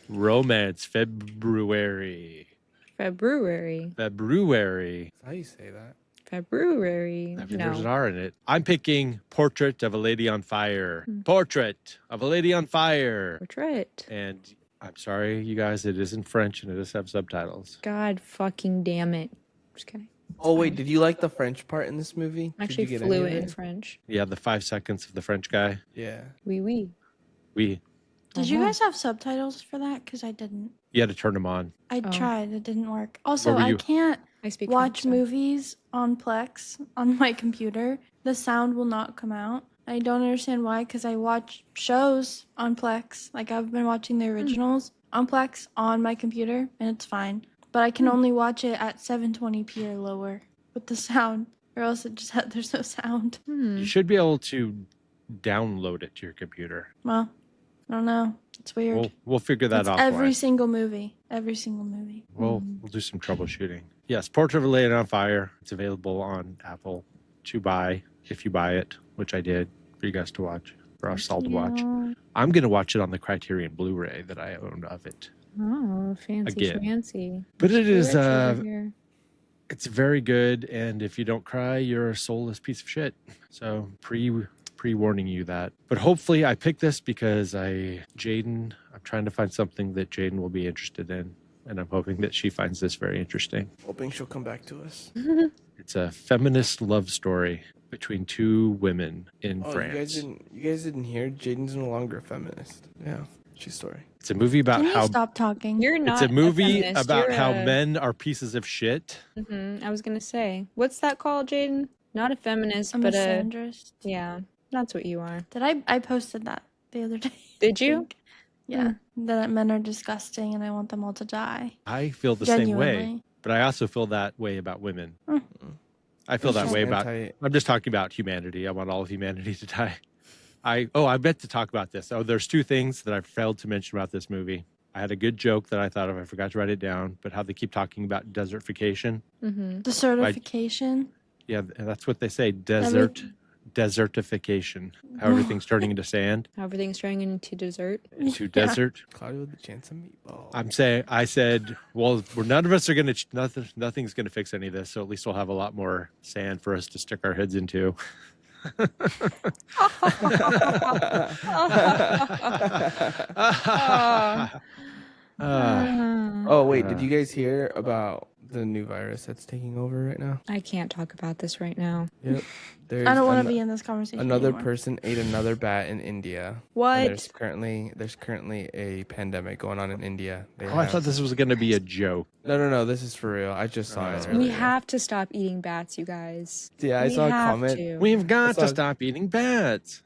Speaker 1: Romance February.
Speaker 2: February.
Speaker 1: February.
Speaker 4: That's how you say that.
Speaker 2: February.
Speaker 1: I mean, there's an
Speaker 2: No.
Speaker 1: R in it. I'm picking Portrait of a Lady on Fire.
Speaker 2: Hmm.
Speaker 1: Portrait of a Lady on Fire.
Speaker 2: Portrait.
Speaker 1: And I'm sorry, you guys, it is in French and it does have subtitles.
Speaker 2: God fucking damn it. Just kidding.
Speaker 4: Oh wait, did you like the French part in this movie?
Speaker 2: I'm
Speaker 4: Did
Speaker 2: actually
Speaker 4: you get any
Speaker 2: fluent
Speaker 4: of
Speaker 2: in
Speaker 4: it?
Speaker 2: French.
Speaker 1: Yeah, the 5 seconds of the French guy.
Speaker 4: Yeah.
Speaker 2: Oui, oui.
Speaker 1: We
Speaker 3: Did you
Speaker 2: Uh-huh.
Speaker 3: guys have subtitles for that? Because I didn't.
Speaker 1: You had to turn them on.
Speaker 3: I
Speaker 2: Oh.
Speaker 3: tried, it didn't work. Also,
Speaker 1: were
Speaker 3: I
Speaker 1: you?
Speaker 3: can't
Speaker 2: I speak
Speaker 3: watch
Speaker 2: French, so-
Speaker 3: movies on Plex on my computer. The sound will not come out. I don't understand why, because I watch shows on Plex. Like, I've been watching the originals on Plex on my computer, and it's fine. But I can only watch it at 720p or lower with the sound, or else there's no sound.
Speaker 2: Hmm.
Speaker 1: You should be able to download it to your computer.
Speaker 3: Well, I don't know. It's weird.
Speaker 1: We'll figure that
Speaker 3: It's
Speaker 1: out.
Speaker 3: every single movie. Every single movie.
Speaker 1: We'll do some troubleshooting. Yes, Portrait of a Lady on Fire. It's available on Apple to buy if you buy it, which I did for you guys to watch, for us all to watch.
Speaker 3: Yeah.
Speaker 1: I'm going to watch it on the Criterion Blu-ray that I own of it.
Speaker 2: Oh, fancy
Speaker 1: Again.
Speaker 2: schmancy.
Speaker 1: But it is,
Speaker 2: Rich over here.
Speaker 1: it's very good, and if you don't cry, you're a soulless piece of shit. So pre-warning you that. But hopefully I picked this because I'm trying to find something that Jaden will be interested in, and I'm hoping that she finds this very interesting.
Speaker 4: Hoping she'll come back to us.
Speaker 1: It's a feminist love story between two women in
Speaker 4: Oh,
Speaker 1: France.
Speaker 4: you guys didn't hear? Jaden's no longer a feminist. Yeah, she's story.
Speaker 1: It's a movie about
Speaker 3: Can you
Speaker 1: how
Speaker 3: stop talking?
Speaker 2: You're not.
Speaker 1: it's a movie
Speaker 2: feminist,
Speaker 1: about
Speaker 2: you're
Speaker 1: how
Speaker 2: a-
Speaker 1: men are pieces of shit.
Speaker 2: Mhm, I was gonna say, what's that called, Jaden? Not a feminist,
Speaker 3: I'm
Speaker 2: but
Speaker 3: a
Speaker 2: a
Speaker 3: misandrist.
Speaker 2: yeah. That's what you are.
Speaker 3: Did I posted that the other day?
Speaker 2: Did
Speaker 3: I
Speaker 2: you?
Speaker 3: think. Yeah. That men are disgusting and I want them all to die.
Speaker 1: I feel the same way,
Speaker 3: Genuinely.
Speaker 1: but I also feel that way about women.
Speaker 3: Mm.
Speaker 1: I feel that
Speaker 3: She's
Speaker 1: way about.
Speaker 4: Anti-
Speaker 1: I'm just talking about humanity. I want all of humanity to die. I meant to talk about this. Oh, there's two things that I failed to mention about this movie. I had a good joke that I thought of. I forgot to write it down, but how they keep talking about desertification.
Speaker 2: Mm-hmm.
Speaker 3: The certification.
Speaker 1: Yeah, that's what they say. Desertification. How everything's turning into sand,
Speaker 2: Everything's turning into dessert.
Speaker 1: into
Speaker 3: Yeah.
Speaker 1: desert.
Speaker 4: Cloudy with a chance of meatball.
Speaker 1: I said, well, none of us are going to, nothing's going to fix any of this. So at least we'll have a lot more sand for us to stick our heads into.
Speaker 4: Oh wait, did you guys hear about the new virus that's taking over right now?
Speaker 2: I can't talk about this right now.
Speaker 4: Yep. There's
Speaker 3: I don't want to be in this conversation.
Speaker 4: another
Speaker 3: anymore.
Speaker 4: person ate another bat in India. And
Speaker 2: What?
Speaker 4: there's currently a pandemic going on in India. They
Speaker 1: I
Speaker 4: have-
Speaker 1: thought this was going to be a joke.
Speaker 4: No, this is for real. I just saw it.
Speaker 1: We
Speaker 2: We
Speaker 4: earlier.
Speaker 2: have to stop eating bats, you guys.
Speaker 4: Yeah, I
Speaker 2: We
Speaker 4: saw a
Speaker 2: have
Speaker 4: comment.
Speaker 2: to.
Speaker 1: We've got
Speaker 4: That's
Speaker 1: to
Speaker 4: all-
Speaker 1: stop eating bats.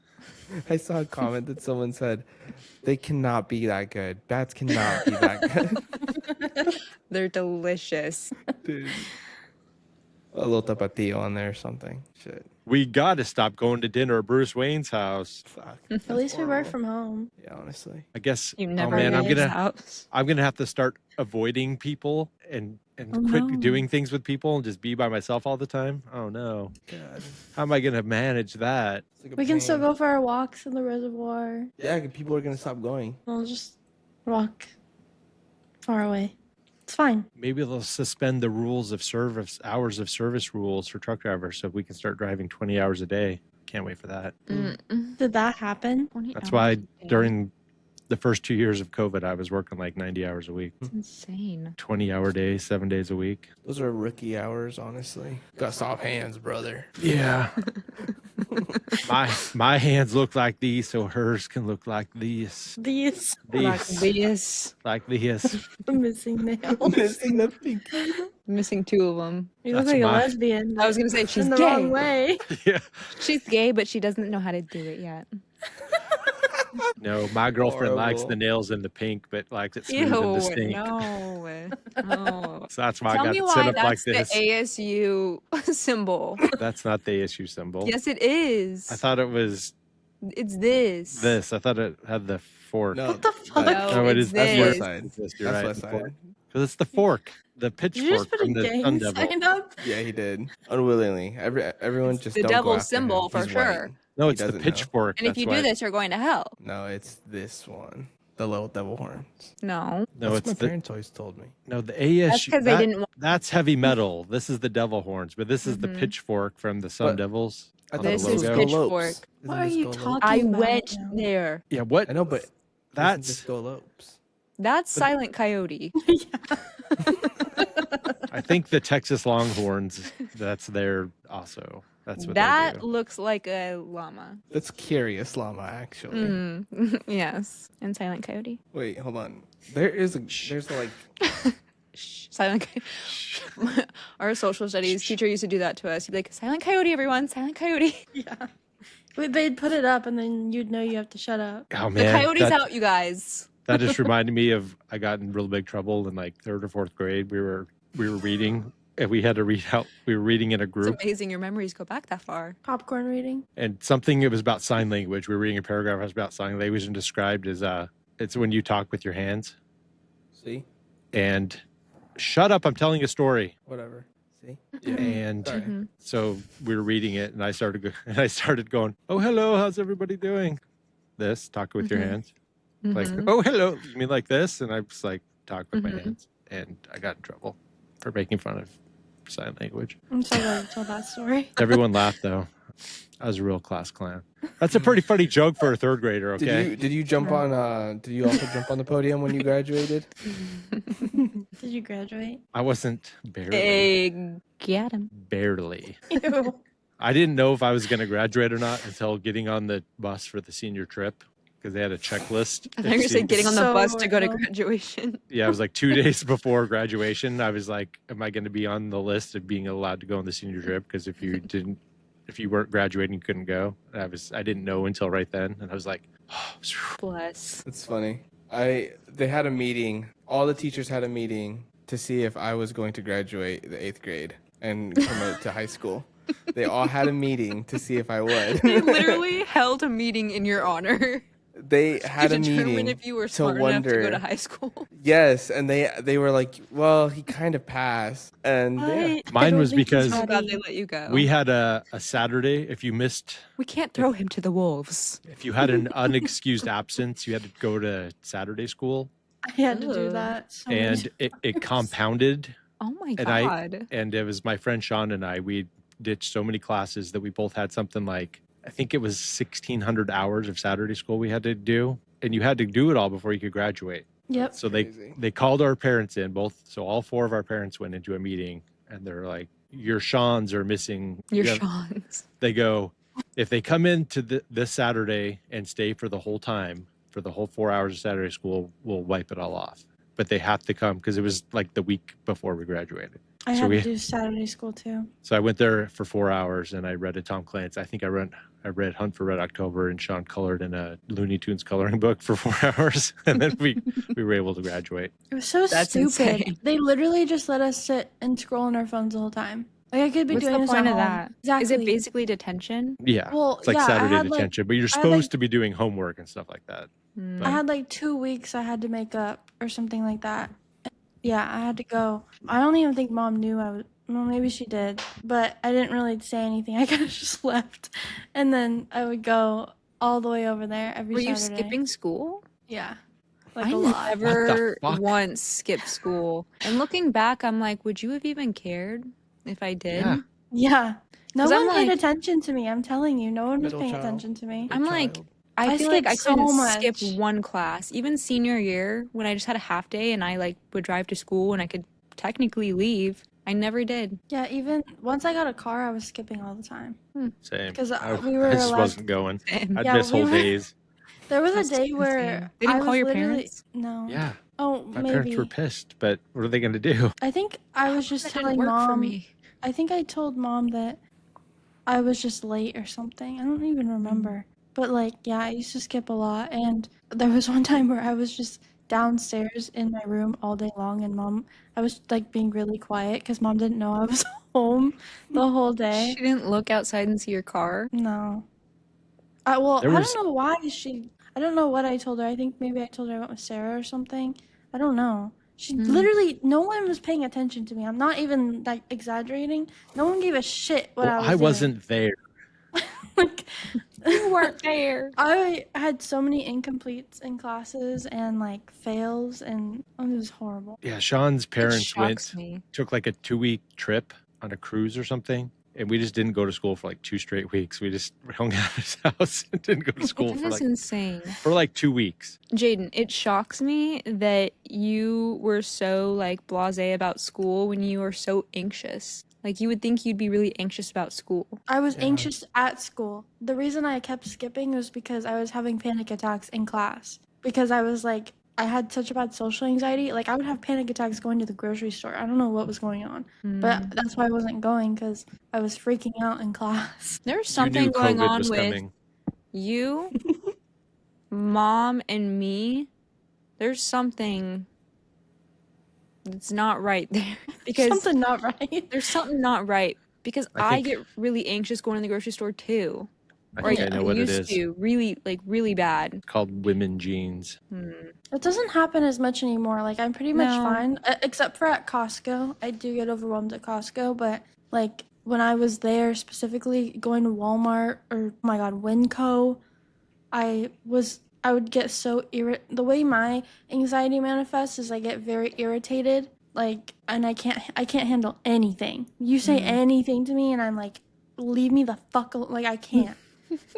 Speaker 4: I saw a comment that someone said, "They cannot be that good. Bats cannot be that good."
Speaker 2: They're delicious.
Speaker 4: Dude. A little tapatio on there or something. Shit.
Speaker 1: We got to stop going to dinner at Bruce Wayne's house.
Speaker 4: Fuck.
Speaker 3: At least we work
Speaker 4: Horrible.
Speaker 3: from home.
Speaker 4: Yeah, honestly.
Speaker 1: I guess.
Speaker 2: You
Speaker 1: Oh
Speaker 2: never
Speaker 1: man,
Speaker 2: leave his house.
Speaker 1: I'm gonna have to start avoiding people and and
Speaker 2: Oh,
Speaker 1: quit
Speaker 2: no.
Speaker 1: doing things with people and just be by myself all the time. Oh no.
Speaker 4: God.
Speaker 1: How am I going to manage that?
Speaker 4: It's like a
Speaker 3: We can still
Speaker 4: pain.
Speaker 3: go for our walks in the reservoir.
Speaker 4: Yeah, people are gonna stop going.
Speaker 3: We'll just walk far away. It's fine.
Speaker 1: Maybe they'll suspend the rules of hours of service rules for truck drivers so we can start driving 20 hours a day. Can't wait for that.
Speaker 3: Did that happen?
Speaker 2: 20
Speaker 1: That's
Speaker 2: hours
Speaker 1: why
Speaker 2: a day.
Speaker 1: during the first 2 years of COVID, I was working like 90 hours a week,
Speaker 2: It's insane.
Speaker 1: 20-hour days, 7 days a week.
Speaker 4: Those are rookie hours, honestly. Got soft hands, brother.
Speaker 1: Yeah. my hands look like these, so hers can look like these.
Speaker 3: These
Speaker 2: This.
Speaker 1: Like this.
Speaker 3: missing nails.
Speaker 4: Missing the pinky.
Speaker 2: Missing 2 of them.
Speaker 3: You look
Speaker 1: That's
Speaker 3: like a
Speaker 1: my-
Speaker 3: lesbian.
Speaker 2: I was gonna say she's
Speaker 3: in the
Speaker 2: gay.
Speaker 3: wrong way.
Speaker 1: Yeah.
Speaker 2: She's gay, but she doesn't know how to do it yet.
Speaker 1: No, my girlfriend likes
Speaker 4: Horrible.
Speaker 1: the nails in the pink, but likes it smooth and
Speaker 2: Ew,
Speaker 1: distinct.
Speaker 2: no. No.
Speaker 1: So that's why
Speaker 2: Tell
Speaker 1: I got
Speaker 2: me
Speaker 1: it
Speaker 2: why
Speaker 1: set up like
Speaker 2: that's the
Speaker 1: this.
Speaker 2: ASU symbol.
Speaker 1: That's not the issue symbol.
Speaker 2: Yes, it is.
Speaker 1: I thought it was
Speaker 2: It's this.
Speaker 1: this. I thought it had the fork.
Speaker 4: No,
Speaker 3: What the fuck?
Speaker 1: No, it
Speaker 2: it's
Speaker 1: is
Speaker 4: that's
Speaker 2: this.
Speaker 4: west side.
Speaker 1: It's this, you're
Speaker 4: That's
Speaker 1: right.
Speaker 4: west side.
Speaker 1: Because it's the fork, the
Speaker 3: Did you just
Speaker 1: pitchfork
Speaker 3: put a
Speaker 1: from the Sun
Speaker 3: gang
Speaker 1: Devil.
Speaker 3: sign up?
Speaker 4: Yeah, he did unwillingly. Everyone
Speaker 2: It's
Speaker 4: just
Speaker 2: the
Speaker 4: don't go
Speaker 2: devil's
Speaker 4: after him.
Speaker 2: symbol for
Speaker 4: He's
Speaker 2: sure.
Speaker 4: white.
Speaker 1: No,
Speaker 4: He
Speaker 1: it's the
Speaker 4: doesn't know.
Speaker 1: pitchfork.
Speaker 2: And if you do this, you're going to hell.
Speaker 4: No, it's this one. The little devil horns.
Speaker 2: No.
Speaker 1: No,
Speaker 4: That's
Speaker 1: it's
Speaker 4: what my
Speaker 1: the
Speaker 4: parents always told me.
Speaker 1: no the ASU.
Speaker 2: That's because they didn't want
Speaker 1: That's heavy metal. This is the devil horns, but this is the
Speaker 2: Mhm.
Speaker 1: pitchfork from the Sun
Speaker 4: But
Speaker 1: Devils.
Speaker 4: I
Speaker 1: on
Speaker 4: thought
Speaker 1: the
Speaker 2: This
Speaker 4: it was
Speaker 2: is
Speaker 1: logo.
Speaker 2: pitchfork.
Speaker 4: Isn't
Speaker 3: What are
Speaker 4: this
Speaker 3: you
Speaker 4: Go Lopes?
Speaker 3: talking
Speaker 2: I
Speaker 3: about
Speaker 2: went
Speaker 3: now?
Speaker 2: there.
Speaker 1: Yeah, what?
Speaker 4: I know, but
Speaker 1: That's
Speaker 4: isn't this Go Lopes?
Speaker 2: That's Silent Coyote.
Speaker 1: I think the Texas Longhorns. That's their also. That's what they
Speaker 2: That
Speaker 1: do.
Speaker 2: looks like a llama.
Speaker 4: That's Curious Llama, actually.
Speaker 2: Mm. Yes. And Silent Coyote.
Speaker 4: Wait, hold on. There's like
Speaker 2: Shh. Silent Coyote. Our social studies teacher used to do that to us. He'd be like, Silent Coyote, everyone. Silent Coyote.
Speaker 3: Yeah. They'd put it up and then you'd know you have to shut up.
Speaker 1: Oh
Speaker 2: The
Speaker 1: man,
Speaker 2: coyote's
Speaker 1: that,
Speaker 2: out, you guys.
Speaker 1: that just reminded me of I got in real big trouble in like 3rd or 4th grade. We were reading and we had to read out. We were reading in a group.
Speaker 2: It's amazing your memories go back that far.
Speaker 3: Popcorn reading.
Speaker 1: And something, it was about sign language. We were reading a paragraph that was about sign language and described as it's when you talk with your hands.
Speaker 4: see?
Speaker 1: And shut up, I'm telling a story.
Speaker 4: Whatever. See?
Speaker 1: And
Speaker 4: Sorry.
Speaker 2: Mhm.
Speaker 1: so we were reading it and I started going, oh hello, how's everybody doing? This, talk with your
Speaker 2: Mhm.
Speaker 1: hands. Like,
Speaker 2: Mhm.
Speaker 1: oh hello, you mean like this? And I was like, talk with my
Speaker 2: Mhm.
Speaker 1: hands. And I got in trouble for making fun of sign language.
Speaker 3: I'm so glad you told that story.
Speaker 1: Everyone laughed though. I was a real class clown. That's a pretty funny joke for a 3rd grader, okay?
Speaker 4: Did you jump on did you also jump on the podium when you graduated?
Speaker 3: Did you graduate?
Speaker 1: I wasn't barely.
Speaker 2: Hey, get him.
Speaker 1: Barely.
Speaker 3: Ew.
Speaker 1: I didn't know if I was going to graduate or not until getting on the bus for the senior trip because they had a checklist.
Speaker 2: I thought you were gonna say getting on the
Speaker 3: So
Speaker 2: bus to go to
Speaker 3: horrible.
Speaker 2: graduation.
Speaker 1: Yeah, it was like 2 days before graduation. I was like, am I going to be on the list of being allowed to go on the senior trip? Because if you weren't graduating, you couldn't go. I didn't know until right then. And I was like, oh,
Speaker 2: Bless.
Speaker 4: It's funny. They had a meeting. All the teachers had a meeting to see if I was going to graduate the 8th grade and promote to high school. They all had a meeting to see if I would.
Speaker 2: They literally held a meeting in your honor
Speaker 4: They had
Speaker 2: to
Speaker 4: a
Speaker 2: determine
Speaker 4: meeting
Speaker 2: if you were
Speaker 4: to
Speaker 2: smart enough to go
Speaker 4: wonder.
Speaker 2: to high school.
Speaker 4: Yes, and they were like, well, he kind of passed. And yeah.
Speaker 1: Mine
Speaker 3: don't
Speaker 1: was
Speaker 3: think he's
Speaker 1: because
Speaker 2: I'm glad
Speaker 3: ready.
Speaker 2: they let you go.
Speaker 1: we had a Saturday. If
Speaker 2: We can't throw him to the wolves.
Speaker 1: if you had an unexcused absence, you had to go to Saturday school,
Speaker 3: I had to do
Speaker 2: Ugh.
Speaker 3: that. So many
Speaker 1: and it compounded.
Speaker 2: Oh my
Speaker 1: And
Speaker 2: god.
Speaker 1: And it was my friend Sean and I. We ditched so many classes that we both had something like, I think it was 1,600 hours of Saturday school we had to do, and you had to do it all before you could graduate.
Speaker 3: Yep.
Speaker 1: So
Speaker 4: Crazy.
Speaker 1: they called our parents in, so all 4 of our parents went into a meeting, and they're like, your Sean's are missing.
Speaker 2: Your
Speaker 1: You have-
Speaker 2: Sean's.
Speaker 1: They go, if they come in to this Saturday and stay for the whole time, for the whole 4 hours of Saturday school, we'll wipe it all off. But they have to come because it was like the week before we graduated.
Speaker 3: I
Speaker 1: So
Speaker 3: had
Speaker 1: we-
Speaker 3: to do Saturday school too.
Speaker 1: So I went there for 4 hours and I read a Tom Clancy. I think I read Hunt for Red October, and Sean colored in a Looney Tunes coloring book for 4 hours, and then we were able to graduate.
Speaker 3: It was so
Speaker 2: That's
Speaker 3: stupid.
Speaker 2: insane.
Speaker 3: They literally just let us sit and scroll on our phones the whole time. Like I could be
Speaker 2: What's
Speaker 3: doing
Speaker 2: the
Speaker 3: this
Speaker 2: point
Speaker 3: at
Speaker 2: of
Speaker 3: home.
Speaker 2: that?
Speaker 3: Exactly.
Speaker 2: Is it basically detention?
Speaker 1: Yeah,
Speaker 3: Well,
Speaker 1: it's like
Speaker 3: yeah, I
Speaker 1: Saturday
Speaker 3: had, like-
Speaker 1: detention, but you're
Speaker 3: I had,
Speaker 1: supposed
Speaker 3: like-
Speaker 1: to be doing homework and stuff like that.
Speaker 2: Mm.
Speaker 3: I had like 2 weeks I had to make up or something like that. Yeah, I had to go. I don't even think Mom knew I was. Well, maybe she did, but I didn't really say anything. I kind of just left, and then I would go all the way over there every
Speaker 2: Were you
Speaker 3: Saturday.
Speaker 2: skipping school?
Speaker 3: Yeah, like
Speaker 2: I
Speaker 3: a lot.
Speaker 2: never
Speaker 1: fuck?
Speaker 2: once skipped school. And looking back, I'm like, would you have even cared if I did?
Speaker 1: Yeah.
Speaker 3: Yeah, no
Speaker 2: 'Cause I'm
Speaker 3: one paid
Speaker 2: like-
Speaker 3: attention to me. I'm telling you, no one was
Speaker 4: Middle
Speaker 3: paying
Speaker 4: child.
Speaker 3: attention to me.
Speaker 2: I'm like,
Speaker 4: Child.
Speaker 2: I
Speaker 3: I
Speaker 2: feel like I
Speaker 3: skipped so
Speaker 2: couldn't skip
Speaker 3: much.
Speaker 2: one class. Even senior year, when I just had a half day and I like would drive to school and I could technically leave, I never did.
Speaker 3: Yeah, even once I got a car, I was skipping all the time.
Speaker 1: Same.
Speaker 3: Because
Speaker 1: I,
Speaker 3: we were
Speaker 1: I just
Speaker 3: allowed-
Speaker 1: wasn't going.
Speaker 2: Same.
Speaker 1: I'd
Speaker 3: Yeah,
Speaker 1: miss
Speaker 3: we
Speaker 1: whole
Speaker 3: were-
Speaker 1: days.
Speaker 3: There was
Speaker 2: That's
Speaker 3: a day
Speaker 2: insane.
Speaker 3: where
Speaker 2: They didn't
Speaker 3: I
Speaker 2: call
Speaker 3: was
Speaker 2: your
Speaker 3: literally
Speaker 2: parents?
Speaker 3: no.
Speaker 1: Yeah.
Speaker 3: Oh,
Speaker 1: My
Speaker 3: maybe.
Speaker 1: parents were pissed, but what are they going to do?
Speaker 3: I think I was just
Speaker 2: That didn't
Speaker 3: telling
Speaker 2: work for
Speaker 3: Mom.
Speaker 2: me.
Speaker 3: I think I told Mom that I was just late or something. I don't even remember. But like, yeah, I used to skip a lot. And there was one time where I was just downstairs in my room all day long, and I was like being really quiet because Mom didn't know I was home the whole day.
Speaker 2: She didn't look outside and see your car.
Speaker 3: No. Well,
Speaker 1: There
Speaker 3: I
Speaker 1: was-
Speaker 3: don't know why I don't know what I told her. I think maybe I told her I went with Sarah or something. I don't know. She literally, no one was paying attention to me. I'm not even like exaggerating. No one gave a shit what
Speaker 1: Well,
Speaker 3: I was
Speaker 1: I
Speaker 3: doing.
Speaker 1: wasn't there.
Speaker 3: Like,
Speaker 2: You weren't there.
Speaker 3: I had so many incompletes in classes and like fails, and it was horrible.
Speaker 1: Yeah, Sean's
Speaker 2: It
Speaker 1: parents
Speaker 2: shocks
Speaker 1: went,
Speaker 2: me.
Speaker 1: took like a 2-week trip on a cruise or something. And we just didn't go to school for like 2 straight weeks. We just hung out at his house and didn't go to school
Speaker 2: That is insane.
Speaker 1: for like 2 weeks.
Speaker 2: Jaden, it shocks me that you were so like blasé about school when you were so anxious. Like you would think you'd be really anxious about school.
Speaker 3: I was anxious at school. The reason I kept skipping was because I was having panic attacks in class. Because I was like, I had such a bad social anxiety. Like I would have panic attacks going to the grocery store. I don't know what was going on. But that's why I wasn't going, because I was freaking out in class.
Speaker 2: There's
Speaker 1: You
Speaker 2: something
Speaker 1: knew
Speaker 2: going
Speaker 1: COVID
Speaker 2: on
Speaker 1: was
Speaker 2: with
Speaker 1: coming.
Speaker 2: you, Mom, and me. There's something that's not right there. Because
Speaker 3: Something not right.
Speaker 2: there's something not right. Because
Speaker 1: I
Speaker 2: I
Speaker 1: think-
Speaker 2: get really anxious going to the grocery store too.
Speaker 1: I
Speaker 2: Or
Speaker 1: think I know what it
Speaker 2: used
Speaker 1: is.
Speaker 2: to. Really, like really bad.
Speaker 1: It's called women jeans.
Speaker 3: It doesn't happen as much anymore. Like I'm pretty much
Speaker 2: No.
Speaker 3: fine, except for at Costco. I do get overwhelmed at Costco, but like when I was there specifically going to Walmart or oh my god, Winco, I would get so the way my anxiety manifests is I get very irritated, like, and I can't handle anything. You say anything to me and I'm like, leave me the fuck alone. Like I can't.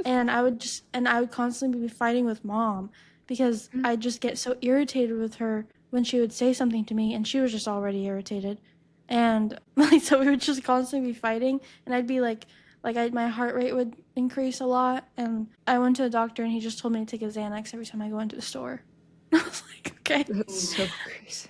Speaker 3: And I would constantly be fighting with Mom because I just get so irritated with her when she would say something to me, and she was just already irritated. And like so we would just constantly be fighting, and I'd be like my heart rate would increase a lot, and I went to the doctor and he just told me to take a Xanax every time I go into the store. I was like, okay.
Speaker 2: That's so crazy.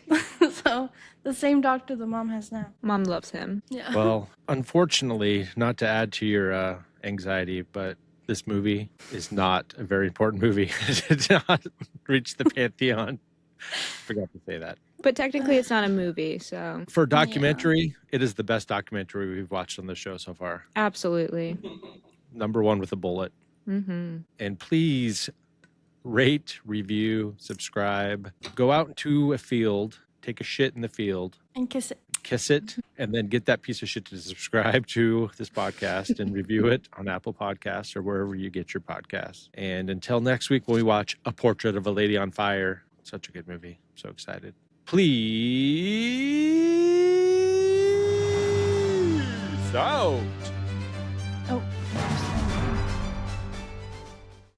Speaker 3: So the same doctor the Mom has now.
Speaker 2: Mom loves him.
Speaker 3: Yeah.
Speaker 1: Well, unfortunately, not to add to your anxiety, but this movie is not a very important movie. It did not reach the pantheon. Forgot to say that.
Speaker 2: But technically it's not a movie, so
Speaker 1: For a documentary, it is the best documentary we've watched on the show so far.
Speaker 2: absolutely.
Speaker 1: Number 1 with a bullet.
Speaker 2: Mm-hmm.
Speaker 1: And please rate, review, subscribe. Go out into a field, take a shit in the field,
Speaker 3: And kiss it.
Speaker 1: kiss it, and then get that piece of shit to subscribe to this podcast and review it on Apple Podcasts or wherever you get your podcasts. And until next week, when we watch A Portrait of a Lady on Fire, such a good movie. So excited. Please out.
Speaker 3: Oh.